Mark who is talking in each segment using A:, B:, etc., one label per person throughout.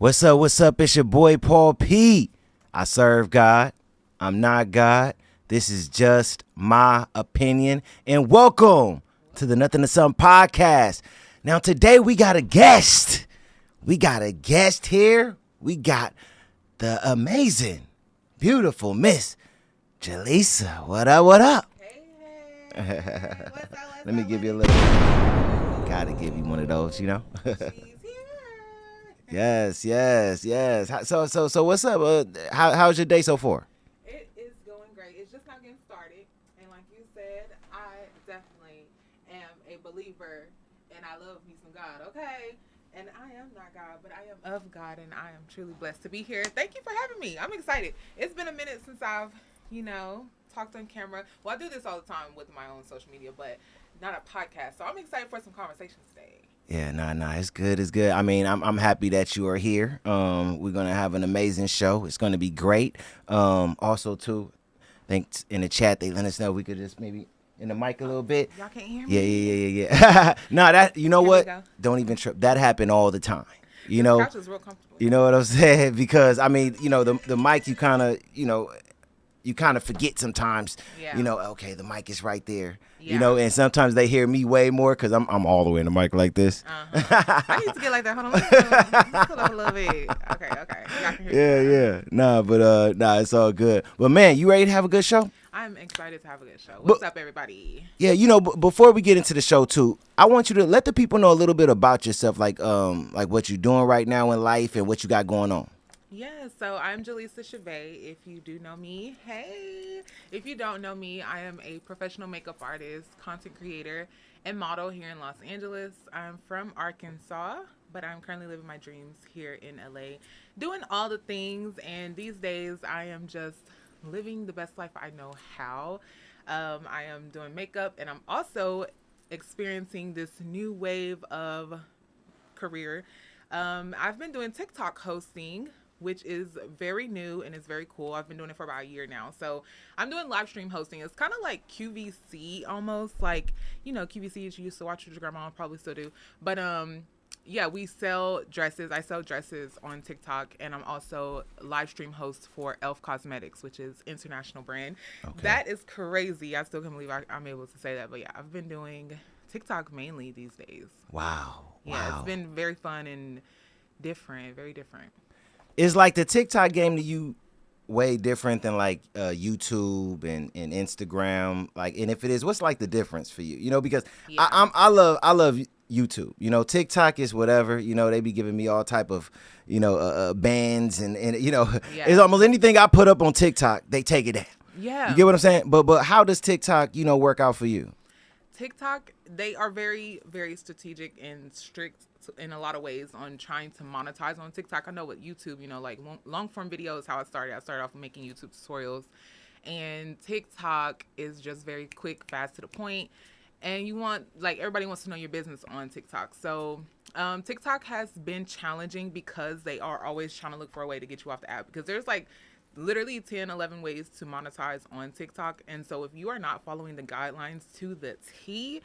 A: What's up? What's up? It's your boy Paul P. I serve God. I'm not God. This is just my opinion. And welcome to the Nothin to Somethin Podcast. Now today we got a guest. We got a guest here. We got the amazing, beautiful Miss Jalisa. What up? What up?
B: Hey. What's up?
A: Let me give you a little. Gotta give you one of those, you know. Yes. So what's up? How's your day so far?
B: It is going great. It's just not getting started. And like you said, I definitely am a believer and I love me some God, okay? And I am not God, but I am of God and I am truly blessed to be here. Thank you for having me. I'm excited. It's been a minute since I've, talked on camera. Well, I do this all the time with my own social media, but not a podcast. So I'm excited for some conversations today.
A: Yeah, nah, it's good. I mean, I'm happy that you are here. We're gonna have an amazing show. It's gonna be great. Also, too, I think in the chat they let us know we could just maybe in the mic a little bit.
B: Y'all can't hear me?
A: Yeah. No, that you know
B: Here
A: what?
B: we go.
A: Don't even trip. That happened all the time.
B: The couch is real comfortable.
A: You know what I'm saying? Because I mean, the mic you kind of forget sometimes.
B: Yeah.
A: Okay, the mic is right there.
B: Yeah.
A: And sometimes they hear me way more because I'm all the way in the mic like this.
B: I need to get like that. Hold on. Let's pull up a little bit. Okay. Y'all can hear me.
A: Nah, it's all good. But man, you ready to have a good show?
B: I'm excited to have a good show. What's up, everybody?
A: Yeah, before we get into the show too, I want you to let the people know a little bit about yourself, like what you're doing right now in life and what you got going on.
B: Yeah, so I'm Jalisa Shaveh. If you do know me, hey. If you don't know me, I am a professional makeup artist, content creator, and model here in Los Angeles. I'm from Arkansas, but I'm currently living my dreams here in LA, doing all the things. And these days, I am just living the best life I know how. I am doing makeup, and I'm also experiencing this new wave of career. I've been doing TikTok hosting, which is very new and it's very cool. I've been doing it for about a year now. So I'm doing live stream hosting. It's kind of like QVC almost, like, QVC you used to watch with your grandma, probably still do. But yeah, we sell dresses. I sell dresses on TikTok, and I'm also live stream host for Elf Cosmetics, which is international brand. Okay. That is crazy. I still can't believe I'm able to say that. But yeah, I've been doing TikTok mainly these days.
A: Wow.
B: Yeah, it's been very fun and different, very different.
A: Is like the TikTok game to you way different than like YouTube and Instagram? Like, and if it is, what's like the difference for you? Because yeah. I love YouTube. TikTok is whatever. They be giving me all type of bans and yeah. It's almost anything I put up on TikTok, they take it down.
B: Yeah,
A: you get what I'm saying? But how does TikTok work out for you?
B: TikTok, they are very, very strategic and strict in a lot of ways on trying to monetize on TikTok. I know with YouTube, like long form videos, how I started off making YouTube tutorials, and TikTok is just very quick, fast, to the point. And everybody wants to know your business on TikTok. So TikTok has been challenging because they are always trying to look for a way to get you off the app, because there's literally 10, 11 ways to monetize on TikTok. And so if you are not following the guidelines to the T,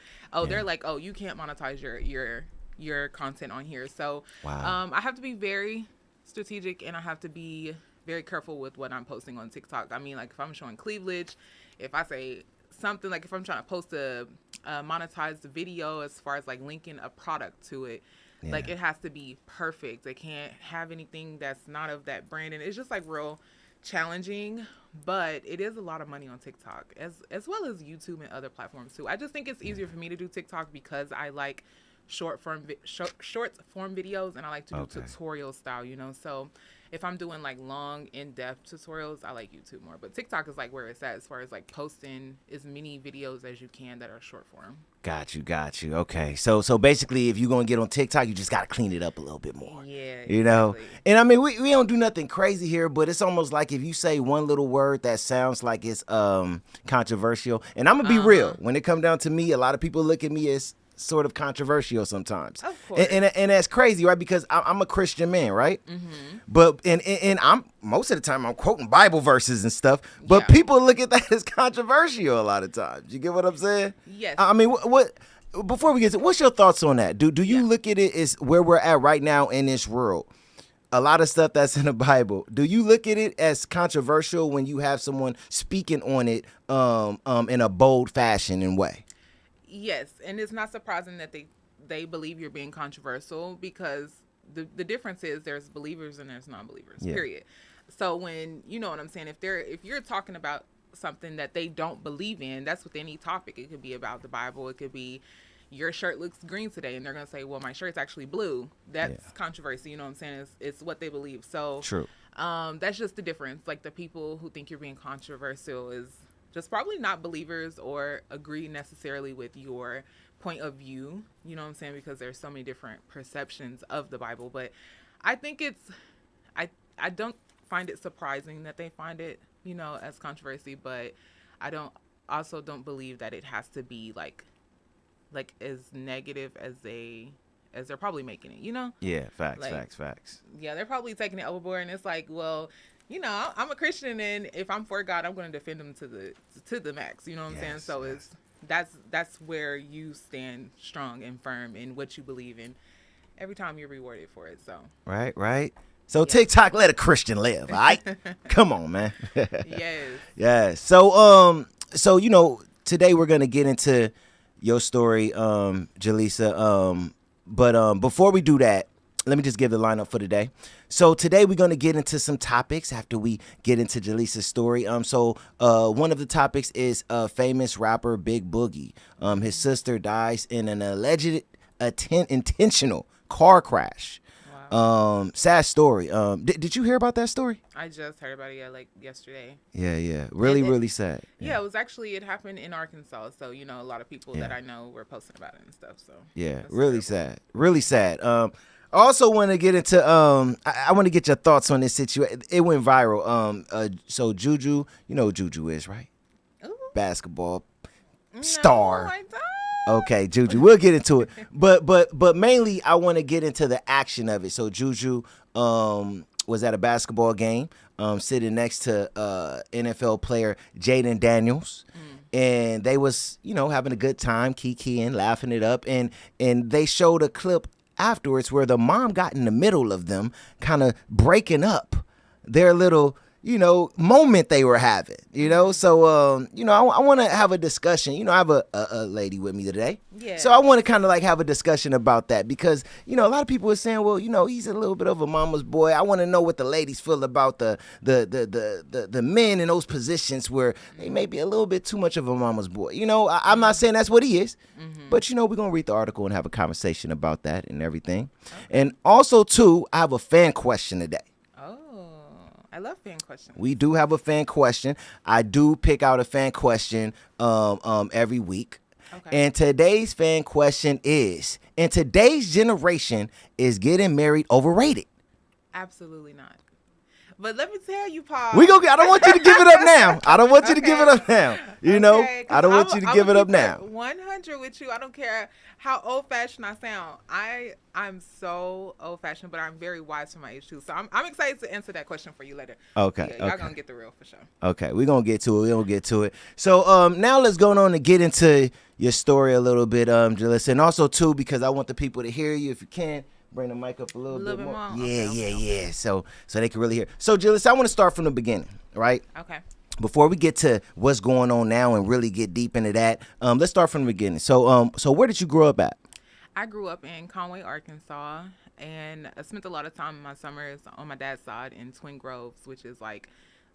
B: they're like, you can't monetize your content on here. So wow. I have to be very strategic, and I have to be very careful with what I'm posting on TikTok. I mean, like if I'm showing cleavage, if I say something, like if I'm trying to post a monetized video as far as like linking a product to it, like it has to be perfect. It can't have anything that's not of that brand. And it's just like real challenging, but it is a lot of money on TikTok as well as YouTube and other platforms too. I just think it's easier for me to do TikTok because I like short form videos, and I like to do tutorial style, so if I'm doing like long in-depth tutorials, I like YouTube more. But TikTok is like where it's at as far as like posting as many videos as you can that are short form.
A: Got you. Okay. So basically, if you're going to get on TikTok, you just got to clean it up a little bit more.
B: Yeah.
A: Exactly. And I mean, we don't do nothing crazy here, but it's almost like if you say one little word that sounds like it's controversial. And I'm going to be real. When it comes down to me, a lot of people look at me as sort of controversial sometimes.
B: Of course.
A: And that's crazy, right? Because I'm a Christian man, right? Mm-hmm. But and I'm most of the time I'm quoting Bible verses and stuff, but people look at that as controversial a lot of times. You get what I'm saying?
B: Yes.
A: I mean, what before we get to, what's your thoughts on that? Do you look at it as where we're at right now in this world? a lot of stuff that's in the Bible. Do you look at it as controversial when you have someone speaking on it in a bold fashion and way?
B: Yes, and it's not surprising that they believe you're being controversial, because the difference is there's believers and there's non-believers.
A: Yeah.
B: Period. So when, you know what I'm saying, if you're talking about something that they don't believe in, that's with any topic. It could be about the Bible. It could be your shirt looks green today, and they're gonna say, well, my shirt's actually blue. That's controversy. You know what I'm saying? It's what they believe. So
A: True.
B: That's just the difference. Like, the people who think you're being controversial is just probably not believers or agree necessarily with your point of view. You know what I'm saying? Because there's so many different perceptions of the Bible. But I think I don't find it surprising that they find it, you know, as controversy, but I don't believe that it has to be like as negative as they're probably making it, you know?
A: Yeah, facts.
B: Yeah, they're probably taking it overboard, and it's like, well, you know, I'm a Christian, and if I'm for God, I'm going to defend him to the max. You know what I'm saying? So that's where you stand strong and firm in what you believe in. Every time you're rewarded for it. So
A: right. So TikTok, let a Christian live. All right, come on, man. Yes. So you know, today we're gonna get into your story, Jalisa. But before we do that, let me just give the lineup for today. So today we're going to get into some topics after we get into Jalisa's story. So one of the topics is famous rapper Big Boogie. His sister dies in an alleged intentional car crash.
B: Wow.
A: Sad story. Did you hear about that story?
B: I just heard about it like yesterday.
A: Yeah. Really sad.
B: Yeah, it happened in Arkansas. So, you know, a lot of people that I know were posting about it and stuff. So
A: yeah, really sad. Really sad. I also want to get into I want to get your thoughts on this situation. It went viral. So JuJu, you know who JuJu is, right?
B: Ooh.
A: Basketball star.
B: No, I don't.
A: Okay, JuJu, we'll get into it. But mainly I want to get into the action of it. So JuJu was at a basketball game, sitting next to NFL player Jayden Daniels. And they was, you know, having a good time, kikiing, laughing it up. And they showed a clip afterwards where the mom got in the middle of them, kind of breaking up their little, you know, moment they were having, you know. So, you know, I want to have a discussion. You know, I have a lady with me today.
B: Yeah.
A: So I want to kind of like have a discussion about that because, you know, a lot of people are saying, well, you know, he's a little bit of a mama's boy. I want to know what the ladies feel about the men in those positions where they may be a little bit too much of a mama's boy. You know, I'm not saying that's what he is, but, you know, we're going to read the article and have a conversation about that and everything. Okay. And also, too, I have a fan question today.
B: I love fan questions.
A: We do have a fan question. I do pick out a fan question every week. Okay. And today's fan question is, in today's generation, is getting married overrated?
B: Absolutely not. But let me tell you, Paul.
A: I don't want you to give it up now. I don't want you to give it up now. You know, I don't want you to give it up now.
B: 100 with you. I don't care how old-fashioned I sound. I'm so old-fashioned, but I'm very wise for my age too. So I'm excited to answer that question for you later.
A: Okay.
B: Yeah, y'all gonna get the real for sure.
A: Okay, we're gonna get to it. We're gonna get to it. So now let's go on and get into your story a little bit, Jalisa, and also too because I want the people to hear you if you can. Bring the mic up a little bit more. Yeah.
B: Okay.
A: So they can really hear. So, Jalisa, I want to start from the beginning, right?
B: Okay.
A: Before we get to what's going on now and really get deep into that, let's start from the beginning. So where did you grow up at?
B: I grew up in Conway, Arkansas, and I spent a lot of time in my summers on my dad's side in Twin Groves, which is like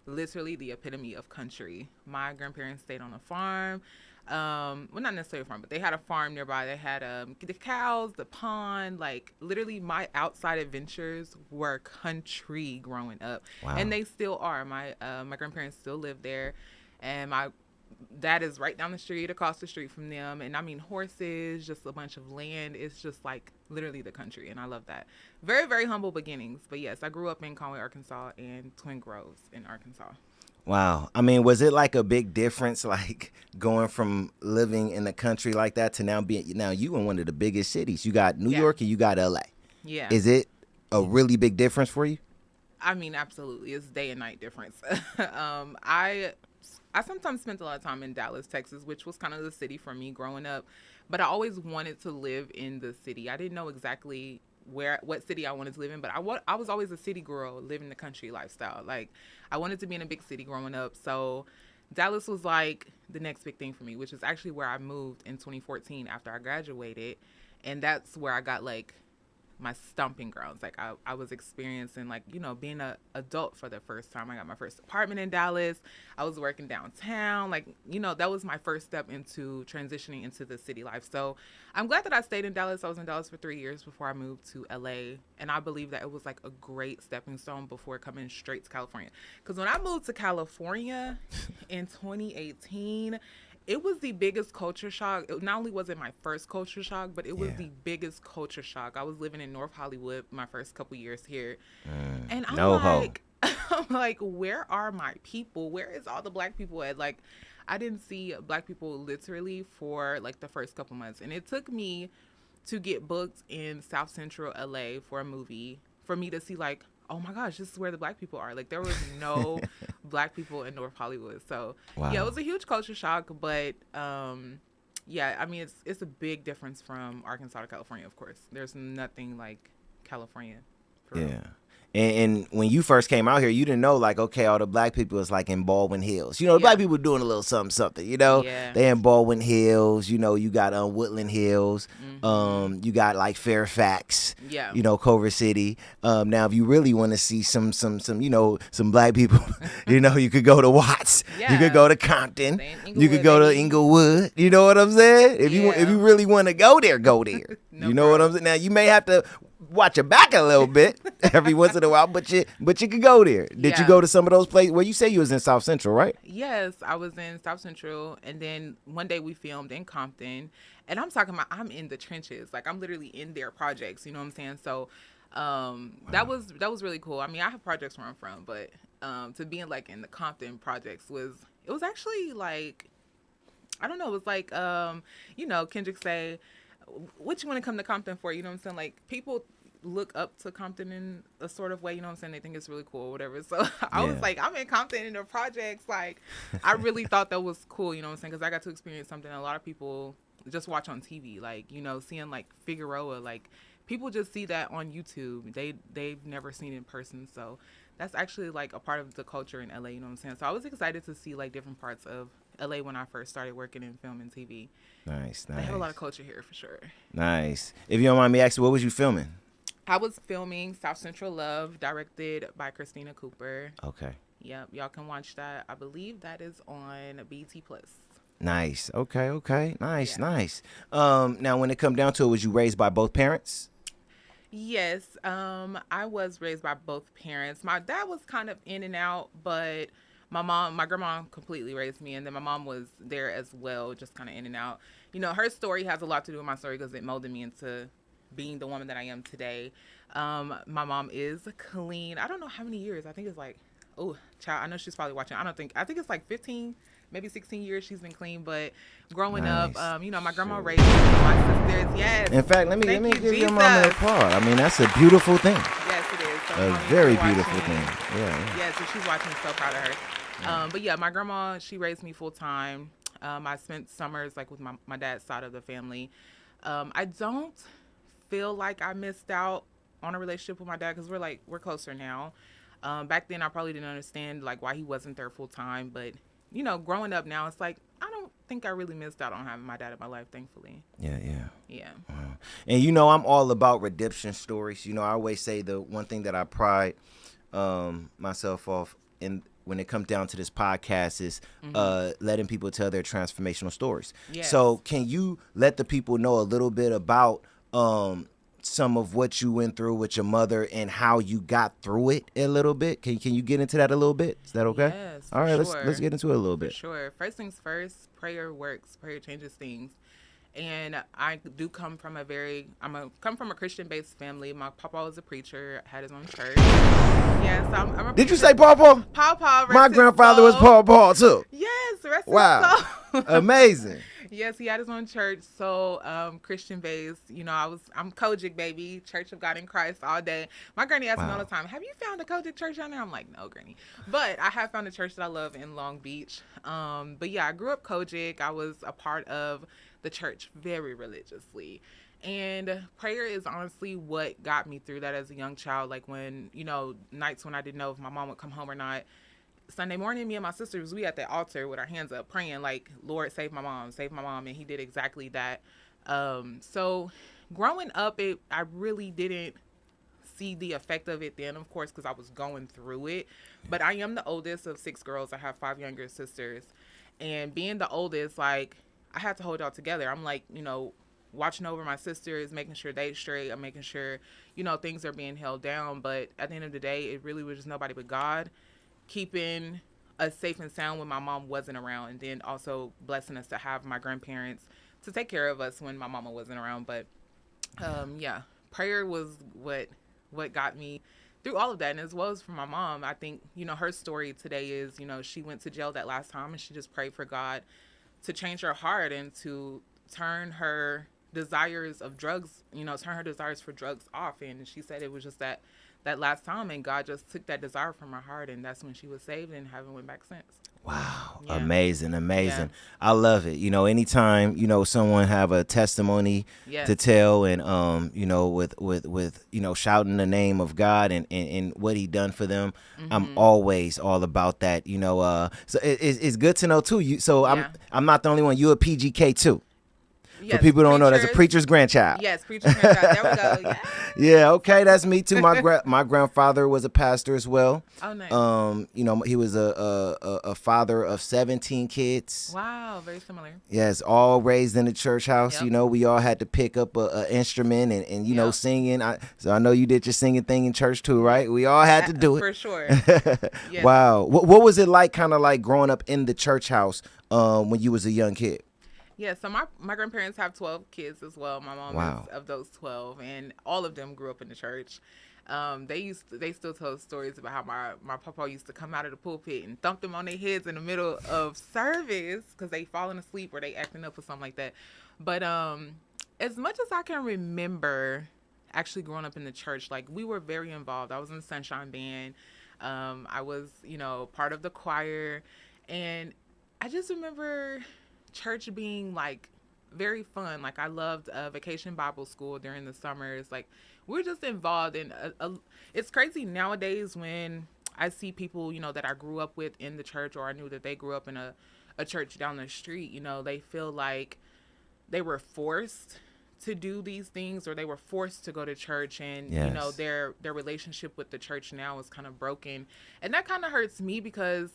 B: literally the epitome of country. My grandparents stayed on a farm. Well, not necessarily a farm, but they had a farm nearby. They had the cows, the pond, like literally my outside adventures were country growing up. Wow. And they still are. My grandparents still live there, and my dad is right down the street, across the street from them. And I mean, horses, just a bunch of land. It's just like literally the country, and I love that. Very, very humble beginnings. But yes, I grew up in Conway, Arkansas, and Twin Groves in Arkansas.
A: Wow. I mean, was it like a big difference, like going from living in the country like that to now you in one of the biggest cities? You got New York and you got LA.
B: Yeah.
A: Is it a really big difference for you?
B: I mean, absolutely. It's day and night difference. I sometimes spent a lot of time in Dallas, Texas, which was kind of the city for me growing up. But I always wanted to live in the city. I didn't know exactly what city I wanted to live in, but I was always a city girl living the country lifestyle. Like, I wanted to be in a big city growing up. So Dallas was like the next big thing for me, which is actually where I moved in 2014 after I graduated. And that's where I got like my stomping grounds. Like, I was experiencing, like, you know, being an adult for the first time. I got my first apartment in Dallas. I was working downtown. Like, you know, that was my first step into transitioning into the city life. So I'm glad that I stayed in Dallas. I was in Dallas for 3 years before I moved to LA. And I believe that it was like a great stepping stone before coming straight to California. Because when I moved to California in 2018, it was the biggest culture shock. Not only was it my first culture shock, but it was the biggest culture shock. I was living in North Hollywood my first couple years here. And I'm like, where are my people? Where is all the black people at? Like, I didn't see black people literally for like the first couple months. And it took me to get booked in South Central LA for a movie for me to see, like, oh my gosh, this is where the black people are. Like, there was no black people in North Hollywood. So yeah, it was a huge culture shock, but yeah, I mean, it's a big difference from Arkansas to California. Of course, there's nothing like California.
A: Yeah. And when you first came out here, you didn't know, like, okay, all the black people is like in Baldwin Hills. You know, the black people doing a little something, you know?
B: Yeah.
A: They in Baldwin Hills, you know, you got Woodland Hills, you got like Fairfax, you know, Culver City. Now, if you really want to see some, you know, some black people, you know, you could go to Watts, you could go to Compton, you could go to Inglewood, you know what I'm saying? If you really want to go there, go there. You know what I'm saying? Now, you may have to watch your back a little bit every once in a while, but you could go there. Did you go to some of those places? Well, you say you was in South Central, right?
B: Yes, I was in South Central, and then one day we filmed in Compton, and I'm talking about I'm in the trenches, like I'm literally in their projects. You know what I'm saying? So that was really cool. I mean, I have projects where I'm from, but to be in like in the Compton projects was actually like, I don't know, it was like you know, Kendrick say, what you want to come to Compton for? You know what I'm saying? Like, people look up to Compton in a sort of way, you know what I'm saying? They think it's really cool or whatever. So I was like, I'm in Compton in the projects. Like, I really thought that was cool, you know what I'm saying? Because I got to experience something a lot of people just watch on TV. Like, you know, seeing like Figueroa, like people just see that on YouTube. They've never seen it in person. So that's actually like a part of the culture in LA, you know what I'm saying? So I was excited to see like different parts of LA when I first started working in film and TV.
A: Nice.
B: They have a lot of culture here for sure.
A: Nice. If you don't mind me asking, what was you filming?
B: I was filming South Central Love, directed by Christina Cooper.
A: Okay.
B: Yep, y'all can watch that. I believe that is on BT Plus.
A: Nice. Okay. Nice. Now, when it come down to it, was you raised by both parents?
B: Yes, I was raised by both parents. My dad was kind of in and out, but my grandma completely raised me, and then my mom was there as well, just kind of in and out. You know, her story has a lot to do with my story because it molded me into being the woman that I am today. My mom is clean. I don't know how many years. I think it's like, oh, child, I know she's probably watching. I think it's like 15, maybe 16 years she's been clean. But growing up, you know, my grandma raised me, my sisters. Yes.
A: In fact, let me give your mom an applause. I mean, that's a beautiful thing.
B: Yes, it is. So
A: a very beautiful thing. Yeah.
B: Yeah, so she's watching. So proud of her. But yeah, my grandma, she raised me full time. I spent summers like with my dad's side of the family. I don't feel like I missed out on a relationship with my dad because we're closer now. Back then I probably didn't understand like why he wasn't there full time, but you know, growing up now, it's like I don't think I really missed out on having my dad in my life, thankfully.
A: Yeah.
B: Wow.
A: And you know, I'm all about redemption stories. You know, I always say the one thing that I pride myself off in when it comes down to this podcast is letting people tell their transformational stories.
B: Yes.
A: So can you let the people know a little bit about some of what you went through with your mother and how you got through it a little bit? Can you get into that a little bit? Is that okay?
B: Yes.
A: All right,
B: sure.
A: let's get into it a little bit.
B: For sure. First things first, prayer works. Prayer changes things. And I do come from a Christian based family. My papa was a preacher, had his own church. Yes, I'm a preacher.
A: Did you say Papa?
B: Papa.
A: My grandfather was Paul too.
B: Yes, rest
A: wow.
B: his soul.
A: Amazing.
B: Yes, he had his own church, so Christian based. You know, I'm Kojic, baby, Church of God in Christ all day. My granny asks me all the time, "Have you found a Kojic church down there?" I'm like, "No, granny," but I have found a church that I love in Long Beach. But yeah, I grew up Kojic. I was a part of the church very religiously, And prayer is honestly what got me through that as a young child. Like when, nights when I didn't know if my mom would come home or not. Sunday morning, me and my sisters, we at the altar with our hands up praying like, Lord, save my mom, save my mom. And he did exactly that. So growing up, I really didn't see the effect of it then, of course, because I was going through it. But I am the oldest of 6 girls. I have 5 younger sisters. And being the oldest, like, I had to hold it all together. I'm like, watching over my sisters, making sure they straight. I'm making sure, things are being held down. But at the end of the day, it really was just nobody but God keeping us safe and sound when my mom wasn't around. And then also blessing us to have my grandparents to take care of us when my mama wasn't around. But, prayer was what got me through all of that. And as well as for my mom, I think, her story today is, she went to jail that last time and she just prayed for God to change her heart and to turn her desires of drugs, turn her desires for drugs off. And she said it was just that last time, and God just took that desire from her heart, and that's when she was saved and haven't went back since.
A: Wow.
B: Yeah.
A: Amazing.
B: Yeah.
A: I love it. Anytime, someone have a testimony
B: Yes.
A: to tell and, with shouting the name of God and what he done for them, I'm always all about that, so it's good to know too. So I'm not the only one. You a PGK too.
B: Yes,
A: For people who don't know, that's a preacher's grandchild.
B: Yes, preacher's grandchild. There we go. Yeah.
A: Yeah, okay, that's me too. My grandfather was a pastor as well.
B: Oh, nice.
A: He was a father of 17 kids.
B: Wow, very similar.
A: Yes, all raised in the church house.
B: Yep.
A: We all had to pick up a instrument and
B: Yep.
A: singing. So I know you did your singing thing in church too, right? We all had to do it.
B: For sure. Yes.
A: Wow. What was it like, kind of like growing up in the church house when you was a young kid?
B: Yeah, so my grandparents have 12 kids as well. My mom
A: Wow.
B: is of those 12, and all of them grew up in the church. They still tell stories about how my papa used to come out of the pulpit and thump them on their heads in the middle of service because they falling asleep or they acting up or something like that. But as much as I can remember actually growing up in the church, like, we were very involved. I was in the Sunshine Band. I was, part of the choir, and I just remember church being like very fun. Like, I loved Vacation Bible School during the summers. Like, we're just involved in it's crazy nowadays when I see people, that I grew up with in the church, or I knew that they grew up in a church down the street. They feel like they were forced to do these things, or they were forced to go to church, and
A: Yes.
B: their relationship with the church now is kind of broken. And that kind of hurts me because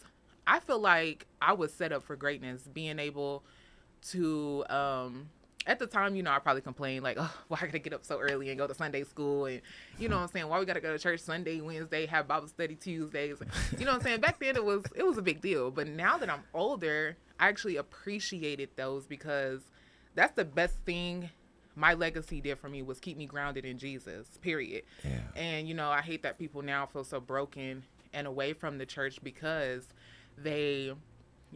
B: I feel like I was set up for greatness, being able to, at the time, I probably complained like, oh, why I gotta get up so early and go to Sunday school, and what I'm saying, why we gotta go to church Sunday, Wednesday, have Bible study Tuesdays, what I'm saying. Back then it was a big deal, but now that I'm older, I actually appreciated those, because that's the best thing my legacy did for me, was keep me grounded in Jesus, period.
A: Yeah.
B: And I hate that people now feel so broken and away from the church because they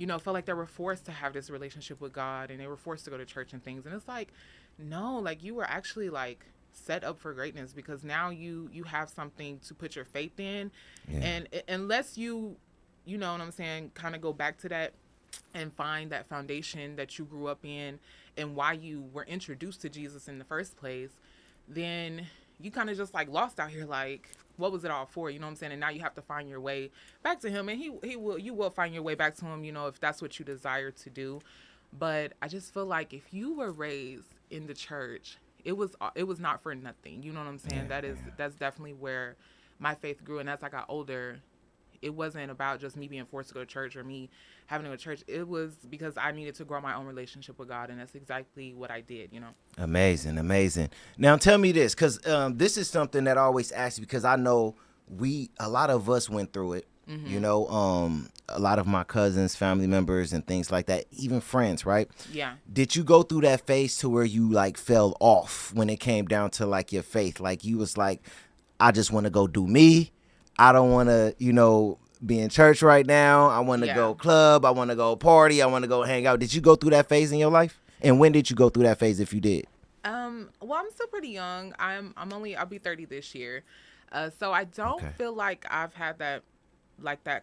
B: felt like they were forced to have this relationship with God, and they were forced to go to church and things. And it's like, no, like, you were actually like set up for greatness, because now you have something to put your faith in.
A: Yeah.
B: And unless you know what I'm saying, kind of go back to that and find that foundation that you grew up in and why you were introduced to Jesus in the first place, then you kind of just like lost out here. Like, what was it all for? You know what I'm saying? And now you have to find your way back to him, and you will find your way back to him, if that's what you desire to do. But I just feel like if you were raised in the church, it was not for nothing. You know what I'm saying? That's definitely where my faith grew. And as I got older, it wasn't about just me being forced to go to church or me having to go to church. It was because I needed to grow my own relationship with God, and that's exactly what I did,
A: Amazing. Now tell me this, because this is something that I always ask you, because I know a lot of us went through it. A lot of my cousins, family members, and things like that, even friends, right?
B: Yeah.
A: Did you go through that phase to where you like fell off when it came down to like your faith? Like, you was like, I just want to go do me. I don't want to, be in church right now. I want to go club. I want to go party. I want to go hang out. Did you go through that phase in your life? And when did you go through that phase, if you did?
B: Well, I'm still pretty young. I'll be 30 this year. So I don't feel like I've had that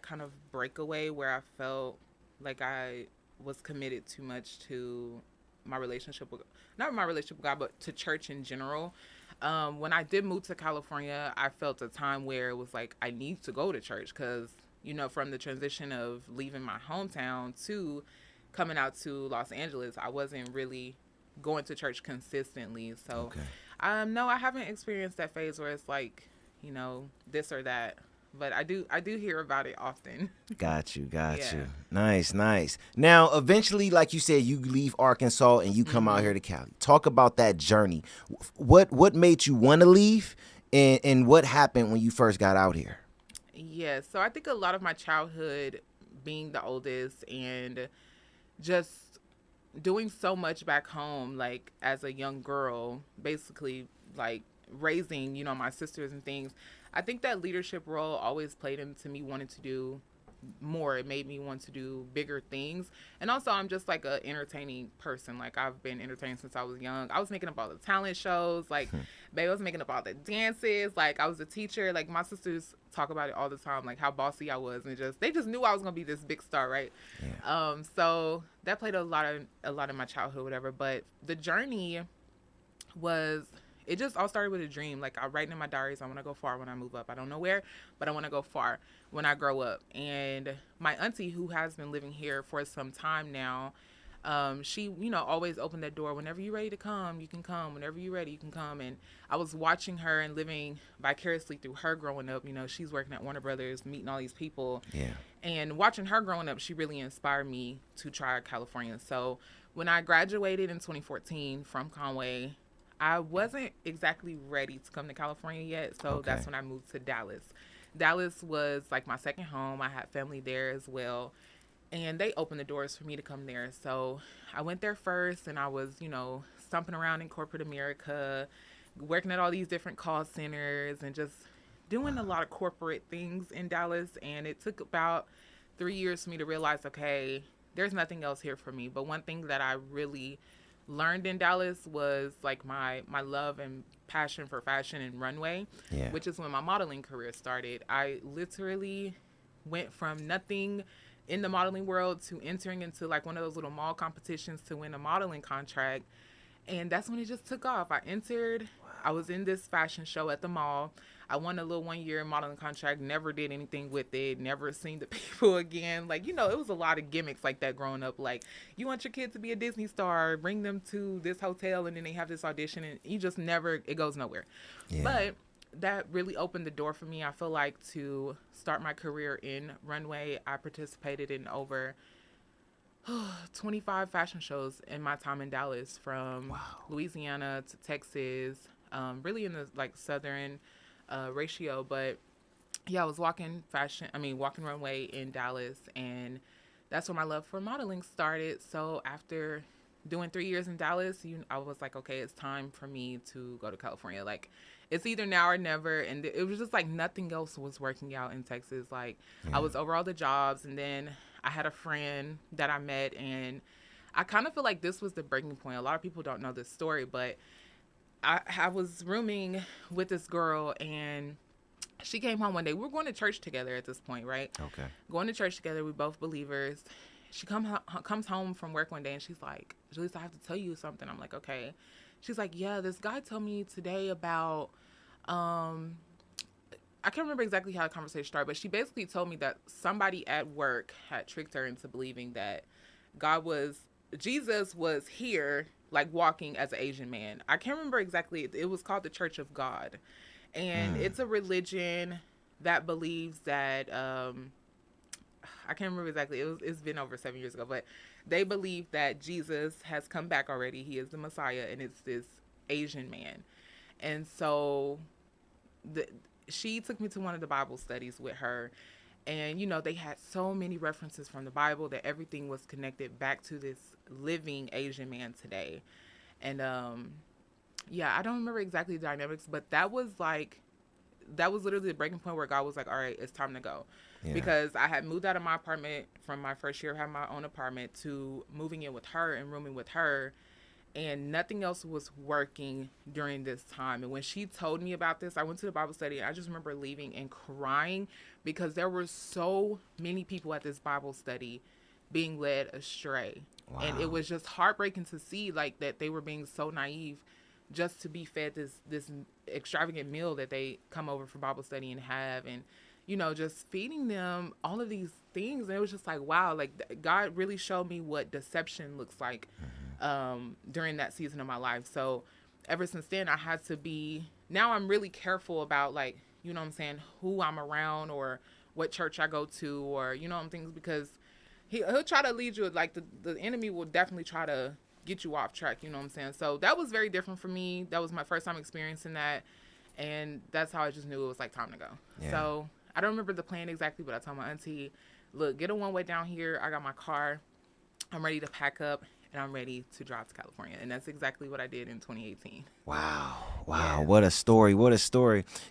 B: kind of breakaway where I felt like I was committed too much to my relationship with, not my relationship with God, but to church in general. When I did move to California, I felt a time where it was like, I need to go to church because, you know, from the transition of leaving my hometown to coming out to Los Angeles, I wasn't really going to church consistently. So, no, I haven't experienced that phase where it's like, you know, this or that. But I do hear about it often.
A: Got you.
B: Yeah.
A: Nice. Now, eventually, like you said, you leave Arkansas and you come out here to Cali. Talk about that journey. What made you want to leave, and what happened when you first got out here?
B: Yeah, so I think a lot of my childhood, being the oldest and just doing so much back home, like as a young girl, basically like raising, you know, my sisters and things. I think that leadership role always played into me wanting to do more. It made me want to do bigger things. And also, I'm just like a entertaining person. Like, I've been entertained since I was young. I was making up all the talent shows. Like, babe, I was making up all the dances. Like, I was a teacher. Like, my sisters talk about it all the time, like how bossy I was, and they just knew I was gonna be this big star, right? Yeah. So that played a lot in my childhood, whatever. But the journey was, it just all started with a dream. Like, I write in my diaries, I want to go far when I move up. I don't know where, but I want to go far when I grow up. And my auntie, who has been living here for some time now, she, you know, always opened that door. Whenever you're ready to come, you can come. Whenever you're ready, you can come. And I was watching her and living vicariously through her growing up. You know, she's working at Warner Brothers, meeting all these people.
A: Yeah.
B: And watching her growing up, she really inspired me to try California. So when I graduated in 2014 from Conway, I wasn't exactly ready to come to California yet. So that's when I moved to Dallas. Dallas was like my second home. I had family there as well. And they opened the doors for me to come there. So I went there first, and I was, you know, stomping around in corporate America, working at all these different call centers and just doing a lot of corporate things in Dallas. And it took about 3 years for me to realize, okay, there's nothing else here for me. But one thing that I really learned in Dallas was like my love and passion for fashion and runway, which is when my modeling career started. I literally went from nothing in the modeling world to entering into like one of those little mall competitions to win a modeling contract. And that's when it just took off. I entered, I was in this fashion show at the mall. I won a little 1 year modeling contract, never did anything with it, never seen the people again. Like, you know, it was a lot of gimmicks like that growing up. Like, you want your kid to be a Disney star, bring them to this hotel, and then they have this audition, and you just never, it goes nowhere. Yeah. But that really opened the door for me, I feel like, to start my career in runway. I participated in over 25 fashion shows in my time in Dallas, from Louisiana to Texas, really in the like southern ratio. But yeah, I was walking runway in Dallas, and that's where my love for modeling started. So after doing 3 years in Dallas, I was like, okay, it's time for me to go to California. Like, it's either now or never. And it was just like nothing else was working out in Texas. Like, I was over all the jobs, and then I had a friend that I met, and I kind of feel like this was the breaking point. A lot of people don't know this story, but I was rooming with this girl, and she came home one day. We were going to church together at this point, right? Okay. Going to church together. We both believers. She comes home from work one day, and she's like, Jalisa, I have to tell you something. I'm like, okay. She's like, yeah, this guy told me today about, I can't remember exactly how the conversation started, but she basically told me that somebody at work had tricked her into believing that Jesus was here, like walking as an Asian man. I can't remember exactly. It was called the Church of God. And it's a religion that believes that, I can't remember exactly. It's been over 7 years ago, but they believe that Jesus has come back already. He is the Messiah, and it's this Asian man. And so she took me to one of the Bible studies with her, and, you know, they had so many references from the Bible that everything was connected back to this living Asian man today. And, yeah, I don't remember exactly the dynamics, but that was literally the breaking point where God was like, all right, it's time to go. Yeah. Because I had moved out of my apartment from my first year of having my own apartment to moving in with her and rooming with her, and nothing else was working during this time. And when she told me about this, I went to the Bible study, and I just remember leaving and crying because there were so many people at this Bible study being led astray.
A: Wow.
B: And it was just heartbreaking to see like that they were being so naive just to be fed this extravagant meal that they come over for Bible study and have, and just feeding them all of these things. And it was just like, wow, like God really showed me what deception looks like during that season of my life. So ever since then, I had to be, now I'm really careful about like, what I'm saying, who I'm around or what church I go to, or things, because he'll try to lead you, like the enemy will definitely try to get you off track, what I'm saying? So that was very different for me. That was my first time experiencing that, and that's how I just knew it was like time to go. Yeah. So I don't remember the plan exactly, but I told my auntie, look, get a one-way down here. I got my car. I'm ready to pack up, and I'm ready to drive to California. And that's exactly what I did in 2018.
A: Wow.
B: Yeah.
A: What a story.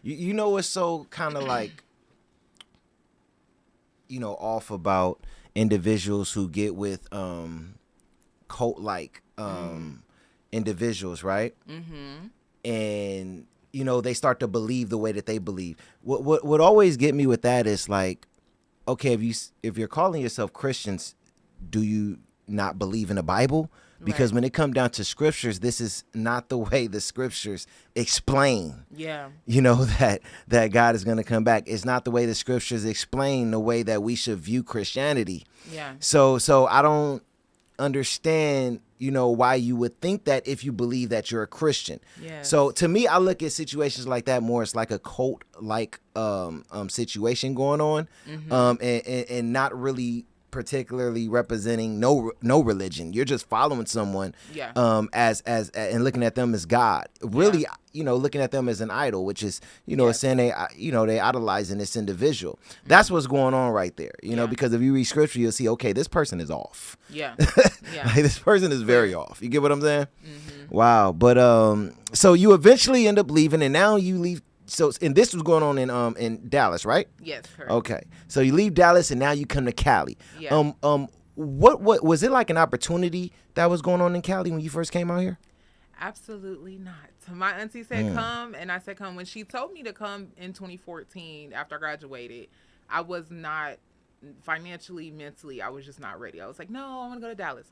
A: You know what's so kind of like, off about individuals who get with cult-like individuals, right? Mm-hmm. And they start to believe the way that they believe. What always get me with that is like, okay, if you're calling yourself Christians, do you not believe in the Bible? Because when it comes down to scriptures, this is not the way the scriptures explain.
B: Yeah.
A: That God is going to come back. It's not the way the scriptures explain the way that we should view Christianity.
B: Yeah.
A: So I don't understand, why you would think that if you believe that you're a Christian.
B: Yes.
A: So to me, I look at situations like that more as like a cult like situation going on, and not really particularly representing no religion. You're just following someone as and looking at them as God. Really, looking at them as an idol, which is, saying they idolizing this individual. That's what's going on right there. Because if you read scripture, you'll see, okay, this person is off.
B: Yeah.
A: Like, this person is very off. You get what I'm saying? Mm-hmm. Wow. But so you eventually end up leaving, and now you leave. So, and this was going on in Dallas, right?
B: Yes, correct.
A: Okay. So you leave Dallas and now you come to Cali.
B: Yeah.
A: What was it like an opportunity that was going on in Cali when you first came out here?
B: Absolutely not. So my auntie said come, and I said come. When she told me to come in 2014 after I graduated, I was not financially, mentally, I was just not ready. I was like, no, I want to go to Dallas.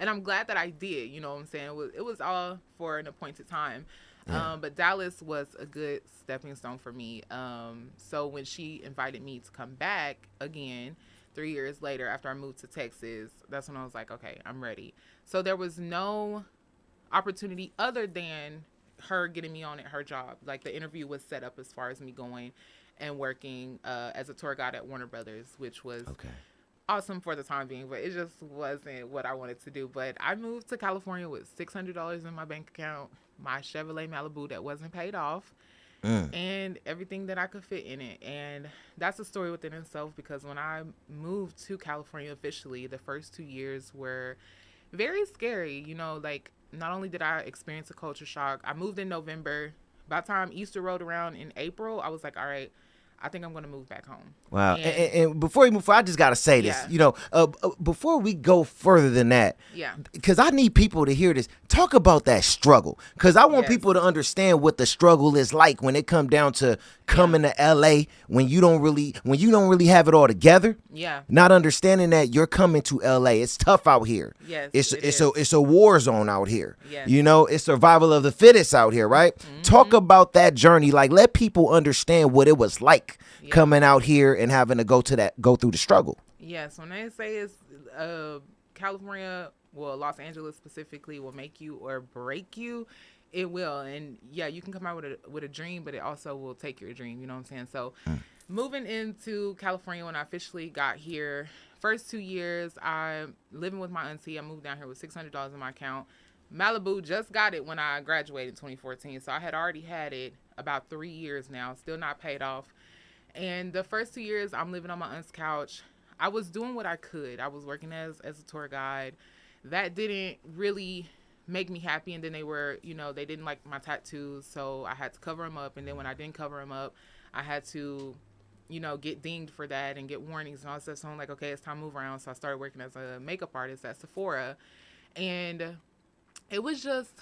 B: And I'm glad that I did. You know what I'm saying? It was all for an appointed time. Yeah. But Dallas was a good stepping stone for me. So when she invited me to come back again 3 years later after I moved to Texas, that's when I was like, okay, I'm ready. So there was no opportunity other than her getting me on at her job. Like the interview was set up as far as me going and working as a tour guide at Warner Brothers, which was awesome for the time being, but it just wasn't what I wanted to do. But I moved to California with $600 in my bank account, my Chevrolet Malibu that wasn't paid off, and everything that I could fit in it. And that's a story within itself, because when I moved to California officially, the first 2 years were very scary. Like not only did I experience a culture shock, I moved in November. By the time Easter rolled around in April, I was like, all right, I think I'm going to move back home.
A: Wow. And before we move forward, I just got to say this, before we go further than that, because I need people to hear this, talk about that struggle, because I want people to understand what the struggle is like when it comes down to coming to LA when you don't really have it all together. Yeah. Not understanding that you're coming to LA. It's tough out here.
B: Yes.
A: It's a war zone out here.
B: Yes.
A: It's survival of the fittest out here, right? Mm-hmm. Talk about that journey. Like, let people understand what it was like coming out here and having to go through the struggle.
B: Yes. When they say it's California, well, Los Angeles specifically, will make you or break you, it will. And you can come out with a dream, but it also will take your dream. You know what I'm saying? So moving into California, when I officially got here, first 2 years, I'm living with my auntie. I moved down here with $600 in my account. Malibu, just got it when I graduated in 2014. So I had already had it about 3 years now, still not paid off. And the first 2 years, I'm living on my aunt's couch. I was doing what I could. I was working as a tour guide. That didn't really make me happy. And then they didn't like my tattoos, so I had to cover them up. And then when I didn't cover them up, I had to, get dinged for that and get warnings and all that stuff. So I'm like, okay, it's time to move around. So I started working as a makeup artist at Sephora. And it was just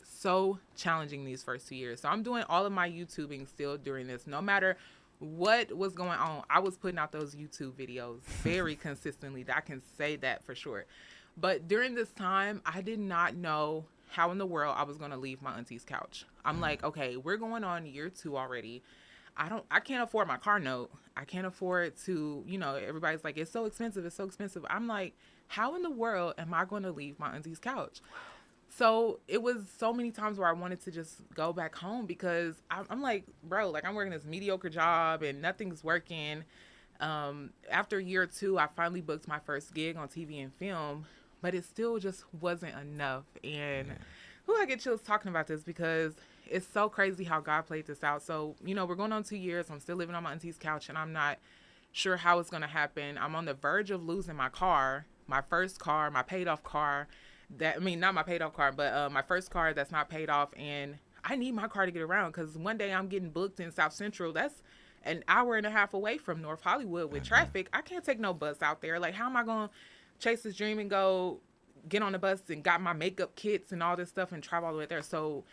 B: so challenging these first 2 years. So I'm doing all of my YouTubing still during this, no matter what was going on. I was putting out those YouTube videos very consistently. I can say that for sure. But during this time, I did not know how in the world I was going to leave my auntie's couch. I'm like, okay, we're going on year 2 already. I can't afford my car note. I can't afford to, everybody's like, it's so expensive. It's so expensive. I'm like, how in the world am I going to leave my auntie's couch? So it was so many times where I wanted to just go back home because I'm like, bro, like I'm working this mediocre job and nothing's working. After year 2, I finally booked my first gig on TV and film, but it still just wasn't enough. And I get chills talking about this because it's so crazy how God played this out. So, we're going on 2 years. I'm still living on my auntie's couch and I'm not sure how it's going to happen. I'm on the verge of losing my car, my first car, my paid off car. Not my paid off car, but my first car that's not paid off. And I need my car to get around because one day I'm getting booked in South Central. That's an hour and a half away from North Hollywood with traffic. I can't take no bus out there. Like, how am I going to chase this dream and go get on the bus and got my makeup kits and all this stuff and travel all the way there? So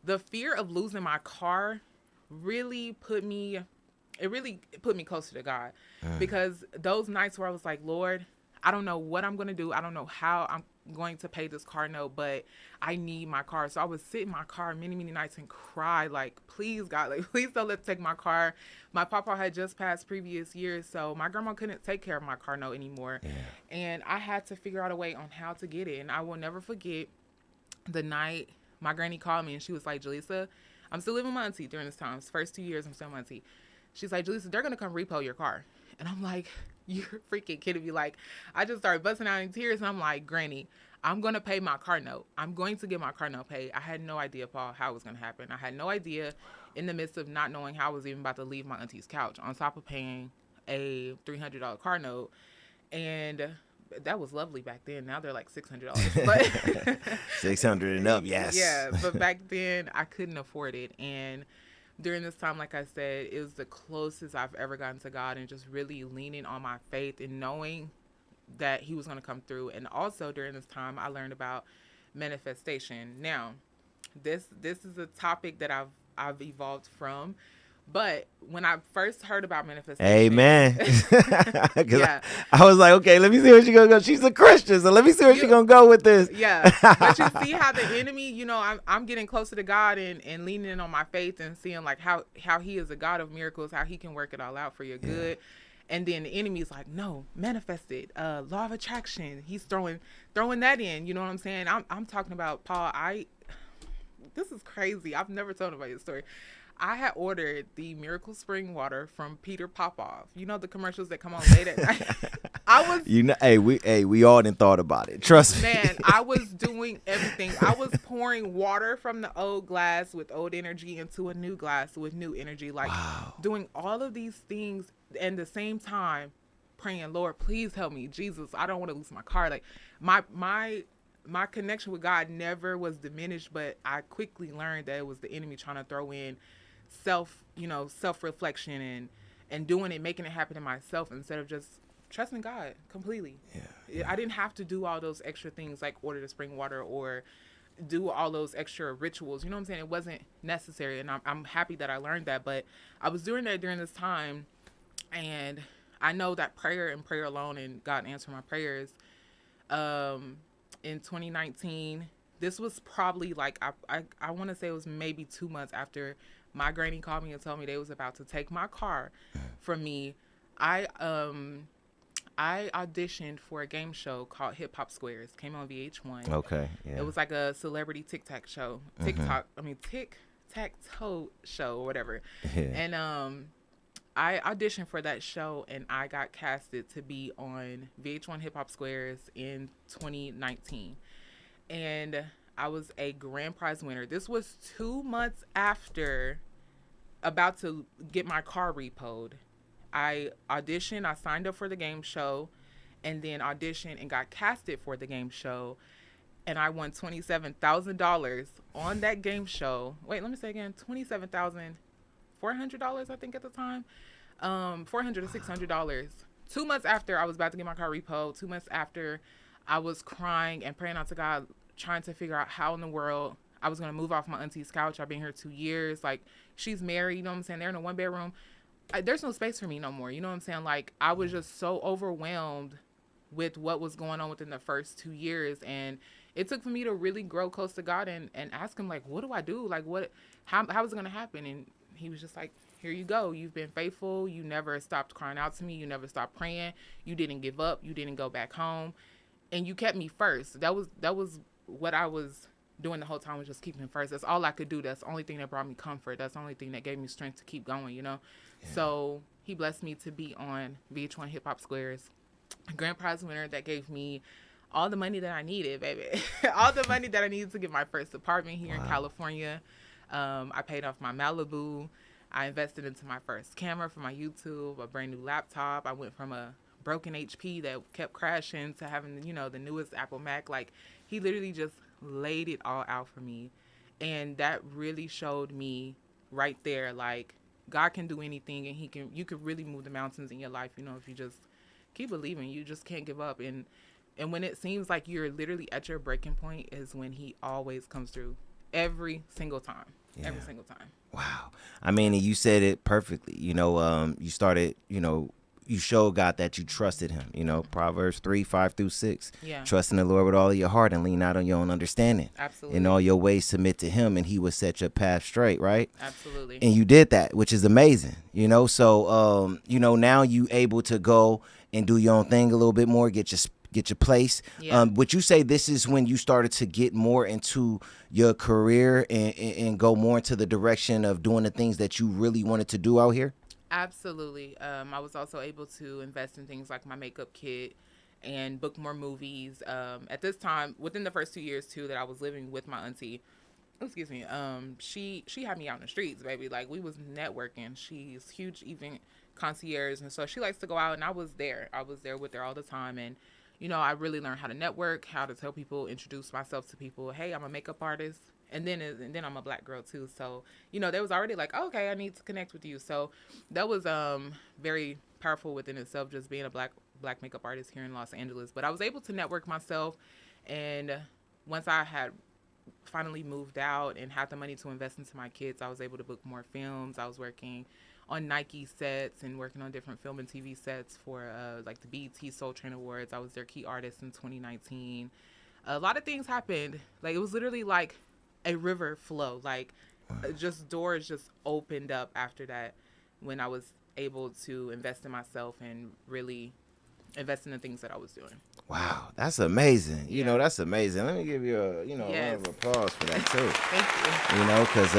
B: the fear of losing my car really put me closer to God because those nights where I was like, Lord, I don't know what I'm going to do. I don't know how I'm going to pay this car note, but I need my car. So I would sit in my car many, many nights and cry like, please, God, like, please don't let take my car. My papa had just passed previous years, so my grandma couldn't take care of my car note anymore. Yeah. And I had to figure out a way on how to get it. And I will never forget the night my granny called me and she was like, Jalisa, I'm still living with my auntie during this time. It's first 2 years, I'm still with my auntie. She's like, Jalisa, they're going to come repo your car. And I'm like, you're freaking kidding me. Like, I just started busting out in tears. And I'm like, Granny, I'm going to pay my car note. I'm going to get my car note paid. I had no idea, Paul, how it was going to happen. I had no idea in the midst of not knowing how I was even about to leave my auntie's couch on top of paying a $300 car note. And that was lovely back then. Now they're like $600. But
A: 600 and up, yes.
B: Yeah, but back then I couldn't afford it. And during this time, like I said, it was the closest I've ever gotten to God and just really leaning on my faith and knowing that he was going to come through. And also during this time, I learned about manifestation. Now, this is a topic that I've evolved from. But when I first heard about manifestation,
A: amen. Yeah. I was like, okay, let me see where she's gonna go. She's a Christian, so let me see where she's gonna go with this.
B: Yeah, but you see how the enemy, I'm getting closer to God and leaning in on my faith and seeing like how he is a God of miracles, how he can work it all out for your good. And then the enemy is like, no, manifest it. Law of attraction. He's throwing that in. You know what I'm saying? I'm talking about Paul. This is crazy. I've never told anybody this story. I had ordered the Miracle Spring water from Peter Popoff. You know the commercials that come on late at night. I was,
A: we all done thought about it. Trust me.
B: Man, I was doing everything. I was pouring water from the old glass with old energy into a new glass with new energy. Like doing all of these things and the same time praying, Lord, please help me. Jesus, I don't want to lose my car. Like my connection with God never was diminished, but I quickly learned that it was the enemy trying to throw in self-reflection and doing it, making it happen to myself instead of just trusting God completely. Yeah. I didn't have to do all those extra things like order the spring water or do all those extra rituals. You know what I'm saying? It wasn't necessary. And I'm happy that I learned that, but I was doing that during this time. And I know that prayer and prayer alone and God answered my prayers. In 2019, this was probably like, I want to say it was maybe 2 months after my granny called me and told me they was about to take my car from me. I auditioned for a game show called Hip Hop Squares. Came on VH1.
A: Okay. Yeah.
B: It was like a celebrity tic-tac show. Tic-tac-toe show or whatever. Yeah. And I auditioned for that show and I got casted to be on VH1 Hip Hop Squares in 2019. And I was a grand prize winner. This was 2 months after about to get my car repoed. I auditioned, I signed up for the game show, and then auditioned and got casted for the game show. And I won $27,000 on that game show. Wait, let me say again, $27,400, I think at the time. $400 to $600. 2 months after I was about to get my car repoed, 2 months after I was crying and praying out to God, trying to figure out how in the world I was going to move off my auntie's couch. I've been here 2 years. Like, she's married, you know what I'm saying? They're in a 1-bedroom. there's no space for me no more. You know what I'm saying? Like, I was just so overwhelmed with what was going on within the first 2 years. And it took for me to really grow close to God and ask him, like, what do I do? Like, how is it going to happen? And he was just like, here you go. You've been faithful. You never stopped crying out to me. You never stopped praying. You didn't give up. You didn't go back home. And you kept me first. That was what I was doing the whole time, was just keeping him first. That's all I could do. That's the only thing that brought me comfort. That's the only thing that gave me strength to keep going, you know? Yeah. So he blessed me to be on VH1 Hip Hop Squares, a grand prize winner that gave me all the money that I needed, baby. All the money that I needed to get my first apartment here in California. I paid off my Malibu. I invested into my first camera for my YouTube, a brand new laptop. I went from a broken HP that kept crashing to having, you know, the newest Apple Mac. Like, he literally just laid it all out for me. And that really showed me right there, like, God can do anything, and you could really move the mountains in your life, you know, if you just keep believing. You just can't give up. And when it seems like you're literally at your breaking point is when he always comes through, every single time. Yeah. Every single time.
A: Wow. I mean, you said it perfectly. You know, you started, you know, you showed God that you trusted him, you know, Proverbs 3:5-6.
B: Yeah.
A: Trust in the Lord with all of your heart and lean not on your own understanding.
B: Absolutely.
A: In all your ways submit to him, and he will set your path straight, right?
B: Absolutely.
A: And you did that, which is amazing, you know. So, you know, now you able to go and do your own thing a little bit more, get your place.
B: Yeah.
A: Would you say this is when you started to get more into your career and go more into the direction of doing the things that you really wanted to do out here?
B: Absolutely. I was also able to invest in things like my makeup kit and book more movies. At this time, within the first 2 years too, that I was living with my auntie, excuse me, she had me out in the streets, baby. Like, we was networking. She's huge event concierge, and so she likes to go out, and I was there with her all the time. And you know, I really learned how to network, how to tell people, introduce myself to people. Hey, I'm a makeup artist. And then I'm a black girl too. So, you know, there was already like, oh, okay, I need to connect with you. So that was very powerful within itself, just being a black makeup artist here in Los Angeles. But I was able to network myself. And once I had finally moved out and had the money to invest into my kids, I was able to book more films. I was working on Nike sets and working on different film and TV sets for like the BET Soul Train Awards. I was their key artist in 2019. A lot of things happened. Like, it was literally like a river flow. Like, just doors just opened up after that, when I was able to invest in myself and really invest in the things that I was doing.
A: Wow, that's amazing. You know, that's amazing. Let me give you a, you know, a round of applause for that too.
B: Thank you.
A: You know, because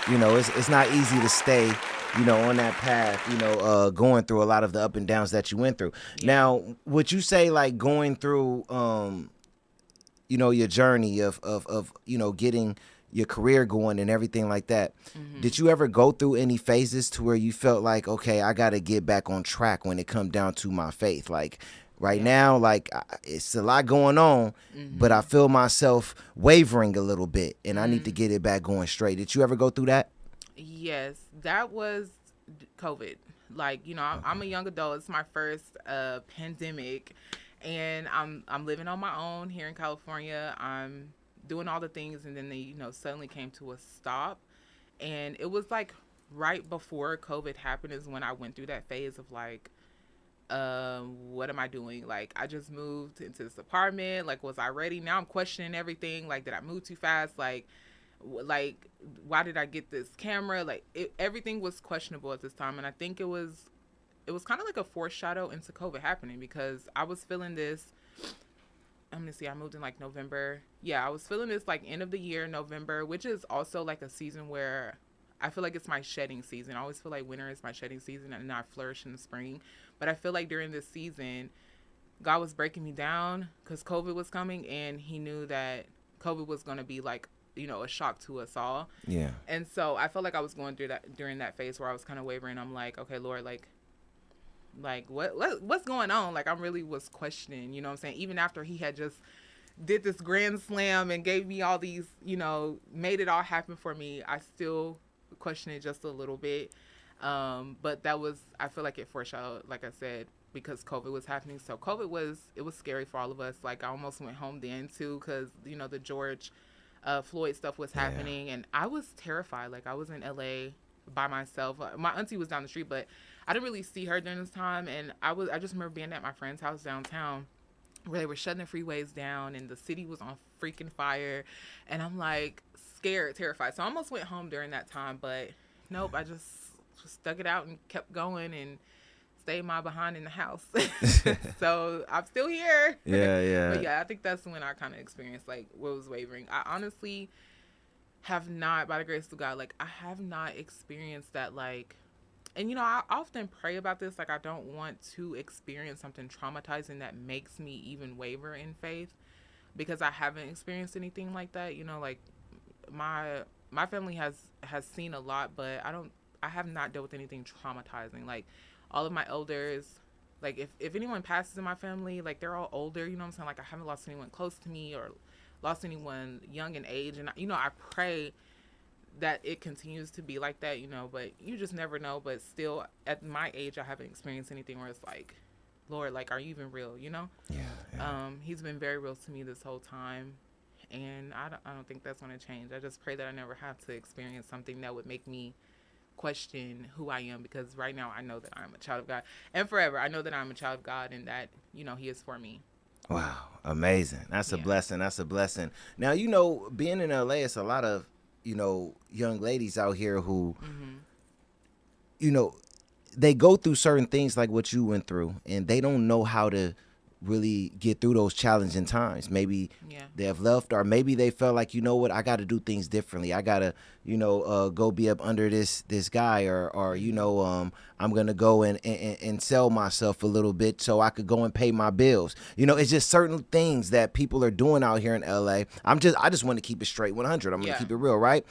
A: you know, it's not easy to stay, you know, on that path, you know, going through a lot of the up and downs that you went through. Yeah. Now, would you say, like, going through you know, your journey of you know, getting your career going and everything like that, did you ever go through any phases to where you felt like, okay, I got to get back on track when it comes down to my faith? Like, right now, like, it's a lot going on, but I feel myself wavering a little bit, and I need to get it back going straight. Did you ever go through that?
B: Yes, that was COVID. Like, you know, I'm a young adult. It's my first pandemic. And I'm living on my own here in California. I'm doing all the things, and then they, you know, suddenly came to a stop. And it was like right before COVID happened is when I went through that phase of like, what am I doing? Like, I just moved into this apartment. Like, was I ready? Now I'm questioning everything. Like, did I move too fast? Like, why did I get this camera? Like, everything was questionable at this time. And I think it was kind of like a foreshadow into COVID happening, because I was feeling this. I'm going to see, I moved in like November. Yeah, I was feeling this like end of the year, November, which is also like a season where I feel like it's my shedding season. I always feel like winter is my shedding season, and I flourish in the spring. But I feel like during this season, God was breaking me down because COVID was coming, and he knew that COVID was going to be like, you know, a shock to us all.
A: Yeah.
B: And so I felt like I was going through that during that phase where I was kind of wavering. I'm like, okay, Lord, like what's going on? Like, I really was questioning, you know what I'm saying? Even after he had just did this grand slam and gave me all these, you know, made it all happen for me, I still question it just a little bit. But that was, I feel like it foreshadowed, like I said, because COVID was happening. So it was scary for all of us. Like, I almost went home then too, because, you know, the George Floyd stuff was happening, and I was terrified. Like, I was in LA by myself. My auntie was down the street, but I didn't really see her during this time. And I just remember being at my friend's house downtown where they were shutting the freeways down and the city was on freaking fire. And I'm like scared, terrified. So I almost went home during that time, but nope, I just stuck it out and kept going and stayed my behind in the house. So I'm still here.
A: Yeah.
B: But yeah, I think that's when I kind of experienced like what was wavering. I honestly have not, by the grace of God, like I have not experienced that, like, and I often pray about this, like I don't want to experience something traumatizing that makes me even waver in faith, because I haven't experienced anything like that. Like my family has seen a lot, but I have not dealt with anything traumatizing. Like all of my elders, like if anyone passes in my family, like they're all older, you know what I'm saying? Like I haven't lost anyone close to me or lost anyone young in age. And, I pray that it continues to be like that, but you just never know. But still, at my age, I haven't experienced anything where it's like, Lord, like, are you even real,
A: Yeah.
B: He's been very real to me this whole time. And I don't think that's going to change. I just pray that I never have to experience something that would make me question who I am, because right now I know that I'm a child of God, and forever I know that I'm a child of God, and that he is for me.
A: Wow, amazing. That's a blessing. Now, being in LA, it's a lot of, young ladies out here who, they go through certain things like what you went through, and they don't know how to really get through those challenging times. Maybe they have left, or maybe they felt like, I got to do things differently. I got to, go be up under this guy, or I'm going to go and sell myself a little bit so I could go and pay my bills. It's just certain things that people are doing out here in LA. I just want to keep it straight 100. I'm going to keep it real, right?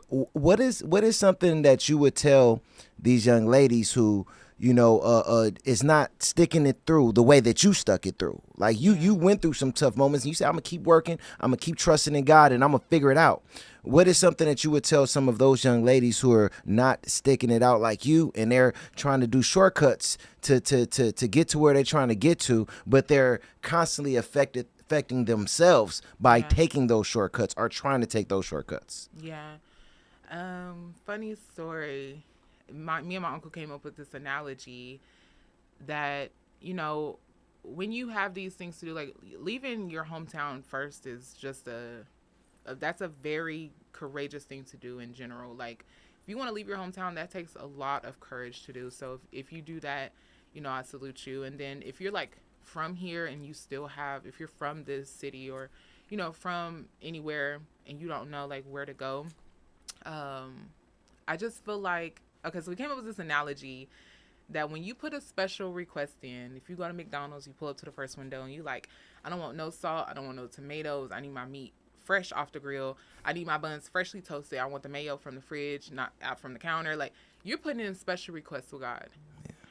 A: What is something that you would tell these young ladies who, is not sticking it through the way that you stuck it through? Like you went through some tough moments and you said, I'm gonna keep working, I'm gonna keep trusting in God, and I'm gonna figure it out. What is something that you would tell some of those young ladies who are not sticking it out like you, and they're trying to do shortcuts to get to where they're trying to get to, but they're constantly affecting themselves by taking those shortcuts or trying to take those shortcuts?
B: Funny story. Me and my uncle came up with this analogy that, when you have these things to do, like leaving your hometown first is just that's a very courageous thing to do in general. Like if you want to leave your hometown, that takes a lot of courage to do. So if you do that, I salute you. And then if you're like from here and you still if you're from this city, or, from anywhere, and you don't know like where to go, I just feel like, okay, so we came up with this analogy that when you put a special request in, if you go to McDonald's, you pull up to the first window and you like, I don't want no salt, I don't want no tomatoes, I need my meat fresh off the grill, I need my buns freshly toasted, I want the mayo from the fridge, not out from the counter. Like, you're putting in special requests with God.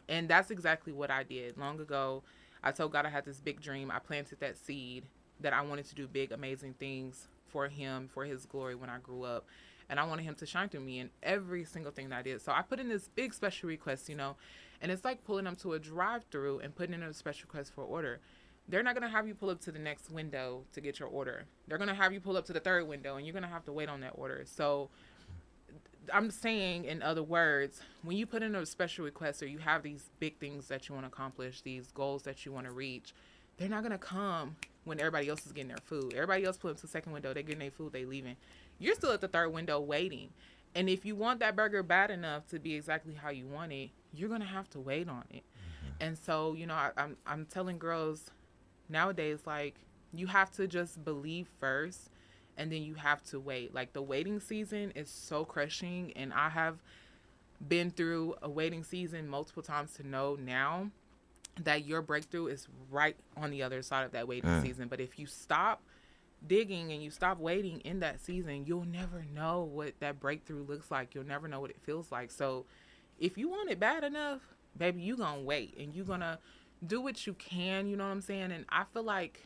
B: And that's exactly what I did. Long ago, I told God I had this big dream. I planted that seed that I wanted to do big, amazing things for him, for his glory when I grew up. And I wanted him to shine through me in every single thing that I did. So I put in this big special request, and it's like pulling them to a drive-through and putting in a special request for order. They're not going to have you pull up to the next window to get your order. They're going to have you pull up to the third window, and you're going to have to wait on that order. So I'm saying, in other words, when you put in a special request, or you have these big things that you want to accomplish, these goals that you want to reach, they're not going to come when everybody else is getting their food. Everybody else pulling up to the second window, they're getting their food, they leaving. You're still at the third window waiting. And if you want that burger bad enough to be exactly how you want it, you're going to have to wait on it. And so, I'm telling girls nowadays, like, you have to just believe first, and then you have to wait. Like, the waiting season is so crushing, and I have been through a waiting season multiple times to know now that your breakthrough is right on the other side of that waiting season. But if you stop digging and you stop waiting in that season, you'll never know what that breakthrough looks like. You'll never know what it feels like. So if you want it bad enough, baby, you gonna wait, and you gonna do what you can, you know what I'm saying? And I feel like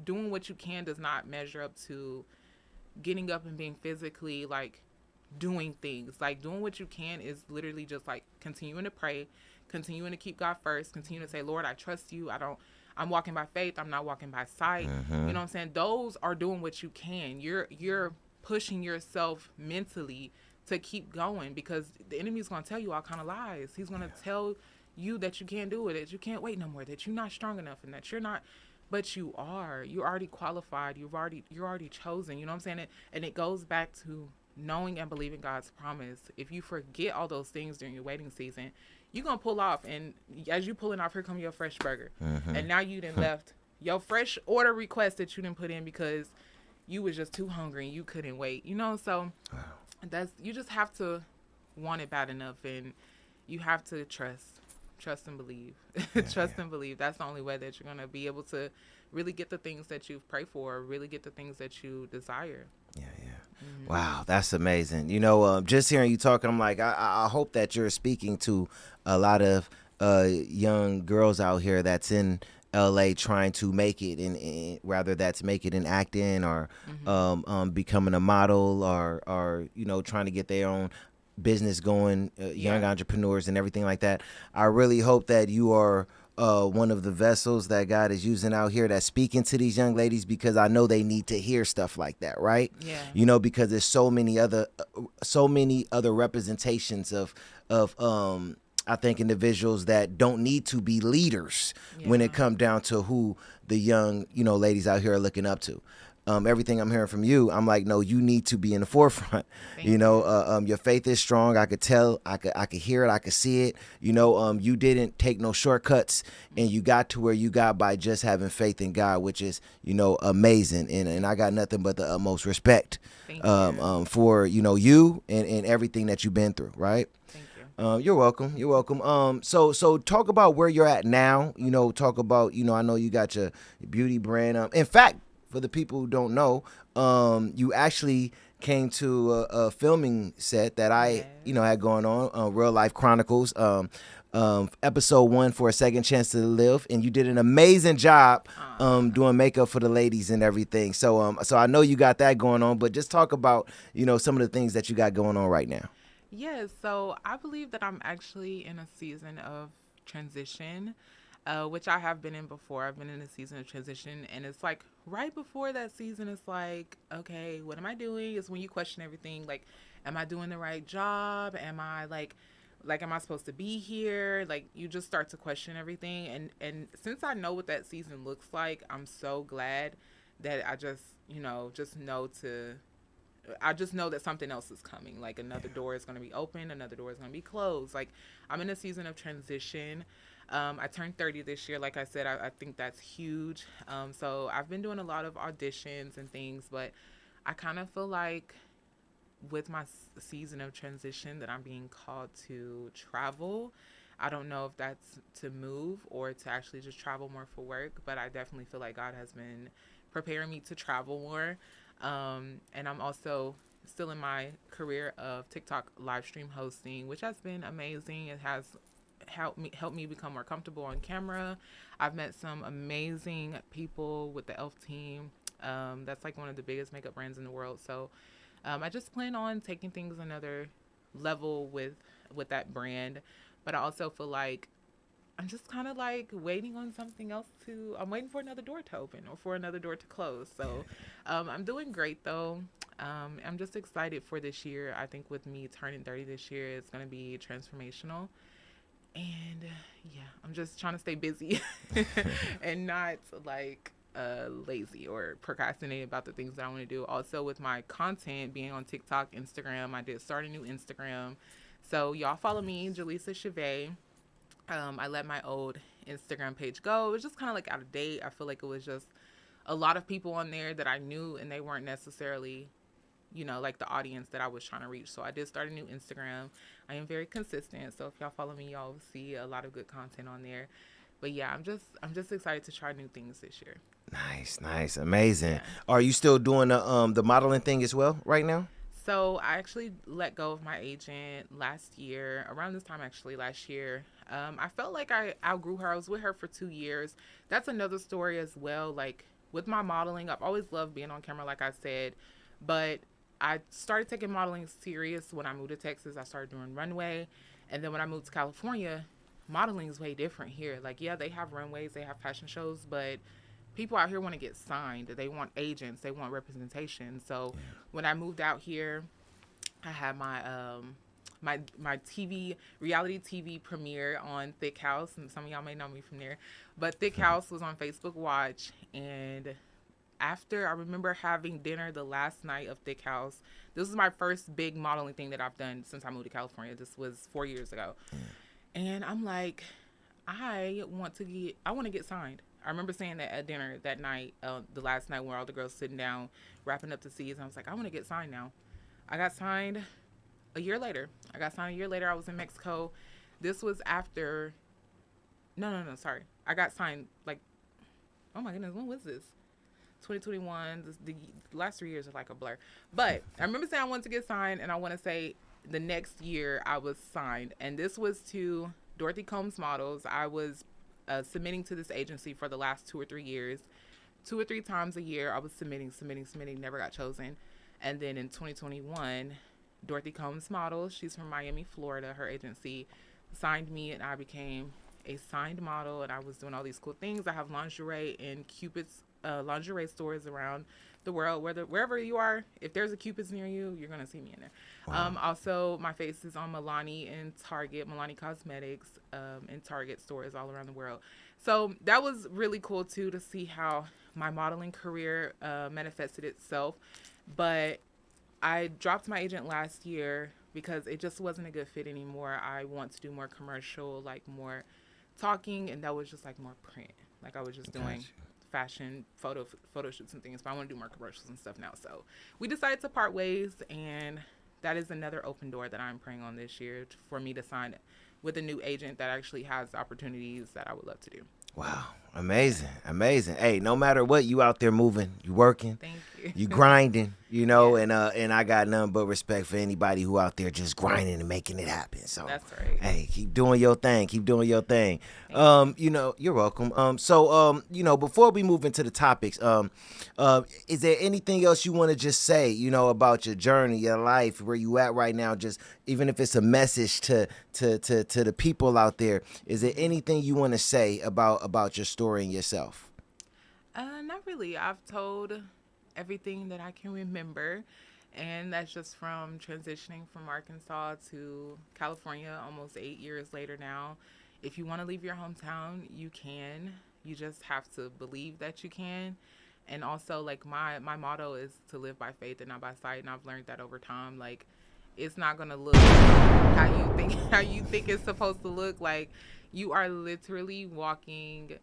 B: doing what you can does not measure up to getting up and being physically, like, doing things. Like, doing what you can is literally just like continuing to pray, continuing to keep God first, continuing to say, Lord, I trust you. I'm walking by faith. I'm not walking by sight. You know what I'm saying? Those are doing what you can. You're pushing yourself mentally to keep going, because the enemy's going to tell you all kind of lies. He's going to tell you that you can't do it, that you can't wait no more, that you're not strong enough, and that you're not. But you are. You're already qualified. You're already chosen. You know what I'm saying? And it goes back to knowing and believing God's promise. If you forget all those things during your waiting season, you're going to pull off. And as you pulling off, here come your fresh burger. And now you done left your fresh order request that you didn't put in because you was just too hungry and you couldn't wait. You know, so you just have to want it bad enough, and you have to trust and believe. Trust and believe. That's the only way that you're going to be able to really get the things that you've prayed for, really get the things that you desire.
A: Yeah. Wow, that's amazing. You know, just hearing you talking, I'm like, I hope that you're speaking to a lot of young girls out here that's in LA trying to make it in whether that's make it in acting or becoming a model or you know, trying to get their own business going, young entrepreneurs and everything like that. I really hope that you are one of the vessels that God is using out here that's speaking to these young ladies, because I know they need to hear stuff like that, right?
B: Yeah.
A: You know, because there's so many other representations of I think individuals that don't need to be leaders when it comes down to who the young, you know, ladies out here are looking up to. Everything I'm hearing from you, I'm like, no, you need to be in the forefront. You know, your faith is strong. I could tell, I could hear it, I could see it. You know, you didn't take no shortcuts, and you got to where you got by just having faith in God, which is, you know, amazing. And I got nothing but the utmost respect for, you know, you and everything that you've been through, right?
B: Thank you.
A: You're welcome. You're welcome. So talk about where you're at now. You know, talk about, you know, I know you got your beauty brand. In fact, for the people who don't know, you actually came to a filming set that I, you know, had going on, Real Life Chronicles, episode 1 for A Second Chance to Live, and you did an amazing job doing makeup for the ladies and everything. So I know you got that going on, but just talk about, you know, some of the things that you got going on right now.
B: Yes, so I believe that I'm actually in a season of transition, which I have been in before. I've been in a season of transition, and it's like right before that season, it's like, okay, what am I doing? It's when you question everything, like, am I doing the right job? Am I like am I supposed to be here? Like, you just start to question everything, and since I know what that season looks like, I'm so glad that I just, you know, I just know that something else is coming. Like, another door is going to be open, another door is going to be closed. Like, I'm in a season of transition. I turned 30 this year. Like I said, I think that's huge. So I've been doing a lot of auditions and things, but I kind of feel like with my season of transition that I'm being called to travel. I don't know if that's to move or to actually just travel more for work, but I definitely feel like God has been preparing me to travel more. And I'm also still in my career of TikTok live stream hosting, which has been amazing. It has helped me become more comfortable on camera. I've met some amazing people with the e.l.f. team. That's like one of the biggest makeup brands in the world. So I just plan on taking things another level with that brand. But I also feel like I'm just kind of like waiting on something else I'm waiting for another door to open or for another door to close. So I'm doing great though. I'm just excited for this year. I think with me turning 30 this year, it's going to be transformational. And yeah, I'm just trying to stay busy and not like lazy or procrastinate about the things that I want to do. Also with my content being on TikTok, Instagram, I did start a new Instagram. So y'all follow me, Jalisa Shaveh. I let my old Instagram page go. It was just kind of like out of date. I feel like it was just a lot of people on there that I knew, and they weren't necessarily, you know, like the audience that I was trying to reach. So I did start a new Instagram. I am very consistent. So if y'all follow me, y'all will see a lot of good content on there. But yeah, I'm just excited to try new things this year.
A: Nice, amazing. Yeah. Are you still doing the modeling thing as well right now?
B: So I actually let go of my agent last year, around this time actually last year. I felt like I outgrew her. I was with her for 2 years. That's another story as well. Like with my modeling, I've always loved being on camera, like I said, but I started taking modeling serious when I moved to Texas. I started doing runway. And then when I moved to California, modeling is way different here. Like, yeah, they have runways, they have fashion shows, but people out here want to get signed. They want agents, they want representation. So when I moved out here, I had my TV reality TV premiere on Thick House, and some of y'all may know me from there. But Thick House was on Facebook Watch, and after I remember having dinner the last night of Thick House, this was my first big modeling thing that I've done since I moved to California. This was 4 years ago, and I'm like, I want to get signed. I remember saying that at dinner that night, the last night where all the girls sitting down, wrapping up the seats. I was like, I want to get signed now. I got signed a year later. I was in Mexico. This was after. No, sorry. I got signed like, oh my goodness, when was this? 2021. The last 3 years are like a blur. But I remember saying I wanted to get signed, and I want to say the next year I was signed, and this was to Dorothy Combs Models. I was submitting to this agency for the last 2 or 3 years. 2 or 3 times a year I was submitting, never got chosen. And then in 2021, Dorothy Combs Models, she's from Miami, Florida, her agency signed me, and I became a signed model, and I was doing all these cool things. I have lingerie in Cupid's lingerie stores around the world, wherever you are. If there's a Cupid's near you, you're gonna see me in there. Wow. Also, my face is on Milani in Target, Milani Cosmetics, in Target stores all around the world. So that was really cool too, to see how my modeling career manifested itself. But I dropped my agent last year because it just wasn't a good fit anymore. I want to do more commercial, like more talking, and that was just like more print. Like I was just doing fashion photo shoots and things, but I want to do more commercials and stuff now. So we decided to part ways, and that is another open door that I'm praying on this year for me to sign with a new agent that actually has opportunities that I would love to do.
A: Wow. Amazing. Hey, no matter what, you out there moving, you working.
B: Thank you.
A: You grinding, you know,
B: Yeah.
A: and I got nothing but respect for anybody who out there just grinding and making it happen. So
B: That's right.
A: hey, keep doing your thing. You know, you're welcome. So you know, before we move into the topics, is there anything else you want to just say, you know, about your journey, your life, where you at right now, just even if it's a message to the people out there? Is there anything you want to say about your story and yourself?
B: Not really. I've told everything that I can remember, and that's just from transitioning from Arkansas to California almost 8 years later now. If you want to leave your hometown, you can. You just have to believe that you can. And also, like, my motto is to live by faith and not by sight, and I've learned that over time. Like, it's not gonna look how you think it's supposed to look. Like, you are literally walking,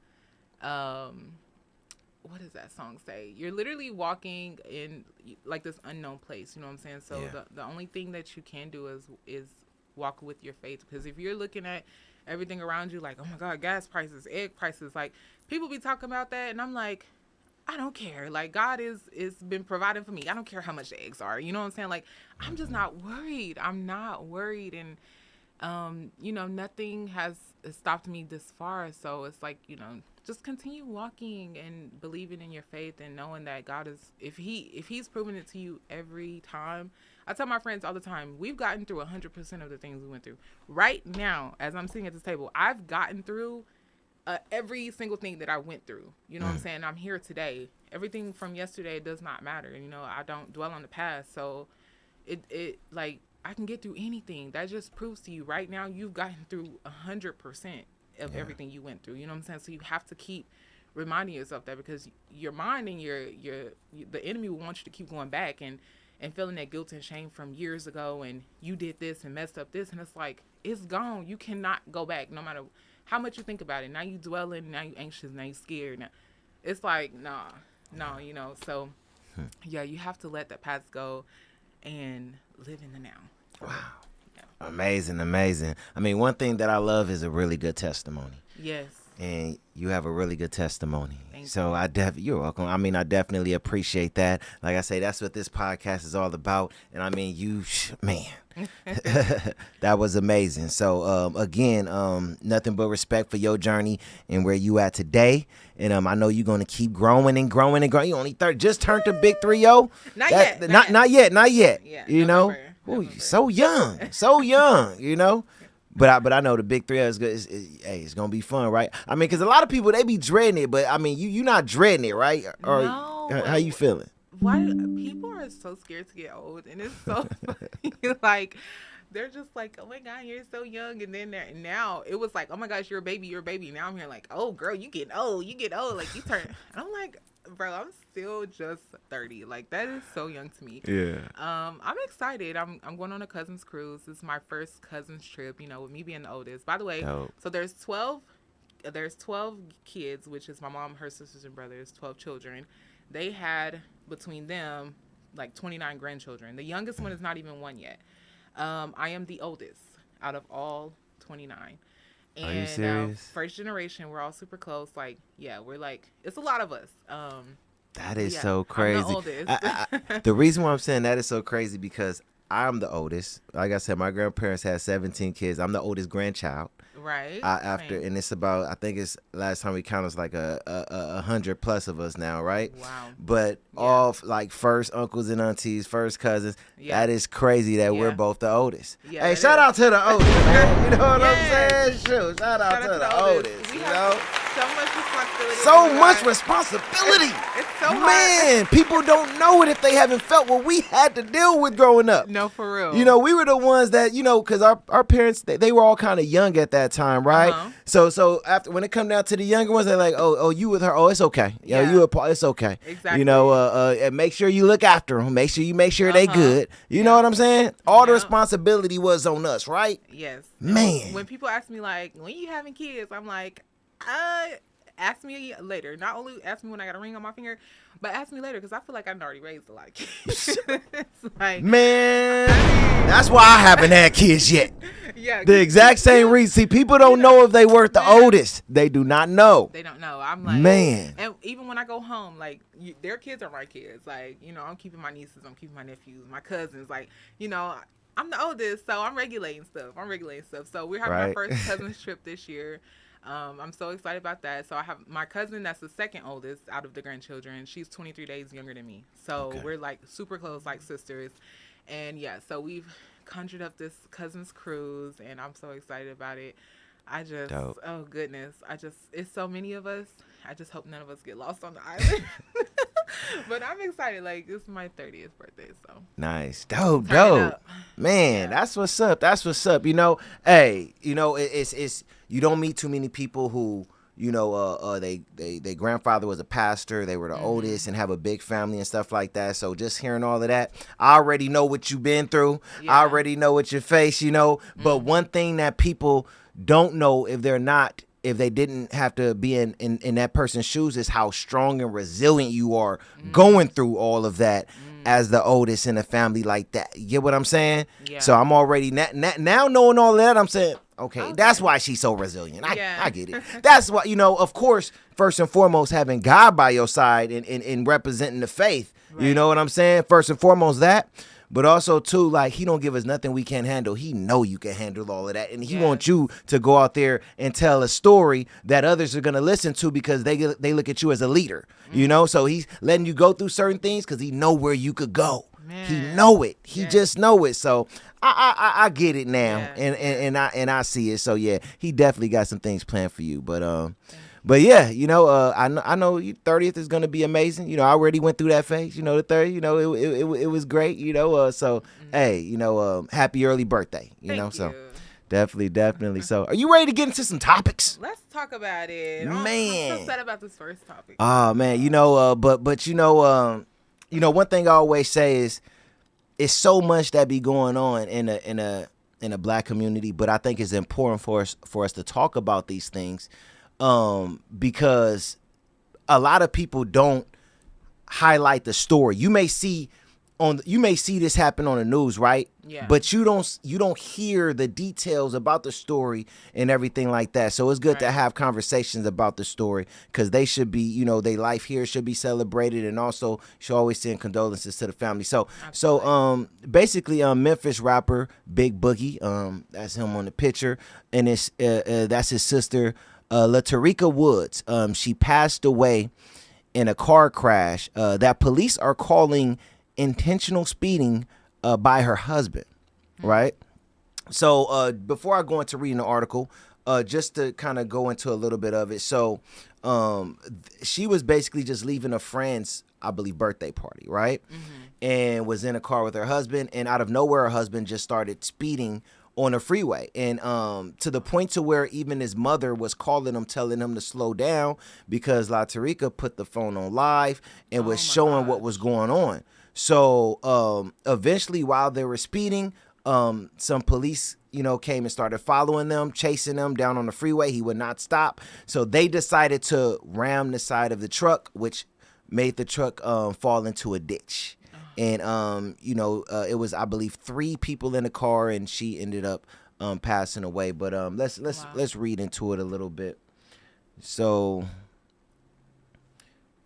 B: what does that song say? You're literally walking in like this unknown place, you know what I'm saying? So yeah. the only thing that you can do is walk with your faith, because if you're looking at everything around you like, oh my God, gas prices, egg prices, like people be talking about that, and I'm like, I don't care. Like, God is been providing for me. I don't care how much the eggs are. You know what I'm saying? Like, I'm just not worried. I'm not worried. And, you know, nothing has stopped me this far. So it's like, you know, just continue walking and believing in your faith and knowing that God is, if he's proven it to you every time. I tell my friends all the time, we've gotten through 100% of the things we went through. Right now, as I'm sitting at this table, I've gotten through every single thing that I went through. You know what I'm saying? I'm here today. Everything from yesterday does not matter. You know, I don't dwell on the past. So it like, I can get through anything. That just proves to you right now you've gotten through 100% of everything you went through. You know what I'm saying? So you have to keep reminding yourself that, because your mind and the enemy will want you to keep going back and feeling that guilt and shame from years ago, and you did this and messed up this, and it's like, it's gone. You cannot go back, no matter how much you think about it. Now you dwelling, now you anxious, now you scared. Now it's like, no, you know. So yeah, you have to let that past go and live in the now.
A: Wow. Yeah. Amazing. I mean, one thing that I love is a really good testimony.
B: Yes.
A: And you have a really good testimony.
B: Thank
A: so
B: you.
A: You're welcome. I mean, I definitely appreciate that. Like I say, that's what this podcast is all about. And I mean, man, that was amazing. So again, nothing but respect for your journey and where you at today. And I know you're going to keep growing and growing and growing. You only just turned the big 3-0.
B: Not yet.
A: Not yet.
B: Yeah,
A: you know, Ooh, so young, you know. But I know the big 3 is good. It's gonna be fun, right? I mean, because a lot of people, they be dreading it, but I mean, you not dreading it, right? Or
B: no.
A: How you feeling?
B: Why people are so scared to get old, and it's so funny. Like they're just like, oh my god, you're so young, and then now it was like, oh my gosh, you're a baby, you're a baby. Now I'm here like, oh girl, you get old, like you turn. And I'm like, bro, I'm still just 30. Like that is so young to me.
A: Yeah.
B: I'm excited. I'm going on a cousin's cruise. This is my first cousin's trip. You know, with me being the oldest. By the way, so there's 12 kids, which is my mom, her sisters and brothers, 12 children. They had between them like 29 grandchildren. The youngest one is not even one yet. I am the oldest out of all 29. And
A: are you serious?
B: First generation, we're all super close. Like, yeah, we're like, it's a lot of us.
A: That is so crazy.
B: I'm the oldest.
A: The reason why I'm saying that is so crazy because I'm the oldest. Like I said, my grandparents had 17 kids. I'm the oldest grandchild.
B: Right.
A: And it's about, I think it's last time we counted, it's like 100 plus of us now, right?
B: Wow.
A: But all like first uncles and aunties, first cousins. Yeah. That is crazy that we're both the oldest. Yeah, hey, shout out to the oldest, man. You know what I'm saying? Sure. Shout out to the oldest.
B: We have so much responsibility.
A: So much responsibility.
B: It's so hard.
A: Man, people don't know it if they haven't felt what we had to deal with growing up.
B: No, for real.
A: You know, we were the ones that, you know, because our parents, they were all kind of young at that time, right? So after when it come down to the younger ones, they're like, oh, you with her? Oh, it's okay. It's okay.
B: Exactly.
A: You know, and make sure you look after them. Make sure they good. You know what I'm saying? All the responsibility was on us, right?
B: Yes.
A: Man.
B: When people ask me like, when you having kids, I'm like, ask me later. Not only ask me when I got a ring on my finger, but ask me later because I feel like I've already raised a lot of kids. It's like,
A: man, that's why I haven't had kids yet.
B: Yeah,
A: the exact same reason. See, people don't know if they worth the oldest. They do not know.
B: They don't know. I'm like,
A: man.
B: And even when I go home, like their kids are my kids. Like, you know, I'm keeping my nieces, I'm keeping my nephews, my cousins. Like, you know, I'm the oldest, so I'm regulating stuff. So we're having our first cousin's trip this year. I'm so excited about that. So I have my cousin that's the second oldest out of the grandchildren. She's 23 days younger than me. So we're like super close, like sisters. And yeah, so we've conjured up this cousin's cruise and I'm so excited about it. Oh goodness. It's so many of us. I just hope none of us get lost on the island. But I'm excited. Like, it's my 30th birthday, so. Nice.
A: Dope. Man, that's what's up. You know, hey, you know, it's you don't meet too many people who, you know, they grandfather was a pastor, they were the oldest and have a big family and stuff like that. So just hearing all of that, I already know what you've been through. Yeah. I already know what you face, you know. But one thing that people don't know if they didn't have to be in that person's shoes is how strong and resilient you are going through all of that as the oldest in a family like that. You get what I'm saying? Yeah. So I'm already now knowing all that, I'm saying, okay, that's why she's so resilient. I get it. That's why, you know, of course, first and foremost, having God by your side and representing the faith. Right. You know what I'm saying? First and foremost that. But also, too, like, he don't give us nothing we can't handle. He know you can handle all of that. And he wants you to go out there and tell a story that others are going to listen to because they look at you as a leader, you know? So he's letting you go through certain things because he know where you could go. Man. He know it. He just know it. So I get it now, and I see it. So, yeah, he definitely got some things planned for you. But yeah, you know, I know 30th is gonna be amazing. You know, I already went through that phase. You know, the 30th, you know, it was great. You know, so hey, you know, happy early birthday.
B: Thank you.
A: So definitely. So, are you ready to get into some topics?
B: Let's talk about it.
A: Man,
B: I'm so sad about this first topic.
A: Oh man, you know, but you know, one thing I always say is, it's so much that be going on in a black community, but I think it's important for us to talk about these things. Because a lot of people don't highlight the story. You may see this happen on the news, right? Yeah. But you don't hear the details about the story and everything like that. So it's good to have conversations about the story because they should be, you know, their life here should be celebrated, and also should always send condolences to the family. So basically, Memphis rapper Big Boogie, that's him on the picture, and it's that's his sister. LaTarica Woods, she passed away in a car crash that police are calling intentional speeding by her husband, right? So before I go into reading the article, just to kind of go into a little bit of it. So She was basically just leaving a friend's, I believe, birthday party, right? And was in a car with her husband, and out of nowhere, her husband just started speeding on a freeway, and to the point to where even his mother was calling him, telling him to slow down because La Tariqa put the phone on live and was showing what was going on. So eventually, while they were speeding, some police, came and started following them, chasing them down on the freeway. He would not stop. So they decided to ram the side of the truck, which made the truck fall into a ditch. And, it was, I believe, 3 people in the car, and she ended up passing away. But let's read into it a little bit. So,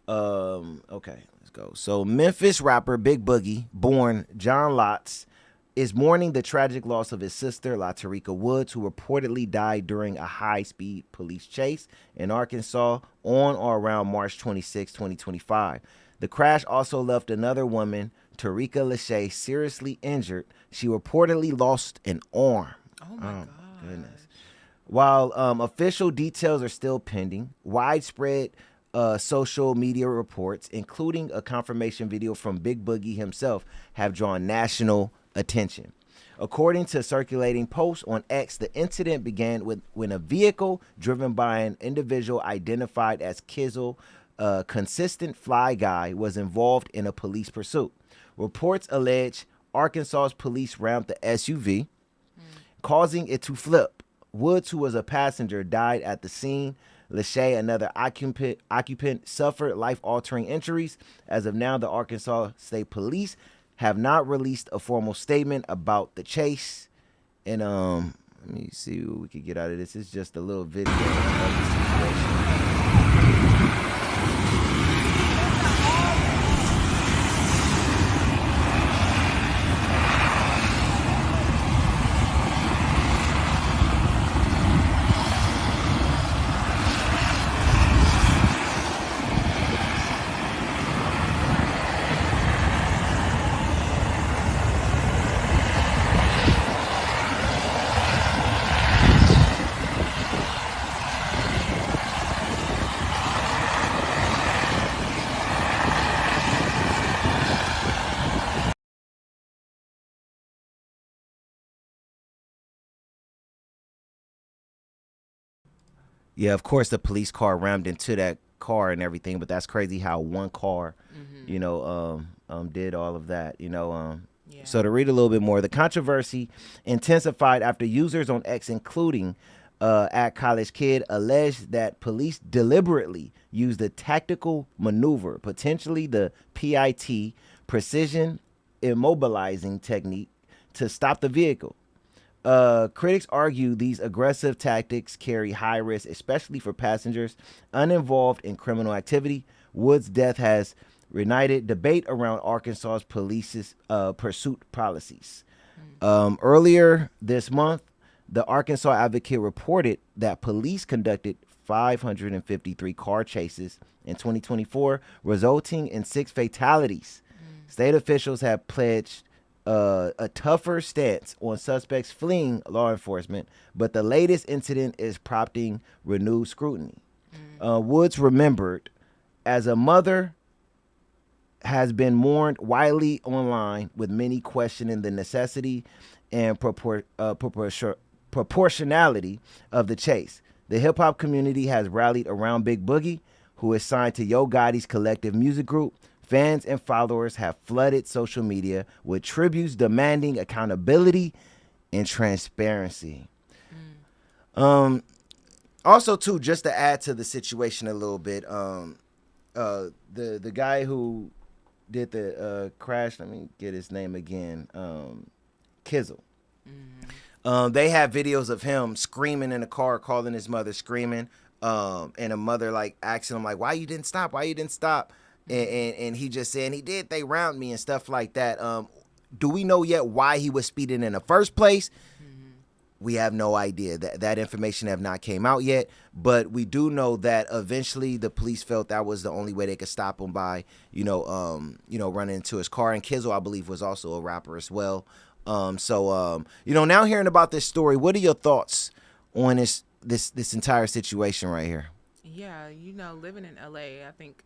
A: okay, let's go. So Memphis rapper Big Boogie, born John Lotz, is mourning the tragic loss of his sister, La Tariqa Woods, who reportedly died during a high-speed police chase in Arkansas on or around March 26, 2025. The crash also left another woman, Tariqa Lachey, seriously injured. She reportedly lost an arm.
B: Oh, my God.
A: Goodness. While official details are still pending, widespread social media reports, including a confirmation video from Big Boogie himself, have drawn national attention. According to circulating posts on X, the incident began when a vehicle driven by an individual identified as Kizzle, a consistent fly guy, was involved in a police pursuit. Reports allege Arkansas's police rammed the SUV, causing it to flip. Woods, who was a passenger, died at the scene. Lachey, another occupant, suffered life-altering injuries. As of now, the Arkansas State Police have not released a formal statement about the chase. And let me see what we could get out of this. It's just a little video of the situation. Yeah, of course, the police car rammed into that car and everything, but that's crazy how one car, did all of that, Yeah. So to read a little bit more, the controversy intensified after users on X, including at College Kid, alleged that police deliberately used a tactical maneuver, potentially the PIT, precision immobilizing technique, to stop the vehicle. Critics argue these aggressive tactics carry high risk, especially for passengers uninvolved in criminal activity. Wood's death has reignited debate around Arkansas's police's pursuit policies. Earlier this month, the Arkansas Advocate reported that police conducted 553 car chases in 2024, resulting in 6 fatalities. State officials have pledged a tougher stance on suspects fleeing law enforcement, but the latest incident is prompting renewed scrutiny. Woods, remembered as a mother, has been mourned widely online, with many questioning the necessity and proportionality of the chase. The hip-hop community has rallied around Big Boogie, who is signed to Yo Gotti's collective music group. Fans and followers have flooded social media with tributes demanding accountability and transparency. Also, too, just to add to the situation a little bit, the guy who did the crash, let me get his name again, Kizzle. They have videos of him screaming in the car, calling his mother, screaming, and a mother like asking him like, "Why you didn't stop? Why you didn't stop?" And he just saying they round me and stuff like that. Do we know yet why he was speeding in the first place? We have no idea. That information have not came out yet, but we do know that eventually the police felt that was the only way they could stop him by, running into his car. And Kizzle, I believe, was also a rapper as well. Now hearing about this story, what are your thoughts on this entire situation right here?
B: Yeah, living in LA, I think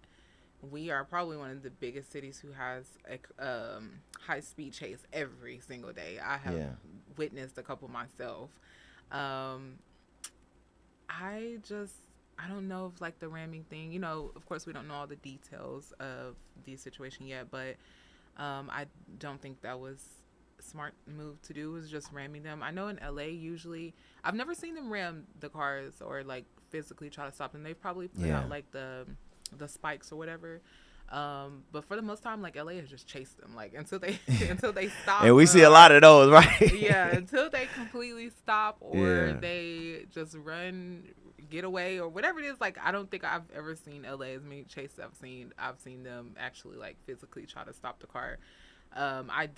B: we are probably one of the biggest cities who has a high speed chase every single day. I have
A: Yeah.
B: witnessed a couple myself. Um, I just I don't know if like the ramming thing. Of course we don't know all the details of the situation yet, but I don't think that was a smart move to do. Was just ramming them. I know in LA usually I've never seen them ram the cars or like physically try to stop them. They probably put
A: Yeah.
B: out like the spikes or whatever. But for the most time, like LA has just chased them like until they until they stop.
A: And we see a lot of those, right?
B: Yeah, until they completely stop or
A: Yeah.
B: they just run, get away or whatever it is. Like I don't think I've ever seen LA as many chases I've seen them actually like physically try to stop the car. I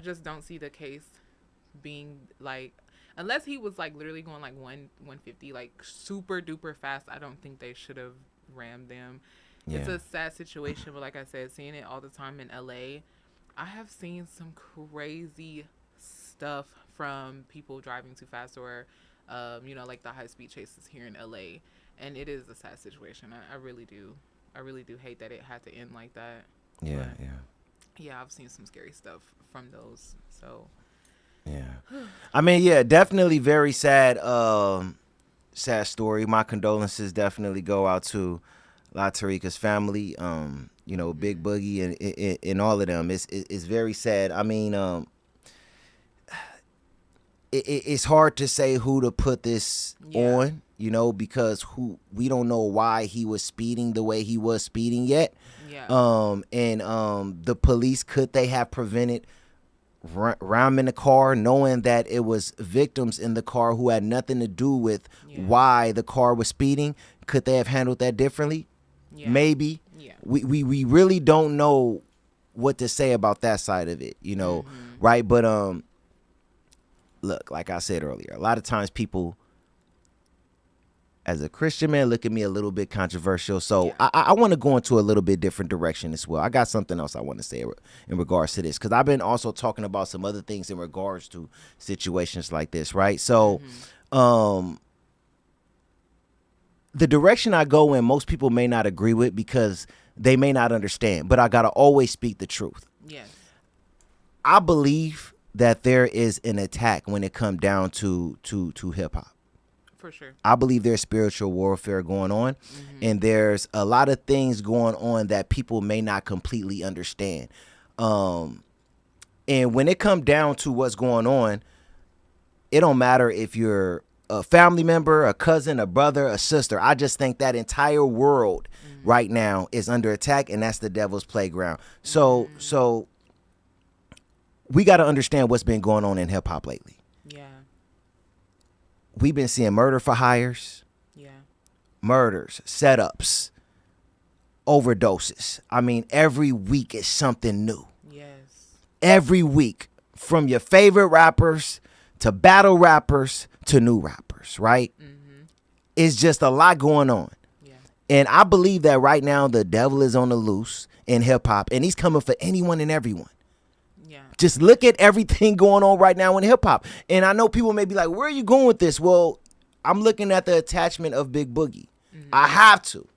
B: just don't see the case being like unless he was like literally going like 150 like super duper fast. I don't think they should have rammed them. It's
A: Yeah.
B: a sad situation, but like I said, seeing it all the time in LA, I have seen some crazy stuff from people driving too fast or, like the high speed chases here in LA, and it is a sad situation. I really do, I really do hate that it had to end like that.
A: Yeah.
B: But,
A: Yeah.
B: yeah, I've seen some scary stuff from those. So
A: Yeah. I mean, yeah, definitely very sad, sad story. My condolences definitely go out to La Tariqa's family, Big Boogie and all of them. It's very sad. I mean, it's hard to say who to put this on, because we don't know why he was speeding the way he was speeding yet.
B: yeah,
A: The police, could they have prevented ramming the car, knowing that it was victims in the car who had nothing to do with why the car was speeding? Could they have handled that differently?
B: yeah,
A: Maybe.
B: yeah,
A: We really don't know what to say about that side of it, right? But look, like I said earlier, a lot of times people, as a Christian man, look at me a little bit controversial. So I want to go into a little bit different direction as well. I got something else I want to say in regards to this, because I've been also talking about some other things in regards to situations like this, right? So the direction I go in, most people may not agree with because they may not understand, but I got to always speak the truth.
B: yes,
A: I believe that there is an attack when it comes down to hip hop.
B: for sure.
A: I believe there's spiritual warfare going on, and there's a lot of things going on that people may not completely understand. And when it comes down to what's going on, it don't matter if you're a family member, a cousin, a brother, a sister. I just think that entire world right now is under attack, and that's the devil's playground. So we got to understand what's been going on in hip hop lately.
B: Yeah,
A: We've been seeing murder for hires,
B: yeah,
A: murders, setups, overdoses. I mean, every week is something new.
B: yes,
A: Every week, from your favorite rappers to battle rappers to new rappers, right? It's just a lot going on.
B: yeah,
A: And I believe that right now the devil is on the loose in hip hop, and he's coming for anyone and everyone.
B: yeah,
A: Just look at everything going on right now in hip hop. And I know people may be like, where are you going with this? Well, I'm looking at the attachment of Big Boogie. I have to.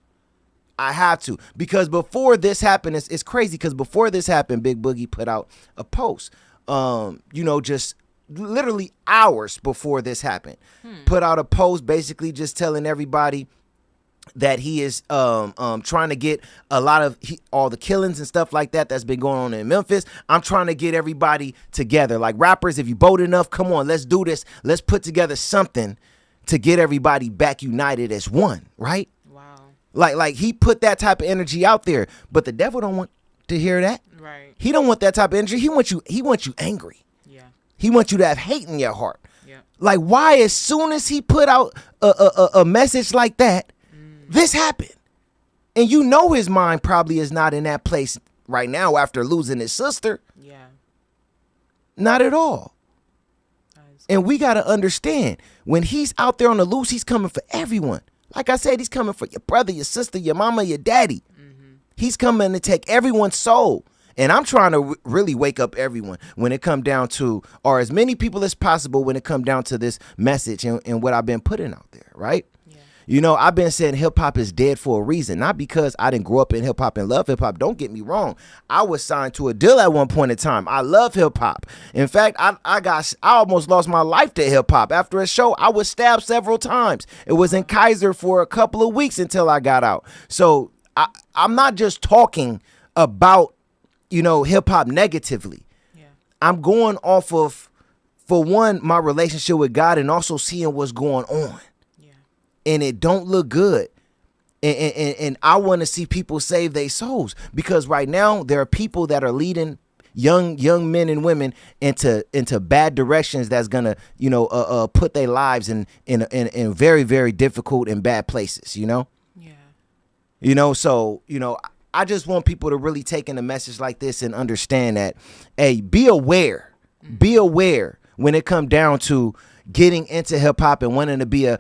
A: Because before this happened, it's crazy, because before this happened, Big Boogie put out a post, just literally hours before this happened. Put out a post basically just telling everybody that he is trying to get a lot of all the killings and stuff like that that's been going on in Memphis. I'm trying to get everybody together. Like, rappers, if you bold enough, come on, let's do this. Let's put together something to get everybody back united as one, right?
B: wow,
A: Like he put that type of energy out there, but the devil don't want to hear that.
B: right,
A: He don't want that type of energy. He wants you angry.
B: yeah,
A: He wants you to have hate in your heart.
B: yeah,
A: Like, why, as soon as he put out a message like that, this happened? And his mind probably is not in that place right now after losing his sister.
B: yeah,
A: Not at all.
B: that is-
A: And we got to understand, when he's out there on the loose, he's coming for everyone. Like I said, he's coming for your brother, your sister, your mama, your daddy. He's coming to take everyone's soul. And I'm trying to really wake up everyone when it come down to, or as many people as possible when it come down to this message and what I've been putting out there, right?
B: yeah,
A: You know, I've been saying hip hop is dead for a reason, not because I didn't grow up in hip hop and love hip hop. Don't get me wrong. I was signed to a deal at one point in time. I love hip hop. In fact, I almost lost my life to hip hop. After a show, I was stabbed several times. It was in Kaiser for a couple of weeks until I got out. So I'm not just talking about, you know, hip hop negatively. Yeah. I'm going off of, for one, my relationship with God, and also seeing what's going on. And it don't look good. And I want to see people save their souls, because right now there are people that are leading young men and women into bad directions that's gonna, you know, put their lives in very, very difficult and bad places, you know? Yeah. You know, so, you know, I just want people to really take in a message like this and understand that, hey, be aware. Mm-hmm. Be aware when it come down to getting into hip hop and wanting to be a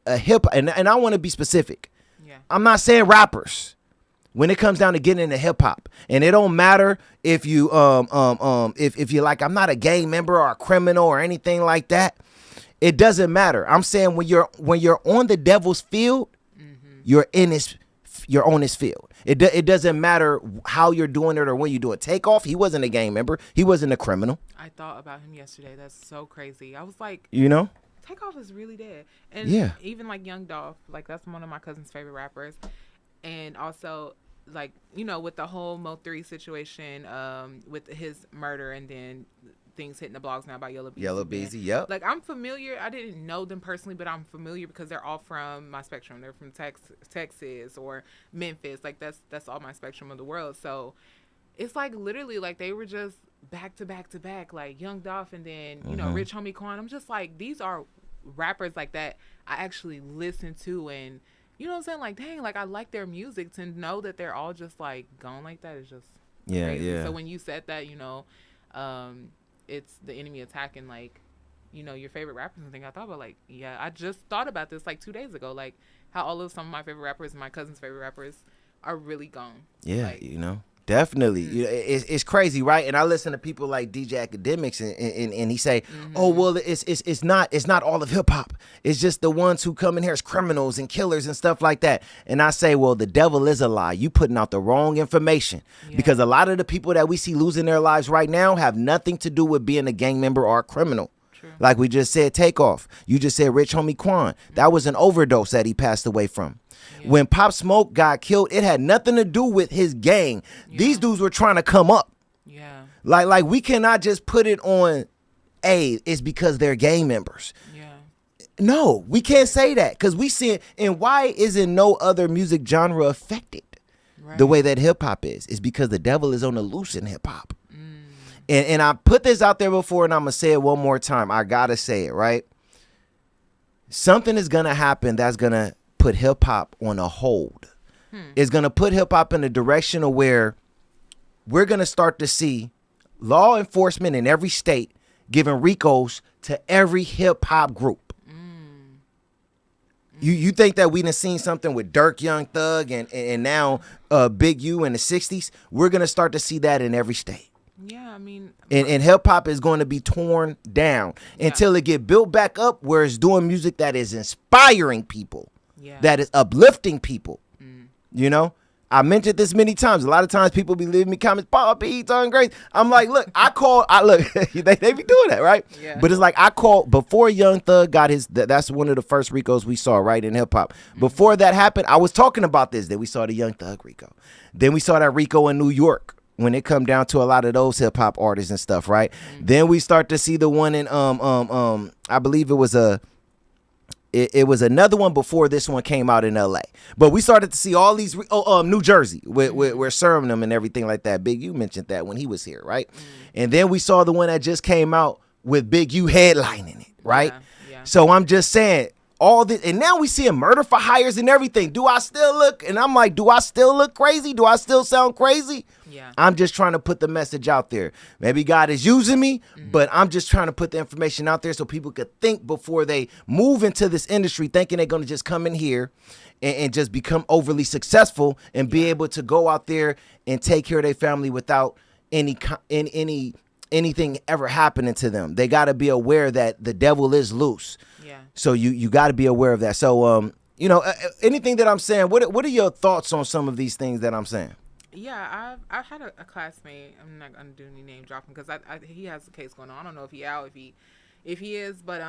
A: hip, and I want to be specific. Yeah. I'm not saying rappers. When it comes down to getting into hip hop, and it don't matter if you if you're like, I'm not a gang member or a criminal or anything like that. It doesn't matter. I'm saying when you're on the devil's field, mm-hmm. you're on his field. It doesn't matter how you're doing it or when you do it. Takeoff, he wasn't a gang member. He wasn't a criminal.
B: I thought about him yesterday. That's so crazy. I was like,
A: you know,
B: Takeoff is really dead. And
A: yeah,
B: even like Young Dolph, like that's one of my cousin's favorite rappers. And also, like, you know, with the whole Mo3 situation, with his murder, and then things hitting the blogs now about Yellow Beezy.
A: Yep.
B: Like, I'm familiar. I didn't know them personally, but I'm familiar because they're all from my spectrum. They're from Texas or Memphis. Like, that's all my spectrum of the world. So it's like literally like they were just back to back to back, like Young Dolph and then, you know, Rich Homie Quan. I'm just like, these are rappers like that I actually listen to, and you know what I'm saying? Like, dang, like I like their music. To know that they're all just like gone like that is just crazy. Yeah. So when you said that, you know, it's the enemy attacking, like, you know, your favorite rappers and thing, I thought about, like, yeah, I just thought about this like 2 days ago, like how all of some of my favorite rappers and my cousin's favorite rappers are really gone.
A: Yeah,
B: like,
A: you know. Definitely. It's crazy, right? And I listen to people like DJ Academics, and he say, oh, well, it's not all of hip hop. It's just the ones who come in here as criminals and killers and stuff like that. And I say, well, the devil is a lie. You putting out the wrong information, because a lot of the people that we see losing their lives right now have nothing to do with being a gang member or a criminal. True. Like we just said, Takeoff. You just said Rich Homie Quan. That was an overdose that he passed away from. Yeah. When Pop Smoke got killed, it had nothing to do with his gang. Yeah. These dudes were trying to come up. Yeah. Like we cannot just put it on, hey, it's because they're gang members. Yeah. No, we can't say that, because we see it. And why isn't no other music genre affected the way that hip hop is? It's because the devil is on the loose in hip hop. And I put this out there before, and I'm going to say it one more time. I got to say it, right? Something is going to happen that's going to put hip hop on a hold. It's going to put hip hop in a direction of where we're going to start to see law enforcement in every state giving RICOs to every hip hop group. You think that we done seen something with Dirk, Young Thug, and now Big U in the 60s? We're going to start to see that in every state.
B: Yeah, I mean,
A: and hip hop is going to be torn down until it get built back up, where it's doing music that is inspiring people, that is uplifting people. You know, I mentioned this many times. A lot of times people be leaving me comments, Paul P, talking great. I'm like, look, they be doing that, right? Yeah. But it's like, I called before Young Thug got his. That's one of the first RICOs we saw, right, in hip hop. Before that happened, I was talking about this. Then we saw the Young Thug RICO. Then we saw that RICO in New York, when it come down to a lot of those hip hop artists and stuff, right? Then we start to see the one in I believe it was another one before this one came out in LA. But we started to see all these New Jersey with Suriname and everything like that. Big U mentioned that when he was here, right? And then we saw the one that just came out with Big U headlining it, right? Yeah. So I'm just saying, all this, and now we seeing murder for hires and everything. Do I still look? And I'm like, do I still look crazy? Do I still sound crazy? Yeah. I'm just trying to put the message out there. Maybe God is using me, but I'm just trying to put the information out there so people could think before they move into this industry, thinking they're going to just come in here and just become overly successful and be able to go out there and take care of their family without anything ever happening to them. They got to be aware that the devil is loose. So you got to be aware of that. So, anything that I'm saying, what are your thoughts on some of these things that I'm saying?
B: Yeah, I've had a classmate. I'm not gonna do any name dropping because he has a case going on. I don't know if he out, if he is, but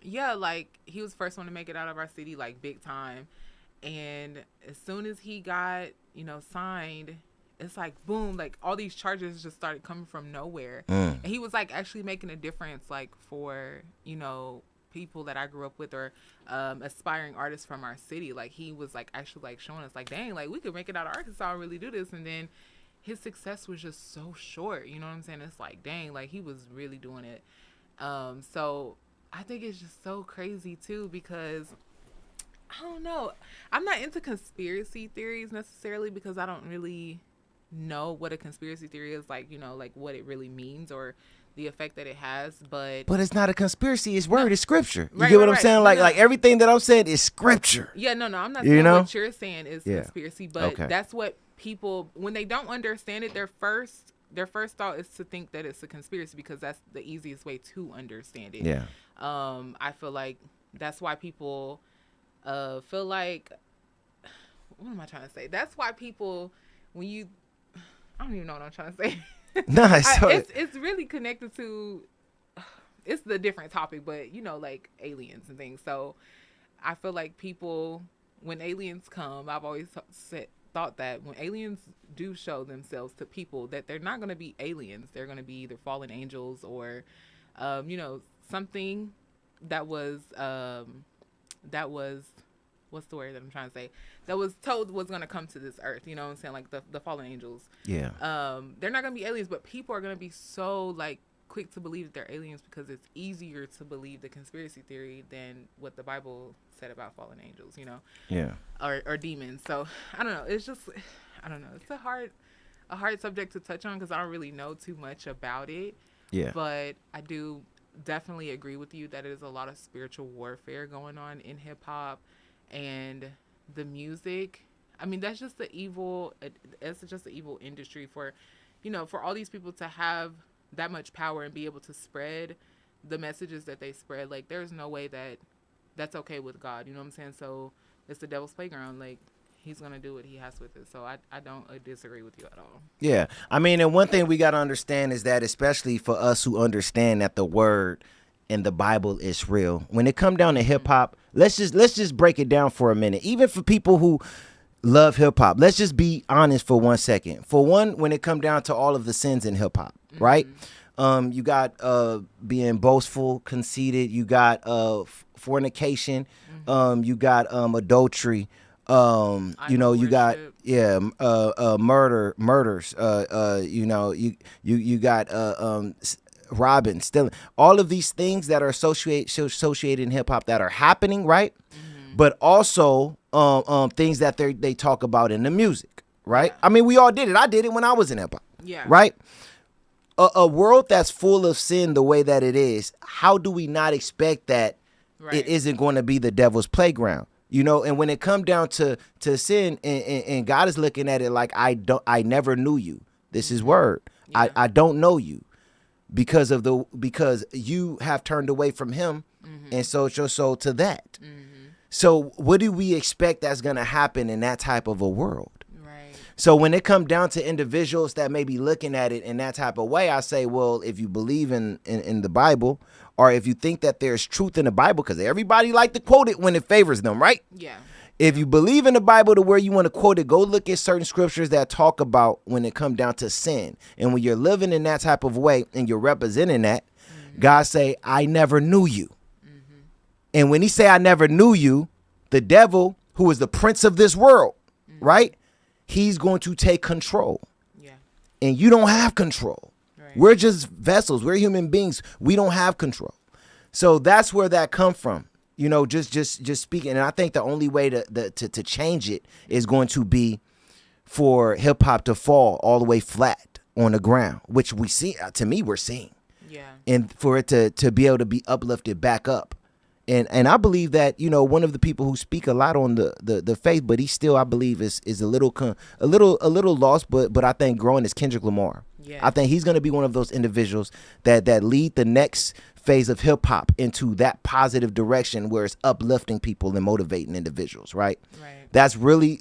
B: yeah, like he was the first one to make it out of our city, like big time. And as soon as he got signed, it's like boom, like all these charges just started coming from nowhere. And he was like actually making a difference, like for people that I grew up with, or aspiring artists from our city. Like he was like actually like showing us like, dang, like we could make it out of Arkansas and really do this. And then his success was just so short, you know what I'm saying? It's like, dang, like he was really doing it. So I think it's just so crazy too, because I don't know, I'm not into conspiracy theories necessarily, because I don't really know what a conspiracy theory is, like like what it really means or the effect that it has. But
A: it's not a conspiracy. It's word. It's scripture. You
B: right,
A: get what
B: right,
A: I'm saying?
B: right.
A: Like everything that I'm saying is scripture.
B: Yeah, no, I'm not saying what you're saying is conspiracy, but that's what people, when they don't understand it, their first thought is to think that it's a conspiracy, because that's the easiest way to understand it.
A: Yeah.
B: I feel like that's why people feel like, what am I trying to say? That's why people, when you, I don't even know what I'm trying to say.
A: No,
B: it's really connected to, it's the different topic, but like aliens and things. So I feel like people, when aliens come, I've always thought that when aliens do show themselves to people, that they're not going to be aliens. They're going to be either fallen angels or, something that was, what's the word that I'm trying to say? That was told was going to come to this earth. You know what I'm saying? Like the fallen angels.
A: Yeah.
B: They're not going to be aliens, but people are going to be so like quick to believe that they're aliens, because it's easier to believe the conspiracy theory than what the Bible said about fallen angels,
A: Yeah.
B: Or demons. So I don't know. It's just, I don't know. It's a hard subject to touch on, because I don't really know too much about it.
A: Yeah.
B: But I do definitely agree with you that it is a lot of spiritual warfare going on in hip hop. And the music, I mean, that's just it's just the evil industry for, for all these people to have that much power and be able to spread the messages that they spread. Like, there's no way that that's okay with God, you know what I'm saying? So it's the devil's playground. Like, he's going to do what he has with it. So I don't disagree with you at all.
A: Yeah. I mean, and one thing we got to understand is that, especially for us who understand that the word and the Bible is real, when it come down to hip hop, let's just break it down for a minute. Even for people who love hip hop, let's just be honest for 1 second. For one, when it come down to all of the sins in hip hop, right? You got being boastful, conceited. You got fornication. You got adultery. You got murders. You got robbing, stealing, all of these things that are associated in hip hop that are happening, right? But also things that they talk about in the music, right?
B: Yeah.
A: I mean, we all did it. I did it when I was in hip hop.
B: Yeah.
A: Right? A world that's full of sin the way that it is, how do we not expect that it isn't going to be the devil's playground? And when it come down to sin, and God is looking at it like, I never knew you. This is word. Yeah. I don't know you. Because you have turned away from him, and sold your soul to that. So what do we expect that's going to happen in that type of a world?
B: Right.
A: So when it comes down to individuals that may be looking at it in that type of way, I say, well, if you believe in the Bible, or if you think that there's truth in the Bible, because everybody like to quote it when it favors them, right?
B: Yeah.
A: If you believe in the Bible to where you want to quote it, go look at certain scriptures that talk about when it come down to sin. And when you're living in that type of way and you're representing that, God say, I never knew you. And when he say, I never knew you, the devil, who is the prince of this world, right? He's going to take control.
B: Yeah.
A: And you don't have control.
B: Right.
A: We're just vessels. We're human beings. We don't have control. So that's where that come from. Just speaking. And I think the only way to change it is going to be for hip hop to fall all the way flat on the ground, which we see, to me, we're seeing.
B: Yeah.
A: And for it to be able to be uplifted back up. And I believe that, one of the people who speak a lot on the faith, but he still, I believe, is a little lost, but I think growing, is Kendrick Lamar.
B: Yeah.
A: I think he's going to be one of those individuals that lead the next phase of hip hop into that positive direction where it's uplifting people and motivating individuals, right?
B: Right.
A: That's really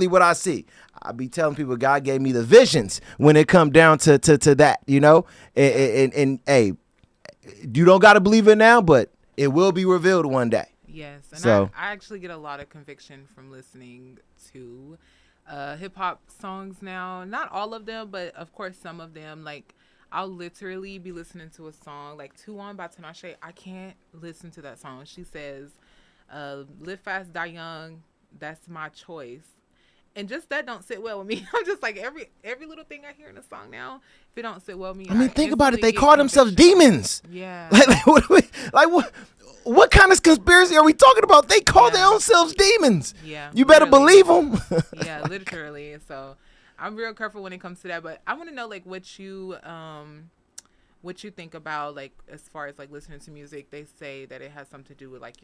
A: what I see. I be telling people God gave me the visions when it come down to that, you know? And hey, you don't got to believe it now, but it will be revealed one day.
B: Yes. And
A: So
B: I actually get a lot of conviction from listening to hip hop songs now. Not all of them, but of course some of them. Like, I'll literally be listening to a song like 2 On by Tinashe. I can't listen to that song. She says, live fast, die young. That's my choice. And just that don't sit well with me. I'm just like, every little thing I hear in a song now, if it don't sit well with me,
A: I mean, think about it. They
B: instantly
A: call
B: get
A: themselves
B: conviction.
A: demons.
B: Yeah.
A: What kind of conspiracy are we talking about? They call
B: Yeah.
A: their own selves demons.
B: Yeah.
A: You better
B: literally.
A: believe them.
B: Yeah, literally. So I'm real careful when it comes to that. But I want to know, like, what you think about, like, as far as like listening to music. They say that it has something to do with like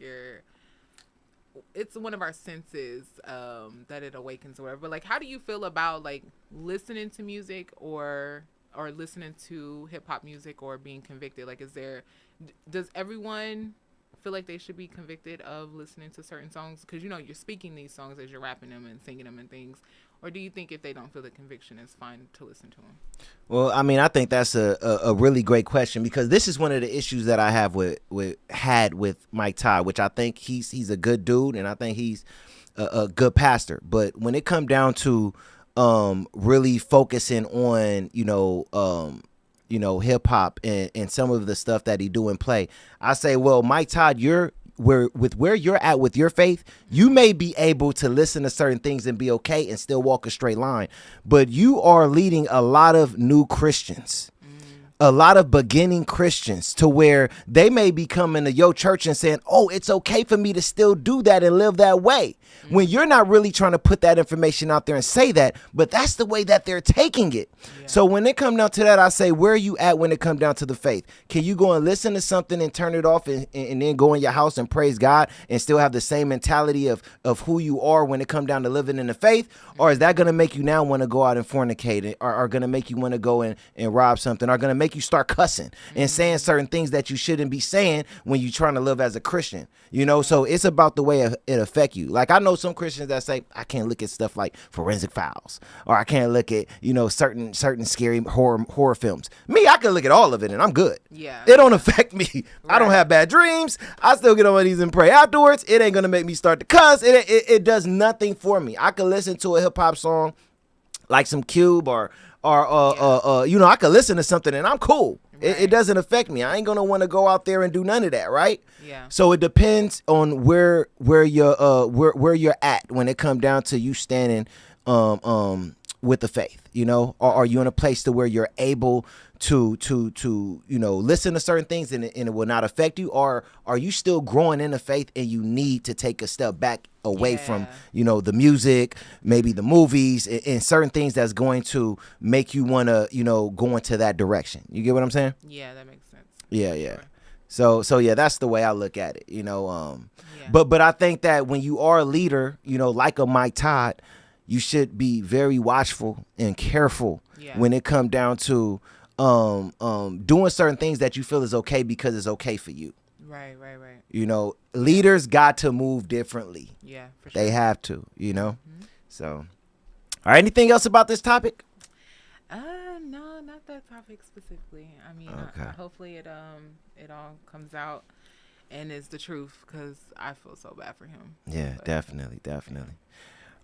B: it's one of our senses that it awakens or whatever. But like, how do you feel about like listening to music or listening to hip hop music or being convicted? Like, does everyone feel like they should be convicted of listening to certain songs? Because, you know, you're speaking these songs as you're rapping them and singing them and things. Or do you think if they don't feel the conviction, it's fine to listen to them?
A: Well, I mean, I think that's a really great question, because this is one of the issues that I have with Mike Todd, which I think he's a good dude, and I think he's a good pastor. But when it come down to really focusing on, hip hop and some of the stuff that he do and play, I say, well, Mike Todd, where you're at with your faith, you may be able to listen to certain things and be okay and still walk a straight line, but you are leading a lot of new Christians, a lot of beginning Christians, to where they may be coming to your church and saying, oh, it's okay for me to still do that and live that way, when you're not really trying to put that information out there and say that, but that's the way that they're taking it. Yeah. So when it come down to that, I say, where are you at when it come down to the faith? Can you go and listen to something and turn it off and then go in your house and praise God and still have the same mentality of who you are when it come down to living in the faith? Or is that going to make you now want to go out and fornicate, or going to make you want to go and rob something, or going to make you start cussing and saying certain things that you shouldn't be saying when you're trying to live as a Christian? So it's about the way it affect you. Like, I know some Christians that say, I can't look at stuff like Forensic Files, or I can't look at, certain scary horror films. Me, I can look at all of it and I'm good.
B: Yeah.
A: It don't affect me.
B: Right.
A: I don't have bad dreams. I still get on my knees and pray afterwards. It ain't going to make me start to cuss. It does nothing for me. I could listen to a hip hop song like some Cube or I could listen to something and I'm cool. Right. It doesn't affect me. I ain't gonna want to go out there and do none of that, right?
B: Yeah.
A: So it depends on where you're at when it come down to you standing with the faith, or are you in a place to where you're able to listen to certain things and it will not affect you, or are you still growing in the faith and you need to take a step back away from the music, maybe the movies, and certain things that's going to make you want to go into that direction? You get what I'm saying?
B: Yeah, that makes sense.
A: Yeah. Sure. So yeah, that's the way I look at it. But I think that when you are a leader, like a Mike Todd, you should be very watchful and careful when it come down to doing certain things that you feel is okay because it's okay for you.
B: Right.
A: Leaders got to move differently.
B: Yeah, for sure.
A: They have to, Mm-hmm. So, all right, anything else about this topic?
B: No, not that topic specifically. I mean,
A: okay.
B: Hopefully it all comes out and is the truth, because I feel so bad for him.
A: Yeah, but definitely.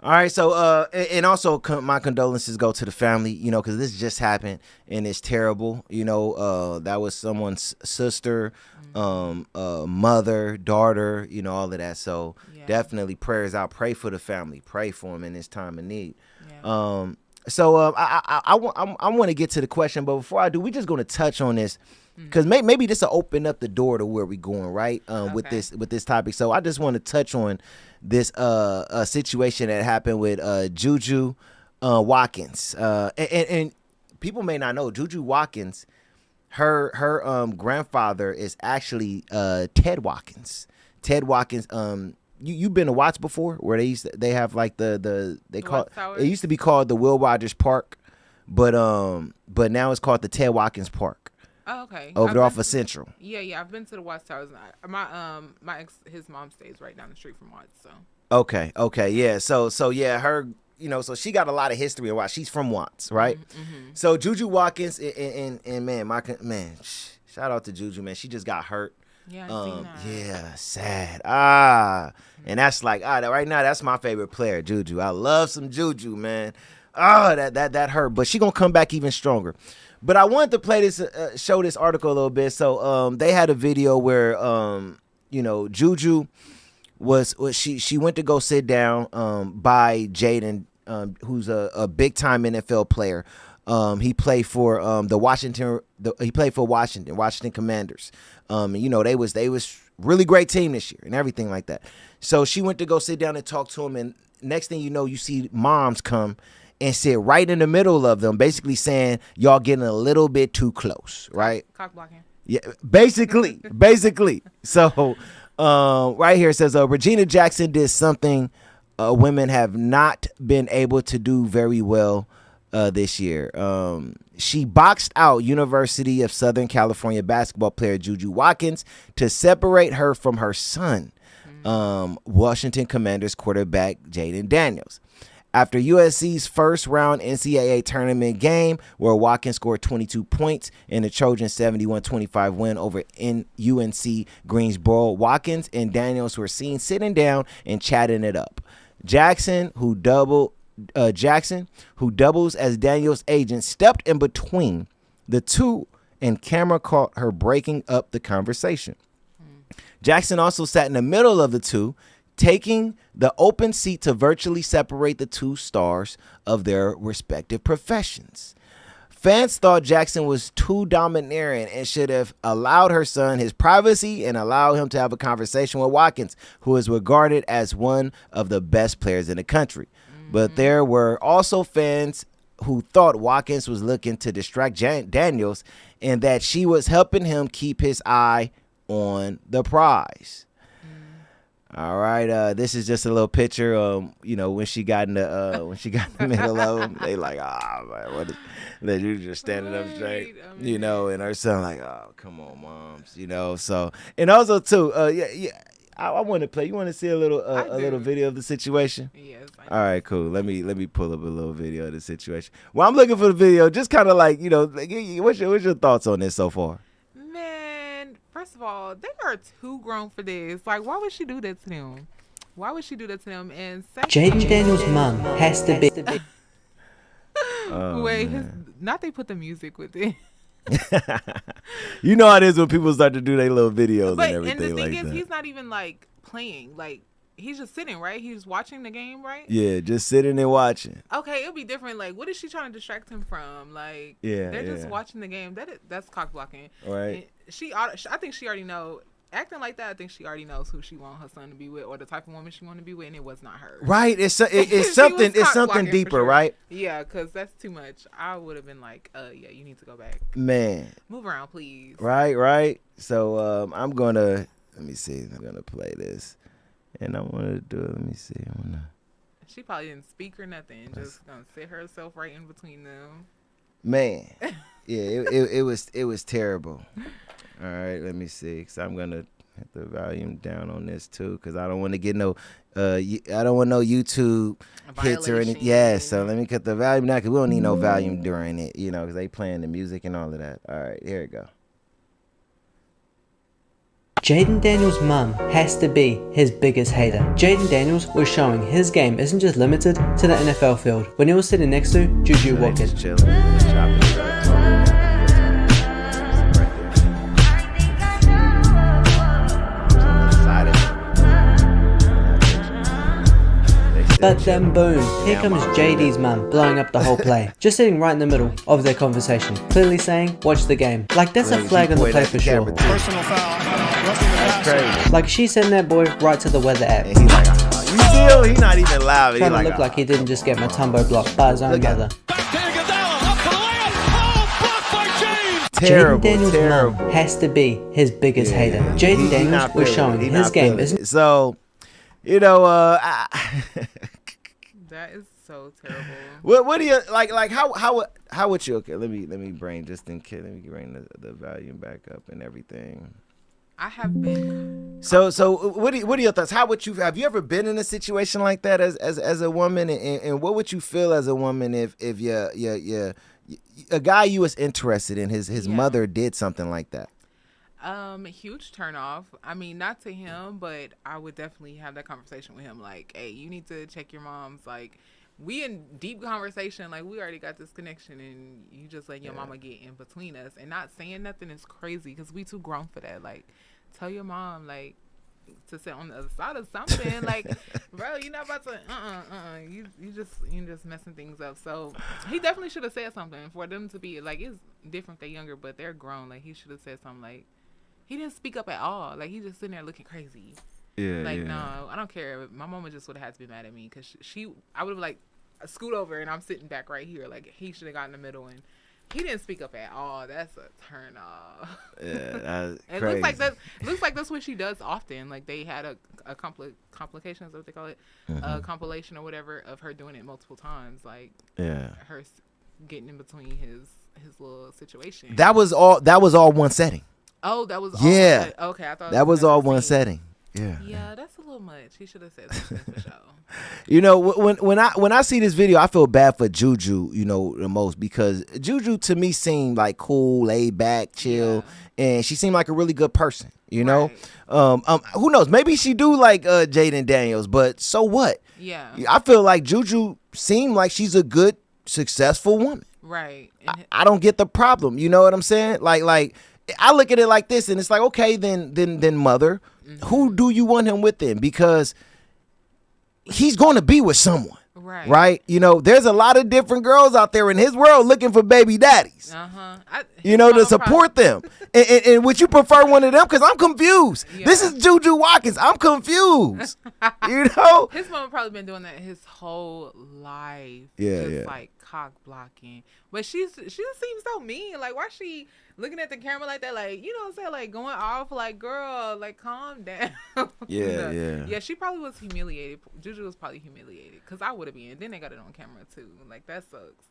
A: All right, so and also my condolences go to the family, because this just happened and it's terrible. That was someone's sister, mother, daughter, all of that. So definitely prayers out. Pray for the family. Pray for them in this time of need. Yeah. I want to get to the question, but before I do, we're just going to touch on this, because maybe this will open up the door to where we're going, right? With this topic. So I just want to touch on this situation that happened with JuJu Watkins. And people may not know, JuJu Watkins, her grandfather is actually Ted Watkins. Ted Watkins. You've been to Watts before, where they have like they call it used to be called the Will Rogers Park, but now it's called the Ted Watkins Park.
B: Oh, okay.
A: Over there off of Central.
B: Yeah. I've been to the Watts Towers. My ex, his mom stays right down the street from Watts. So.
A: Okay, yeah. So yeah, her, so she got a lot of history of Watts. She's from Watts, right?
B: Mm-hmm.
A: So JuJu Watkins and man, shout out to JuJu, man. She just got hurt.
B: Yeah, I've seen that.
A: Yeah, sad. And that's like, right now that's my favorite player, JuJu. I love some JuJu, man. That hurt, but she gonna come back even stronger. But I wanted to play this, show this article a little bit. So they had a video where JuJu she went to go sit down by Jayden, who's a big time NFL player. He played for Washington Commanders. They was really great team this year and everything like that. So she went to go sit down and talk to him, and next thing you know, you see moms come and sit right in the middle of them, basically saying y'all getting a little bit too close, right?
B: Cock blocking.
A: Yeah, basically. So right here it says Regina Jackson did something women have not been able to do very well this year. She boxed out University of Southern California basketball player JuJu Watkins to separate her from her son, Washington Commanders quarterback Jayden Daniels. After USC's first round NCAA tournament game, where Watkins scored 22 points in the Trojans' 71-25 win over UNC Greensboro, Watkins and Daniels were seen sitting down and chatting it up. Jackson, who doubles as Daniels' agent, stepped in between the two, and camera caught her breaking up the conversation. Jackson also sat in the middle of the two, taking the open seat to virtually separate the two stars of their respective professions. Fans thought Jackson was too domineering and should have allowed her son his privacy and allowed him to have a conversation with Watkins, who is regarded as one of the best players in the country. But there were also fans who thought Watkins was looking to distract Daniels and that she was helping him keep his eye on the prize. All right, this is just a little picture. When she got in the middle of them, they like, man, what is that? You just standing up straight, and her son like, oh, come on, moms, So, and also too, I want to play. You want to see a little video of the situation? Yes. All right, cool. Let me pull up a little video of the situation. Well, I'm looking for the video, just kind of like, what's your thoughts on this so far?
B: First of all, they are too grown for this. Like, why would she do that to them? And
C: Jayden Daniels' mom has to be.
B: Not they put the music with it.
A: You know how it is when people start to do their little videos and everything.
B: And the thing
A: like
B: is,
A: that.
B: He's not even like playing. Like, he's just sitting, right? He's watching the game, right?
A: Yeah, just sitting and watching.
B: Okay, it'll be different. Like, what is she trying to distract him from? Like, they're just watching the game. That's cock blocking.
A: Right.
B: And I think she already know. Acting like that, I think she already knows who she wants her son to be with, or the type of woman she want to be with, and it was not her.
A: Right. It's something. It's something deeper, sure. Right?
B: Yeah, because that's too much. I would have been like, yeah, you need to go back.
A: Man.
B: Move around, please.
A: Right. So I'm gonna play this, and I want to do it. Let me see.
B: She probably didn't speak or nothing. Just gonna sit herself right in between them.
A: Man. Yeah. It was terrible. All right, let me see. Cause I'm gonna hit the volume down on this too, cause I don't want to get no YouTube hits or anything. Yeah, so let me cut the volume down, cause we don't need no volume during it, cause they playing the music and all of that. All right, here we go.
C: Jayden Daniels' mum has to be his biggest hater. Jayden Daniels was showing his game isn't just limited to the NFL field when he was sitting next to JuJu Watkins.
A: Just chilling, shopping.
C: But then boom, here comes JD's mum blowing up the whole play. Just sitting right in the middle of their conversation, clearly saying, watch the game. Like that's a flag on the play for sure.
D: Personal foul. That's
A: crazy.
C: Like she sent that boy right to the weather app.
A: And he's like, you still, he's not even loud.
C: Trying to look like he didn't just get Matumbo blocked by his own mother.
A: Terrible,
C: Jayden Daniels' mum has to be his biggest hater. Jayden Daniels was showing his game isn't.
A: So,
B: that is so terrible.
A: What do you like how would you, okay, let me bring, just in case, let me bring the volume back up and everything.
B: I have been.
A: So what are your thoughts? Have you ever been in a situation like that as a woman, and what would you feel as a woman if a guy you was interested in, his mother did something like that?
B: Huge turn off. I mean, not to him, but I would definitely have that conversation with him. Like, hey, you need to check your mom's. Like, we in deep conversation. Like, we already got this connection, and you just let your mama get in between us. And not saying nothing is crazy because we too grown for that. Like, tell your mom, like, to sit on the other side of something. Like, bro, you're not about to. You just messing things up. So he definitely should have said something for them to be like. It's different. They're younger, but they're grown. Like, he should have said something like. He didn't speak up at all. Like, he just sitting there looking crazy.
A: Yeah.
B: Like, no, I don't care. My mama just would have had to be mad at me because I would have, like, scoot over and I'm sitting back right here. Like, he should have gotten in the middle and he didn't speak up at all. That's a turn off.
A: Yeah, that's
B: it
A: crazy.
B: looks like that's what she does often. Like, they had a complication, is what they call it, a compilation or whatever of her doing it multiple times. Like, her getting in between his little situation.
A: That was all one setting.
B: Oh, that was all
A: yeah.
B: Okay, I thought
A: that was all one setting. Yeah.
B: Yeah, that's a little much. He should have said something for sure.
A: You know, when I see this video, I feel bad for JuJu, you know, the most, because JuJu to me seemed like cool, laid back, chill, and she seemed like a really good person. You know, who knows? Maybe she do like Jayden Daniels, but so what?
B: Yeah.
A: I feel like JuJu seemed like she's a good, successful woman.
B: Right.
A: I don't get the problem. You know what I'm saying? Like. I look at it like this, and it's like, okay, then mother, who do you want him with then? Because he's going to be with someone, right? You know, there's a lot of different girls out there in his world looking for baby daddies, you know, to support them. And would you prefer one of them? Because I'm confused. Yeah. This is JuJu Watkins. I'm confused. You know,
B: his mama probably been doing that his whole life. Like cock blocking, but she seems so mean. Like, why she looking at the camera like that? Like, you know what I'm saying? Like, going off. Like, girl, like, calm down. Yeah. She probably was humiliated. JuJu was probably humiliated because I would have been. Then they got it on camera too. Like, that sucks.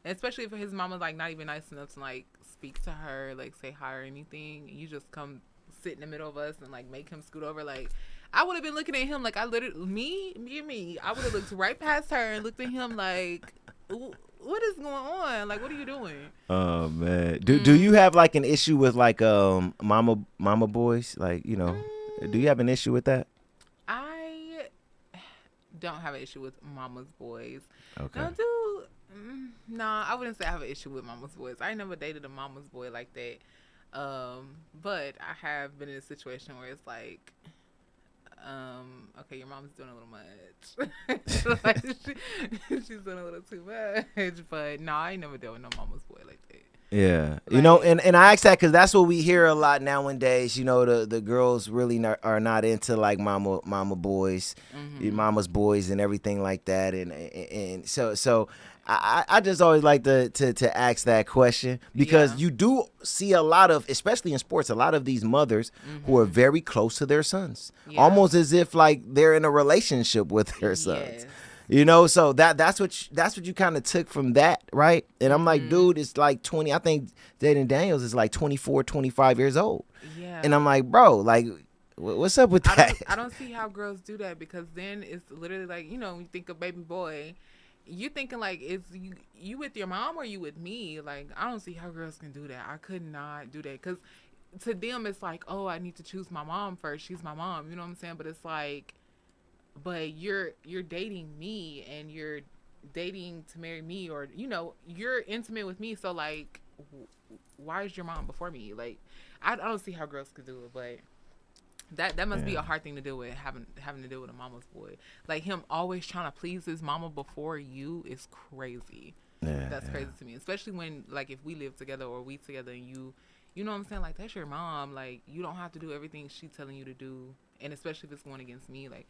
B: And especially if his mama's like not even nice enough to like speak to her, like say hi or anything. You just come sit in the middle of us and like make him scoot over. Like, I would have been looking at him like I literally me. I would have looked right past her and looked at him like, what is going on? Like, what are you doing? Oh
A: man, do you have like an issue with like mama boys? Like, you know, do you have an issue with that?
B: I don't have an issue with mama's boys.
A: Okay.
B: I wouldn't say I have an issue with mama's boys. I never dated a mama's boy like that. But I have been in a situation where it's like, okay, your mom's doing a little much. Like, she's doing a little too much. But no, I ain't never dealt with no mama's boy like that.
A: Yeah,
B: like,
A: you know, and I ask that because that's what we hear a lot nowadays. You know, the girls really are not into like mama boys, mama's boys, and everything like that. And so I just always like to ask that question because you do see a lot of, especially in sports, a lot of these mothers who are very close to their sons, almost as if like they're in a relationship with their sons. Yes. You know, so that's what you kind of took from that, right? And I'm like, dude, it's like 20. I think Jayden Daniels is like 24, 25 years old. Yeah. And I'm like, bro, like, what's up with that?
B: I don't see how girls do that because then it's literally like, you know, when you think of baby boy, you thinking like, is you with your mom or you with me? Like, I don't see how girls can do that. I could not do that because to them it's like, oh, I need to choose my mom first. She's my mom. You know what I'm saying? But it's like, but you're dating me and you're dating to marry me, or, you know, you're intimate with me. So like, why is your mom before me? Like, I don't see how girls could do it, but that must be a hard thing to deal with, having to deal with a mama's boy. Like, him always trying to please his mama before you is crazy. That's crazy to me, especially when, like, if we live together or we together and you know what I'm saying? Like, that's your mom. Like, you don't have to do everything she's telling you to do. And especially if it's going against me, like,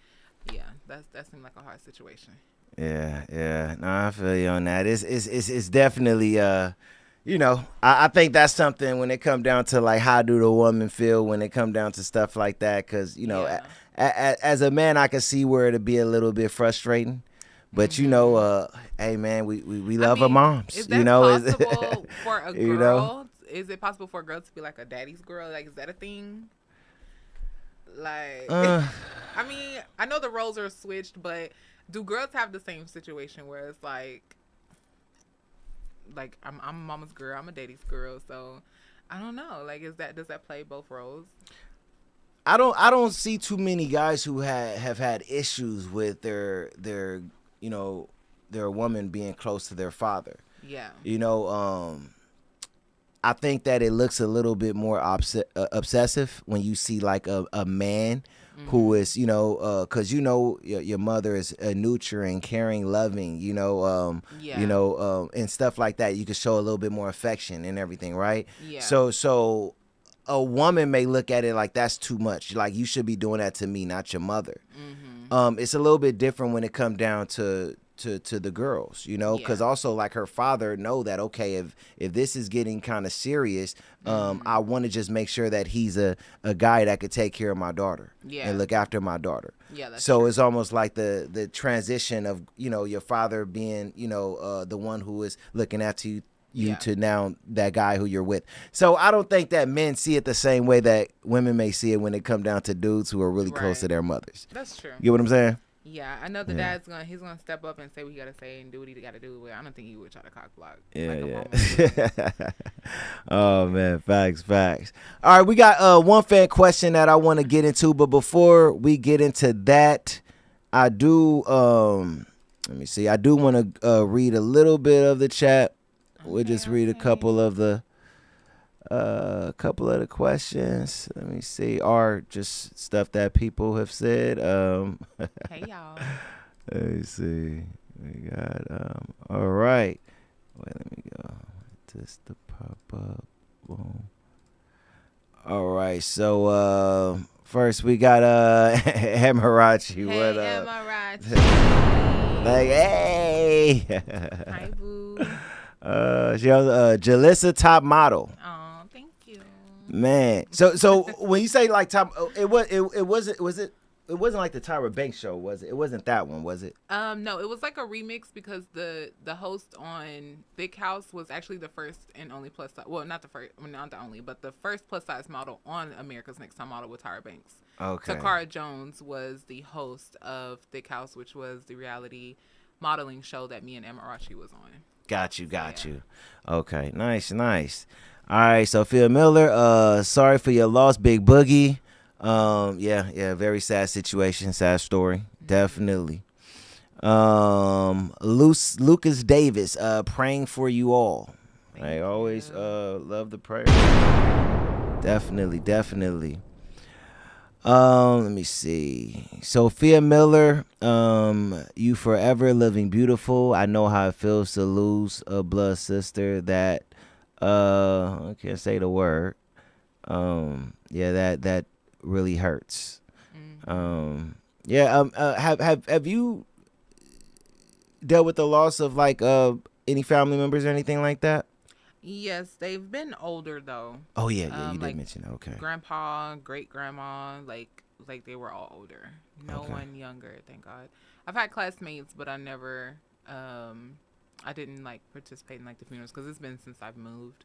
B: yeah, that seemed like a hard situation.
A: Yeah. No, I feel you on that. It's definitely you know, I think that's something when it come down to like how do the woman feel when it come down to stuff like that, because, you know, as a man I can see where it'd be a little bit frustrating, But you know, hey man, we love our moms.
B: Is that
A: you know,
B: possible for a girl?
A: You know?
B: Is it possible for a girl to be like a daddy's girl? Like, is that a thing? Like, I mean, I know the roles are switched, but do girls have the same situation where it's like I'm mama's girl, I'm a daddy's girl, so I don't know. Like, does that play both roles?
A: I don't see too many guys who have had issues with their you know, their woman being close to their father.
B: Yeah.
A: You know, I think that it looks a little bit more obsessive when you see like a man who is, you know, because you know your mother is nurturing, caring, loving, you know, you know, and stuff like that. You can show a little bit more affection and everything, right?
B: Yeah.
A: So a woman may look at it like that's too much. Like, you should be doing that to me, not your mother. It's a little bit different when it comes down to the girls, you know, because also like her father know that, okay, if this is getting kind of serious, I want to just make sure that he's a guy that could take care of my daughter and look after my daughter.
B: Yeah, that's
A: so
B: true.
A: It's almost like the transition of, you know, your father being, you know, the one who is looking after you to now that guy who you're with. So I don't think that men see it the same way that women may see it when it come down to dudes who are really close to their mothers.
B: That's true.
A: You know what I'm saying?
B: Yeah, I know the dad's he's gonna step up and say what he gotta say and do what he gotta do. But I don't think he would try to cock block.
A: Yeah. Oh man, facts. All right, we got one fan question that I want to get into, but before we get into that, I do let me see. I do want to read a little bit of the chat. We'll just read a couple of the questions. Let me see, or just stuff that people have said.
B: Hey y'all.
A: Let me see. We got all right. Wait, let me go. Just to pop up. Boom. All right. So first we got Amarachi.
B: Hey,
A: what up?
B: Amarachi.
A: Like, hey.
B: Hi boo.
A: She was Jalisa top model.
B: Oh, thank you.
A: Man, so when you say like top, it wasn't like the Tyra Banks show, was it? It wasn't that one, was it?
B: No, it was like a remix because the host on Big House was actually the first and only plus size. Well, not the first, not the only, but the first plus size model on America's Next Top Model with Tyra Banks.
A: Okay.
B: Takara Jones was the host of Thick House, which was the reality modeling show that me and Amarachi was on.
A: Got you. Okay, nice. All right, Sophia Miller, sorry for your loss, Big Boogie. Yeah, very sad situation, sad story, definitely. Lucas Davis, praying for you all. I always love the prayer. Definitely. Let me see. Sophia Miller, you forever living beautiful. I know how it feels to lose a blood sister that I can't say the word. That really hurts. Have you dealt with the loss of like any family members or anything like that?
B: Yes, they've been older though.
A: Oh yeah, you did
B: like
A: mention that. Okay.
B: Grandpa, great grandma, like they were all older. No one younger, thank God. I've had classmates, but I never, I didn't like participate in like the funerals because it's been since I've moved.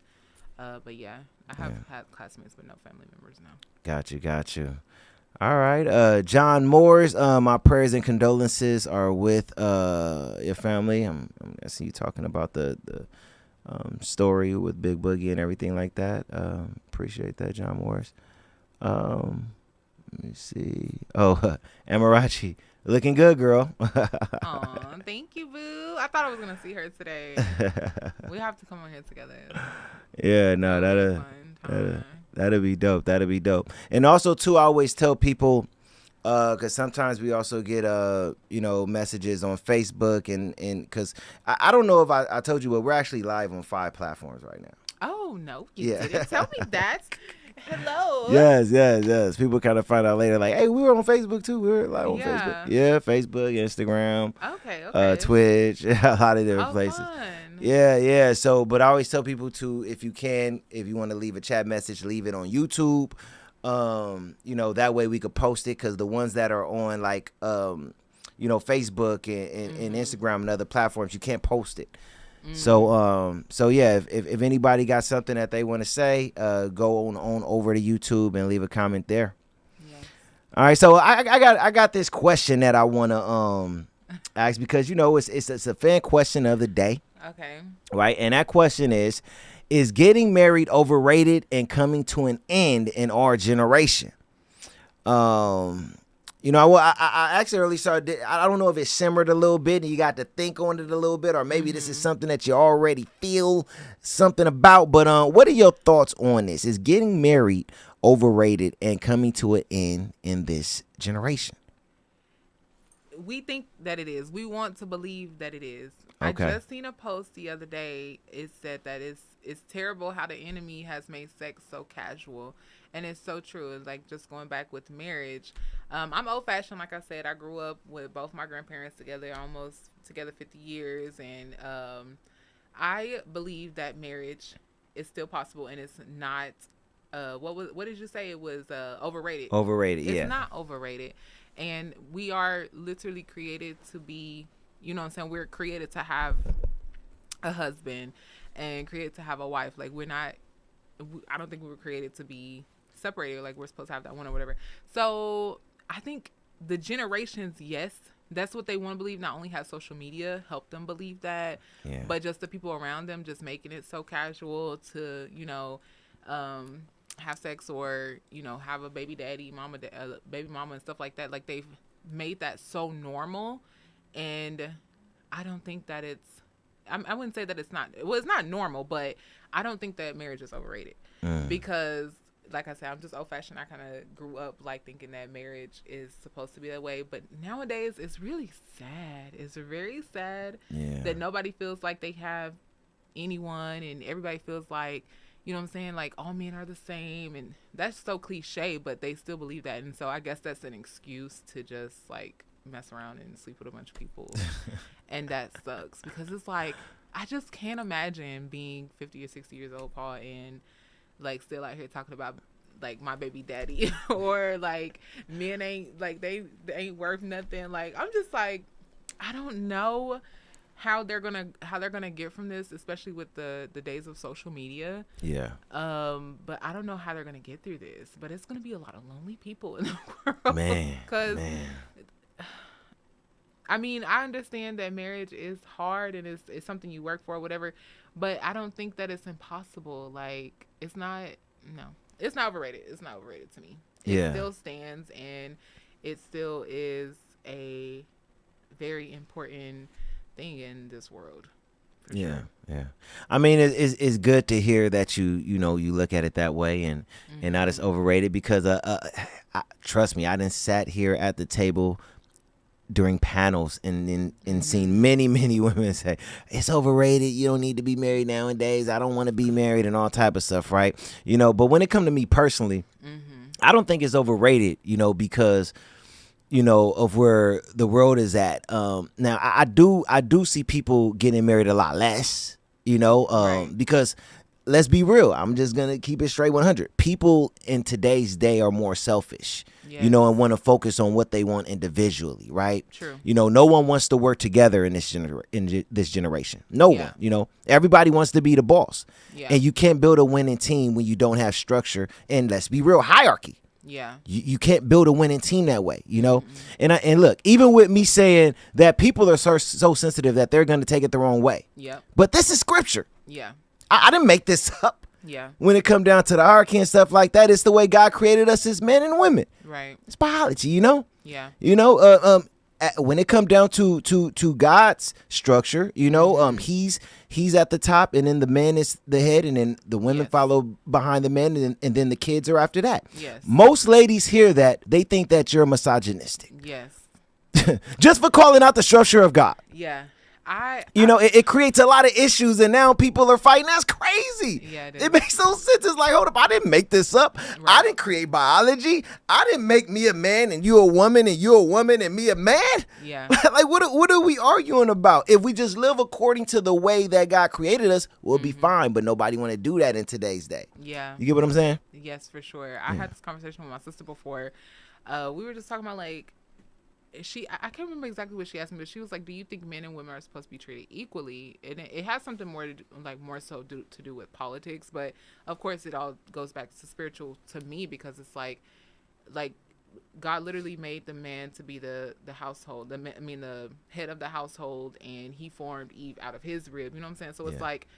B: But yeah, I have had classmates, but no family members now. Got you.
A: All right, John Moores, my prayers and condolences are with your family. I see you talking about the story with Big Boogie and everything like that. Appreciate that, John Morris. Let me see. Oh, Amarachi, looking good, girl.
B: Aw, thank you, boo. I thought I was gonna see her today. We have to come on here together.
A: Yeah, no, that'll be dope. And also too, I always tell people, because sometimes we also get messages on Facebook and because I don't know if I told you, but we're actually live on 5 platforms right now.
B: Oh no, you didn't tell me that. Hello.
A: Yes. People kind of find out later, like, hey, we were on Facebook too. We were live on Facebook. Yeah, Facebook, Instagram.
B: Okay.
A: Twitch, a lot of different places.
B: Fun.
A: Yeah. So, but I always tell people to, if you want to leave a chat message, leave it on YouTube. That way we could post it, because the ones that are on like Facebook and Instagram and other platforms. You can't post it. So yeah, if anybody got something that they want to say, go on over to YouTube and leave a comment there. Yes. All right, so I got this question that I want to ask, because it's a fan question of the day. Okay. Right, and that question is getting married overrated and coming to an end in our generation? I actually early started. I don't know if it simmered a little bit and you got to think on it a little bit, or maybe this is something that you already feel something about. But what are your thoughts on this? Is getting married overrated and coming to an end in this generation?
B: We think that it is. We want to believe that it is.
A: Okay.
B: I just seen a post the other day. It said that it's terrible how the enemy has made sex so casual. And it's so true. It's like just going back with marriage. I'm old fashioned. Like I said, I grew up with both my grandparents together, almost together 50 years. And I believe that marriage is still possible, and it's not, what did you say? It was overrated.
A: Overrated, yeah.
B: It's not overrated. And we are literally created to be, you know what I'm saying? We're created to have a husband and created to have a wife. Like, I don't think we were created to be separated. Like, we're supposed to have that one or whatever. So I think the generations, yes, that's what they want to believe. Not only has social media helped them believe that, but just the people around them just making it so casual to, have sex or, have a baby daddy, baby mama and stuff like that. Like, they've made that so normal. And I don't think that I wouldn't say that it's not normal, but I don't think that marriage is overrated because, like I said, I'm just old fashioned. I kind of grew up like thinking that marriage is supposed to be that way. But nowadays it's really sad. It's very sad that nobody feels like they have anyone, and everybody feels like, you know what I'm saying? Like, all men are the same, and that's so cliche, but they still believe that. And so I guess that's an excuse to just like mess around and sleep with a bunch of people. And that sucks, because it's like, I just can't imagine being 50 or 60 years old, Paul, and like still out here talking about like my baby daddy or like men ain't like they ain't worth nothing. Like, I'm just like, I don't know how they're gonna get from this, especially with the days of social media. Yeah. But I don't know how they're gonna get through this. But it's gonna be a lot of lonely people in the world. Man. I mean, I understand that marriage is hard and it's something you work for or whatever, but I don't think that it's impossible. Like, it's not overrated. It's not overrated to me. It still stands, and it still is a very important thing in this world. Sure. Yeah.
A: I mean, it's good to hear that you look at it that way and not as overrated, because trust me, I done sat here at the table during panels and seen many women say it's overrated, you don't need to be married nowadays, I don't want to be married, and all type of stuff, right? But when it comes to me personally, I don't think it's overrated, because of where the world is at. Now I do see people getting married a lot less, right. Because let's be real, I'm just gonna keep it straight 100. People in today's day are more selfish, and want to focus on what they want individually, right? True. No one wants to work together in this generation. No one. Everybody wants to be the boss, and you can't build a winning team when you don't have structure and, let's be real, hierarchy. Yeah, you can't build a winning team that way, And look, even with me saying that people are so sensitive that they're going to take it the wrong way. Yeah. But this is scripture. Yeah. I didn't make this up. Yeah. When it come down to the hierarchy and stuff like that, it's the way God created us as men and women. Right. It's biology, Yeah. When it come down to God's structure, he's at the top, and then the man is the head, and then the women follow behind the men, and then the kids are after that. Yes. Most ladies hear that, they think that you're misogynistic. Yes. Just for calling out the structure of God. Yeah. It creates a lot of issues, and now people are fighting. That's crazy. Yeah, it makes no sense. It's like, hold up, I didn't make this up. Right. I didn't create biology. I didn't make me a man and you a woman and you a woman and me a man. Yeah. Like, what are we arguing about? If we just live according to the way that God created us, we'll be fine. But nobody want to do that in today's day. Yeah. You get what I'm saying?
B: Yes, for sure. I had this conversation with my sister before. We were just talking about, like, I can't remember exactly what she asked me, but she was like, do you think men and women are supposed to be treated equally? And it has something more to do, like more so to do with politics, but of course it all goes back to spiritual to me, because it's like God literally made the man to be the household, the head of the household, and he formed Eve out of his rib, you know what I'm saying? So it's like,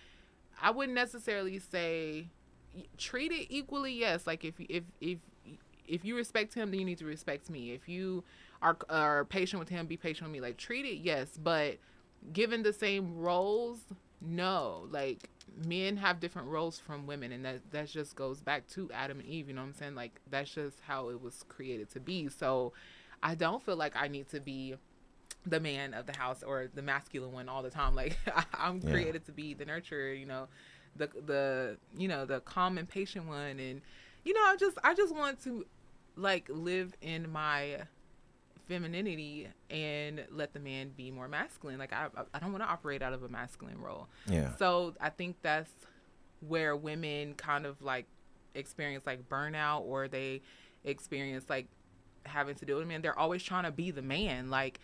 B: I wouldn't necessarily say treat it equally. Yes, like if you respect him, then you need to respect me. If you are patient with him, be patient with me. Like, treat it, yes, but given the same roles, no. Like, men have different roles from women, and that just goes back to Adam and Eve, you know what I'm saying? Like, that's just how it was created to be. So I don't feel like I need to be the man of the house or the masculine one all the time. Like, I'm created to be the nurturer, you know, the calm and patient one. And you know, I just want to like live in my femininity and let the man be more masculine. Like, I don't want to operate out of a masculine role.
A: Yeah.
B: So I think that's where women kind of like experience like burnout, or they experience like having to do with men. They're always trying to be the man. Like,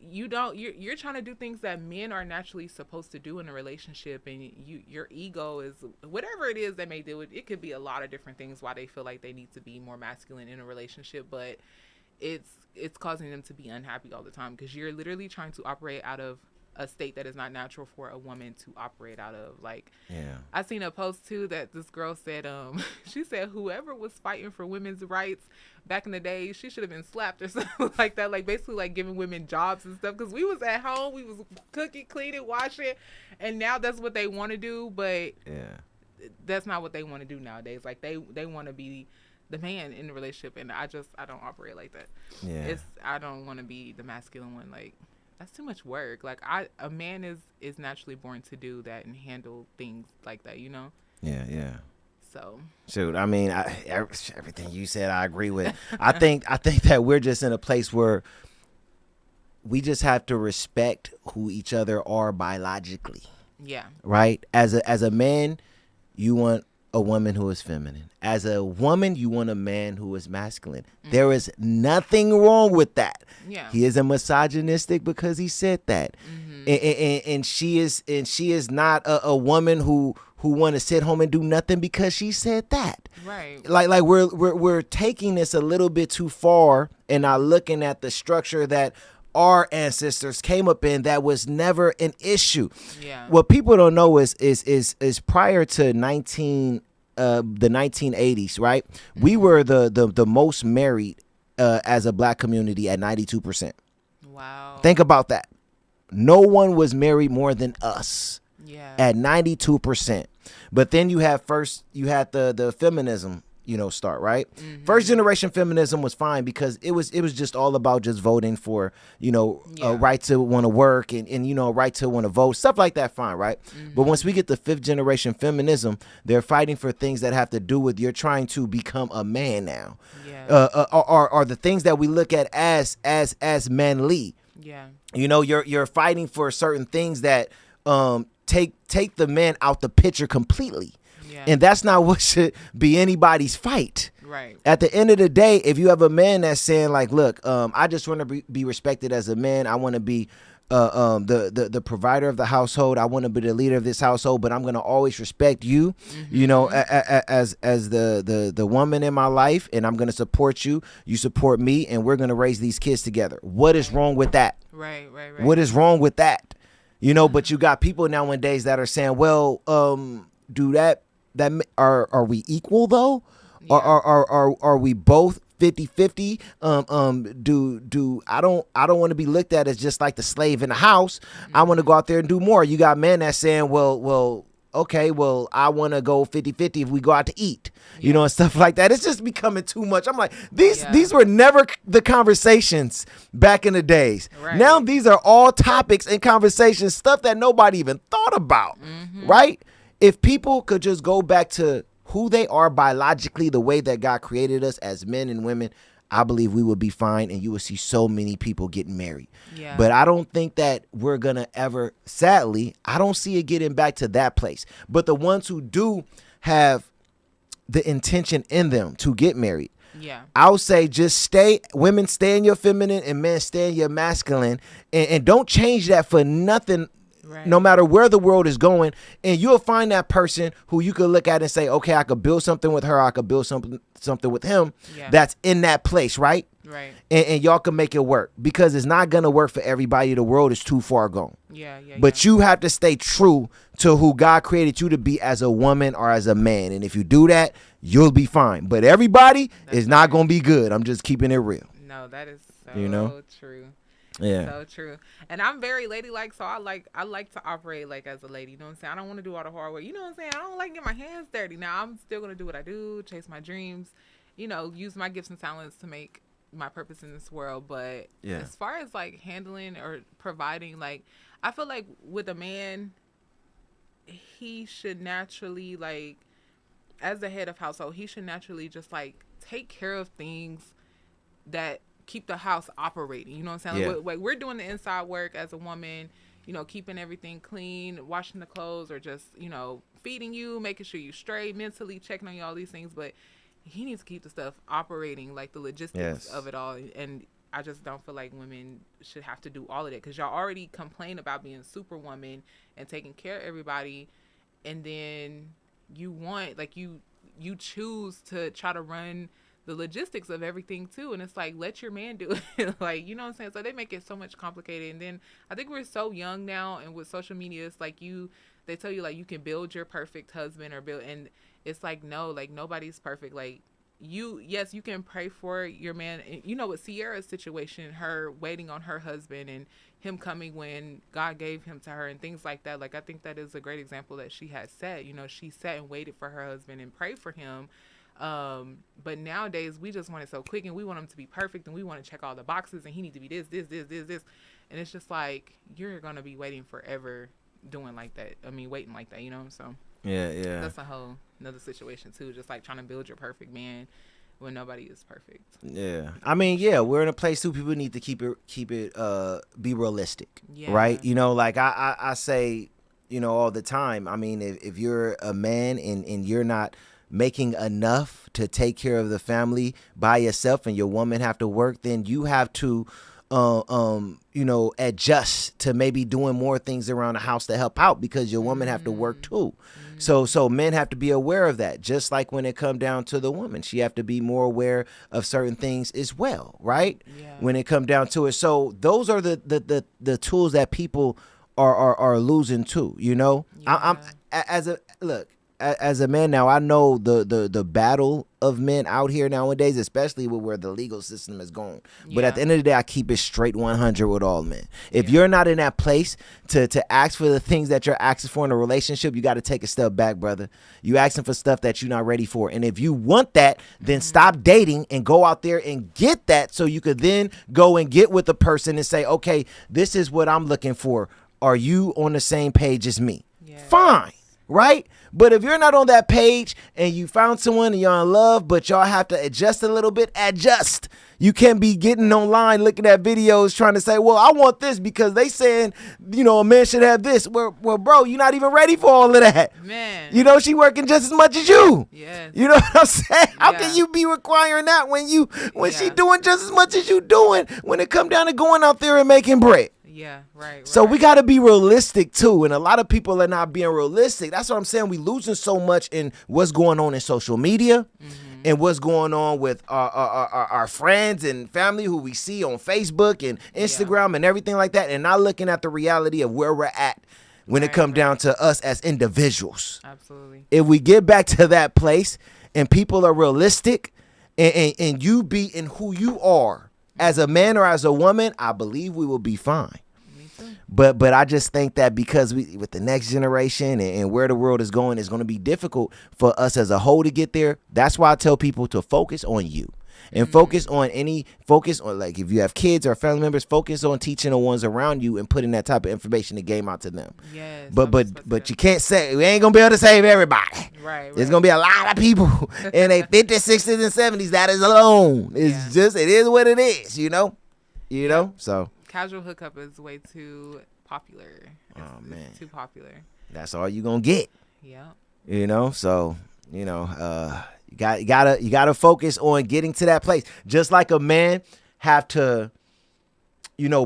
B: you're trying to do things that men are naturally supposed to do in a relationship, and your ego is whatever it is they may do. It could be a lot of different things why they feel like they need to be more masculine in a relationship, but it's causing them to be unhappy all the time, because you're literally trying to operate out of a state that is not natural for a woman to operate out of. Like, I seen a post too that this girl said, she said whoever was fighting for women's rights back in the day, she should have been slapped or something like that. Like, basically like giving women jobs and stuff, because we was at home, we was cooking, cleaning, washing, and now that's what they want to do, but that's not what they want to do nowadays. Like, they want to be the man in the relationship, and I don't operate like that. I don't want to be the masculine one. Like, that's too much work. Like, a man is naturally born to do that and handle things like that, you know?
A: Yeah.
B: So.
A: Shoot, I mean, everything you said, I agree with. I think that we're just in a place where we just have to respect who each other are biologically.
B: Yeah.
A: Right? As a man, you want a woman who is feminine. As a woman, you want a man who is masculine. There is nothing wrong with that.
B: Yeah.
A: He isn't misogynistic because he said that. And she is not a woman who want to sit home and do nothing because she said that.
B: Right.
A: Like we're taking this a little bit too far, and not looking at the structure that our ancestors came up in that was never an issue.
B: Yeah.
A: What people don't know is prior to the 1980s, right? We were the most married as a black community at 92%.
B: Wow.
A: Think about that. No one was married more than us.
B: Yeah.
A: At 92%. But then you had the feminism, start, right? First generation feminism was fine because it was just all about just voting for, a right to want to work and a right to want to vote, stuff like that, fine, right? But once we get to fifth generation feminism, they're fighting for things that have to do with you're trying to become a man now.
B: Yeah.
A: Are the things that we look at as manly.
B: Yeah.
A: You're fighting for certain things that take the man out the picture completely.
B: Yeah.
A: And that's not what should be anybody's fight.
B: Right.
A: At the end of the day, if you have a man that's saying like, look, I just want to be respected as a man. I want to be the provider of the household. I want to be the leader of this household, but I'm going to always respect you, as the woman in my life, and I'm going to support you. You support me, and we're going to raise these kids together. What is wrong with that?
B: Right.
A: What is wrong with that? But you got people nowadays that are saying, well, do that are we equal though?
B: Yeah.
A: Are we both 50-50? Do I don't want to be looked at as just like the slave in the house. I want to go out there and do more. You got men that's saying, well, okay, well, I want to go 50-50 if we go out to eat, and stuff like that. It's just becoming too much. I'm like, these were never the conversations back in the days.
B: Right.
A: Now these are all topics and conversations, stuff that nobody even thought about, right? If people could just go back to who they are biologically, the way that God created us as men and women, I believe we would be fine, and you will see so many people getting married.
B: Yeah.
A: But I don't think that we're going to ever, sadly, I don't see it getting back to that place. But the ones who do have the intention in them to get married,
B: Yeah.
A: I would say just women stay in your feminine and men stay in your masculine, and don't change that for nothing.
B: Right.
A: No matter where the world is going, and you'll find that person who you could look at and say, okay, I could build something with her, I could build something with him.
B: Yeah.
A: That's in that place, right?
B: Right.
A: And y'all can make it work, because it's not gonna work for everybody. The world is too far gone.
B: Yeah.
A: But you have to stay true to who God created you to be as a woman or as a man, and if you do that, you'll be fine. But everybody is not gonna be good. I'm just keeping it real.
B: No, that is so true.
A: Yeah.
B: So true. And I'm very ladylike, so I like to operate like as a lady. You know what I'm saying? I don't want to do all the hard work. You know what I'm saying? I don't like getting my hands dirty. Now I'm still gonna do what I do, chase my dreams, use my gifts and talents to make my purpose in this world. But as far as like handling or providing, like I feel like with a man, he should naturally, like, as the head of household, he should naturally just like take care of things that keep the house operating. You know what I'm saying?
A: Yeah.
B: Like we're doing the inside work as a woman, keeping everything clean, washing the clothes, or just, feeding you, making sure you straight, mentally checking on you, all these things. But he needs to keep the stuff operating, like the logistics of it all. And I just don't feel like women should have to do all of that, because y'all already complain about being superwoman and taking care of everybody, and then you want, like, you choose to try to run the logistics of everything too. And it's like, let your man do it. Like, you know what I'm saying? So they make it so much complicated. And then I think we're so young now, and with social media, it's like they tell you like you can build your perfect husband and it's like, no, like nobody's perfect. Like you can pray for your man. With Sierra's situation, her waiting on her husband and him coming when God gave him to her and things like that. Like, I think that is a great example that she has set. She sat and waited for her husband and prayed for him. But nowadays we just want it so quick, and we want him to be perfect, and we want to check all the boxes, and he needs to be this. And it's just like, you're going to be waiting forever doing like that. I mean, waiting like that, So
A: Yeah.
B: that's a whole another situation too. Just like trying to build your perfect man when nobody is perfect.
A: Yeah. I mean, we're in a place too. People need to keep it, be realistic, right? Like I say, all the time. I mean, if you're a man and you're not making enough to take care of the family by yourself, and your woman have to work, then you have to adjust to maybe doing more things around the house to help out, because your woman have to work too. So men have to be aware of that. Just like when it come down to the woman, she have to be more aware of certain things as well, right? When it come down to it. So those are the tools that people are losing too. As a man now, I know the battle of men out here nowadays, especially with where the legal system is going. But at the end of the day, I keep it straight 100 with all men. If you're not in that place to ask for the things that you're asking for in a relationship, you got to take a step back, brother. You asking for stuff that you're not ready for. And if you want that, then stop dating and go out there and get that, so you could then go and get with the person and say, okay, this is what I'm looking for. Are you on the same page as me? Fine. Right? But if you're not on that page and you found someone and you're in love, but y'all have to adjust a little bit, adjust. You can't be getting online looking at videos trying to say, well, I want this because they saying, a man should have this. Well, bro, you're not even ready for all of that.
B: Man.
A: She working just as much as you.
B: Yes.
A: You know what I'm saying? How can you be requiring that when she doing just as much as you doing when it come down to going out there and making bread?
B: Yeah, right.
A: So we got to be realistic too, and a lot of people are not being realistic. That's what I'm saying. We losing so much in what's going on in social media, and what's going on with our friends and family who we see on Facebook and Instagram and everything like that, and not looking at the reality of where we're at when it comes down to us as individuals.
B: Absolutely.
A: If we get back to that place and people are realistic, and you be in who you are as a man or as a woman, I believe we will be fine. But I just think that because with the next generation and where the world is going, it's going to be difficult for us as a whole to get there. That's why I tell people to focus on you and focus on like if you have kids or family members, focus on teaching the ones around you and putting that type of information to game out to them.
B: Yes.
A: But you can't say, we ain't going to be able to save everybody.
B: Right.
A: There's going to be a lot of people in their 50s, 60s, and 70s that is alone. It's just, it is what it is, so.
B: Casual hookup is way too popular. It's too popular.
A: That's all you gonna get.
B: Yeah.
A: So You gotta focus on getting to that place. Just like a man have to,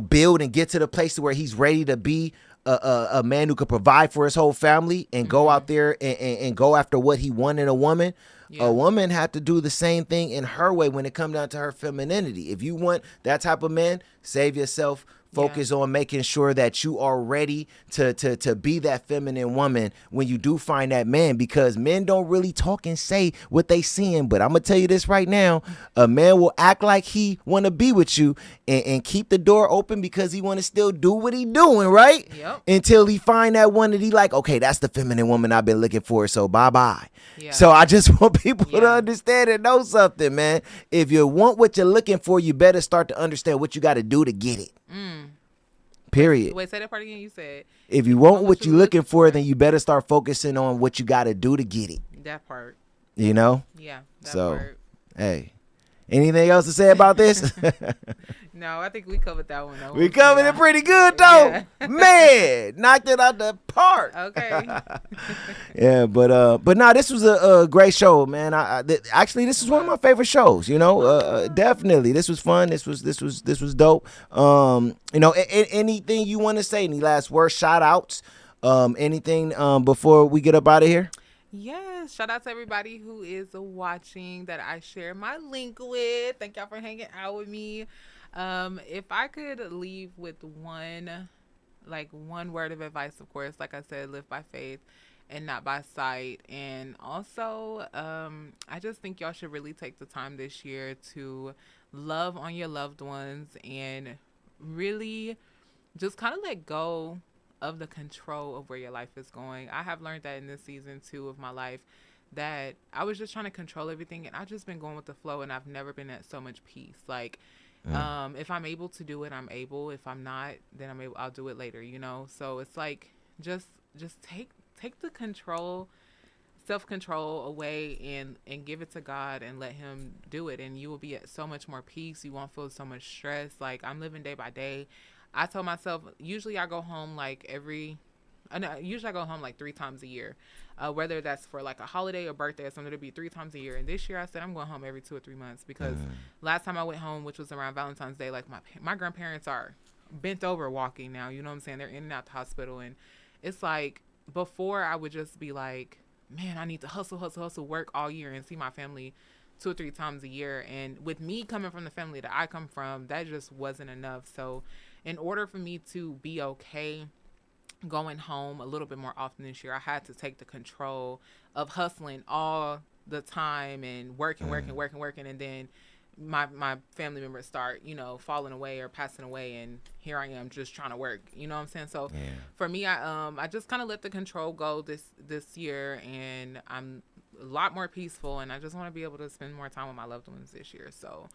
A: build and get to the place to where he's ready to be a man who could provide for his whole family and go out there and go after what he wanted in a woman. Yeah. A woman had to do the same thing in her way when it comes down to her femininity. If you want that type of man, save yourself. Focus on making sure that you are ready to be that feminine woman when you do find that man, because men don't really talk and say what they seeing. But I'm going to tell you this right now. A man will act like he want to be with you and keep the door open because he want to still do what he doing, right?
B: Yep.
A: Until he find that one that he like, okay, that's the feminine woman I've been looking for, so bye-bye.
B: Yeah.
A: So I just want people to understand and know something, man. If you want what you're looking for, you better start to understand what you got to do to get it. Period.
B: Wait, say that part again. You said
A: if you want what you're looking for, then you better start focusing on what you got to do to get it.
B: That part.
A: Yeah.
B: That
A: part. Hey, anything else to say about this?
B: No, I think we covered that one.
A: We covered it pretty good, though. Yeah. Man, knocked it out the park.
B: Okay.
A: Yeah, but no, this was a great show, man. Actually, this is one of my favorite shows. Definitely, this was fun. This was dope. Anything you want to say? Any last words? Shout outs? Anything before we get up out of here?
B: Yes, shout out to everybody who is watching that I share my link with. Thank y'all for hanging out with me. If I could leave with one word of advice, of course, like I said, live by faith and not by sight. And also, I just think y'all should really take the time this year to love on your loved ones and really just kind of let go of the control of where your life is going. I have learned that in this season 2 of my life, that I was just trying to control everything, and I've just been going with the flow, and I've never been at so much peace. Like, if I'm able to do it, I'm able. If I'm not, then I'll do it later, So it's like, just take the self-control away and give it to God and let him do it. And you will be at so much more peace. You won't feel so much stress. Like, I'm living day by day. I told myself, usually I go home like 3 times a year, whether that's for like a holiday or birthday or something. It'll be 3 times a year. And this year I said I'm going home every 2 or 3 months, because last time I went home, which was around Valentine's Day, like my grandparents are bent over walking now. You know what I'm saying? They're in and out the hospital. And it's like, before I would just be like, man, I need to hustle, work all year and see my family 2 or 3 times a year. And with me coming from the family that I come from, that just wasn't enough. So in order for me to be okay going home a little bit more often this year, I had to take the control of hustling all the time and working. And then my family members start, falling away or passing away. And here I am just trying to work. You know what I'm saying? So for me, I just kind of let the control go this year, and I'm a lot more peaceful, and I just want to be able to spend more time with my loved ones this year. So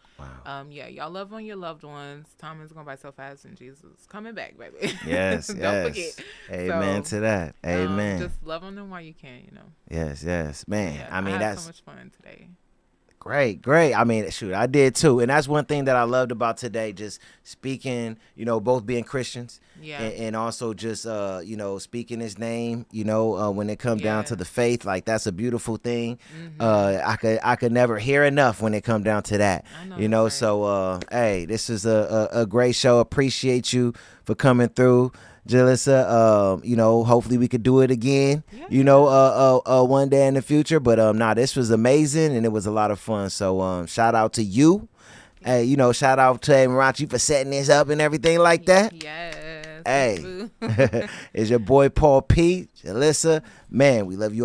B: y'all love on your loved ones. Time is going by so fast, and Jesus is coming back, baby.
A: Yes.
B: Don't forget.
A: Amen to that. Amen.
B: Just love on them while you can.
A: Yes, man.
B: Yeah,
A: I
B: had
A: that's
B: so much fun today.
A: Great. I mean, shoot, I did too. And that's one thing that I loved about today, just speaking, both being Christians and also just, speaking his name, when it comes down to the faith, like that's a beautiful thing. I could never hear enough when it come down to that, right. So, hey, this is a great show. Appreciate you for coming through, Jalisa. Hopefully we could do it again, one day in the future. But this was amazing, and it was a lot of fun. So shout out to you. Hey, shout out to Marachi for setting this up and everything like that.
B: Yes.
A: Hey, it's your boy Paul P. Jalisa. Man, we love you.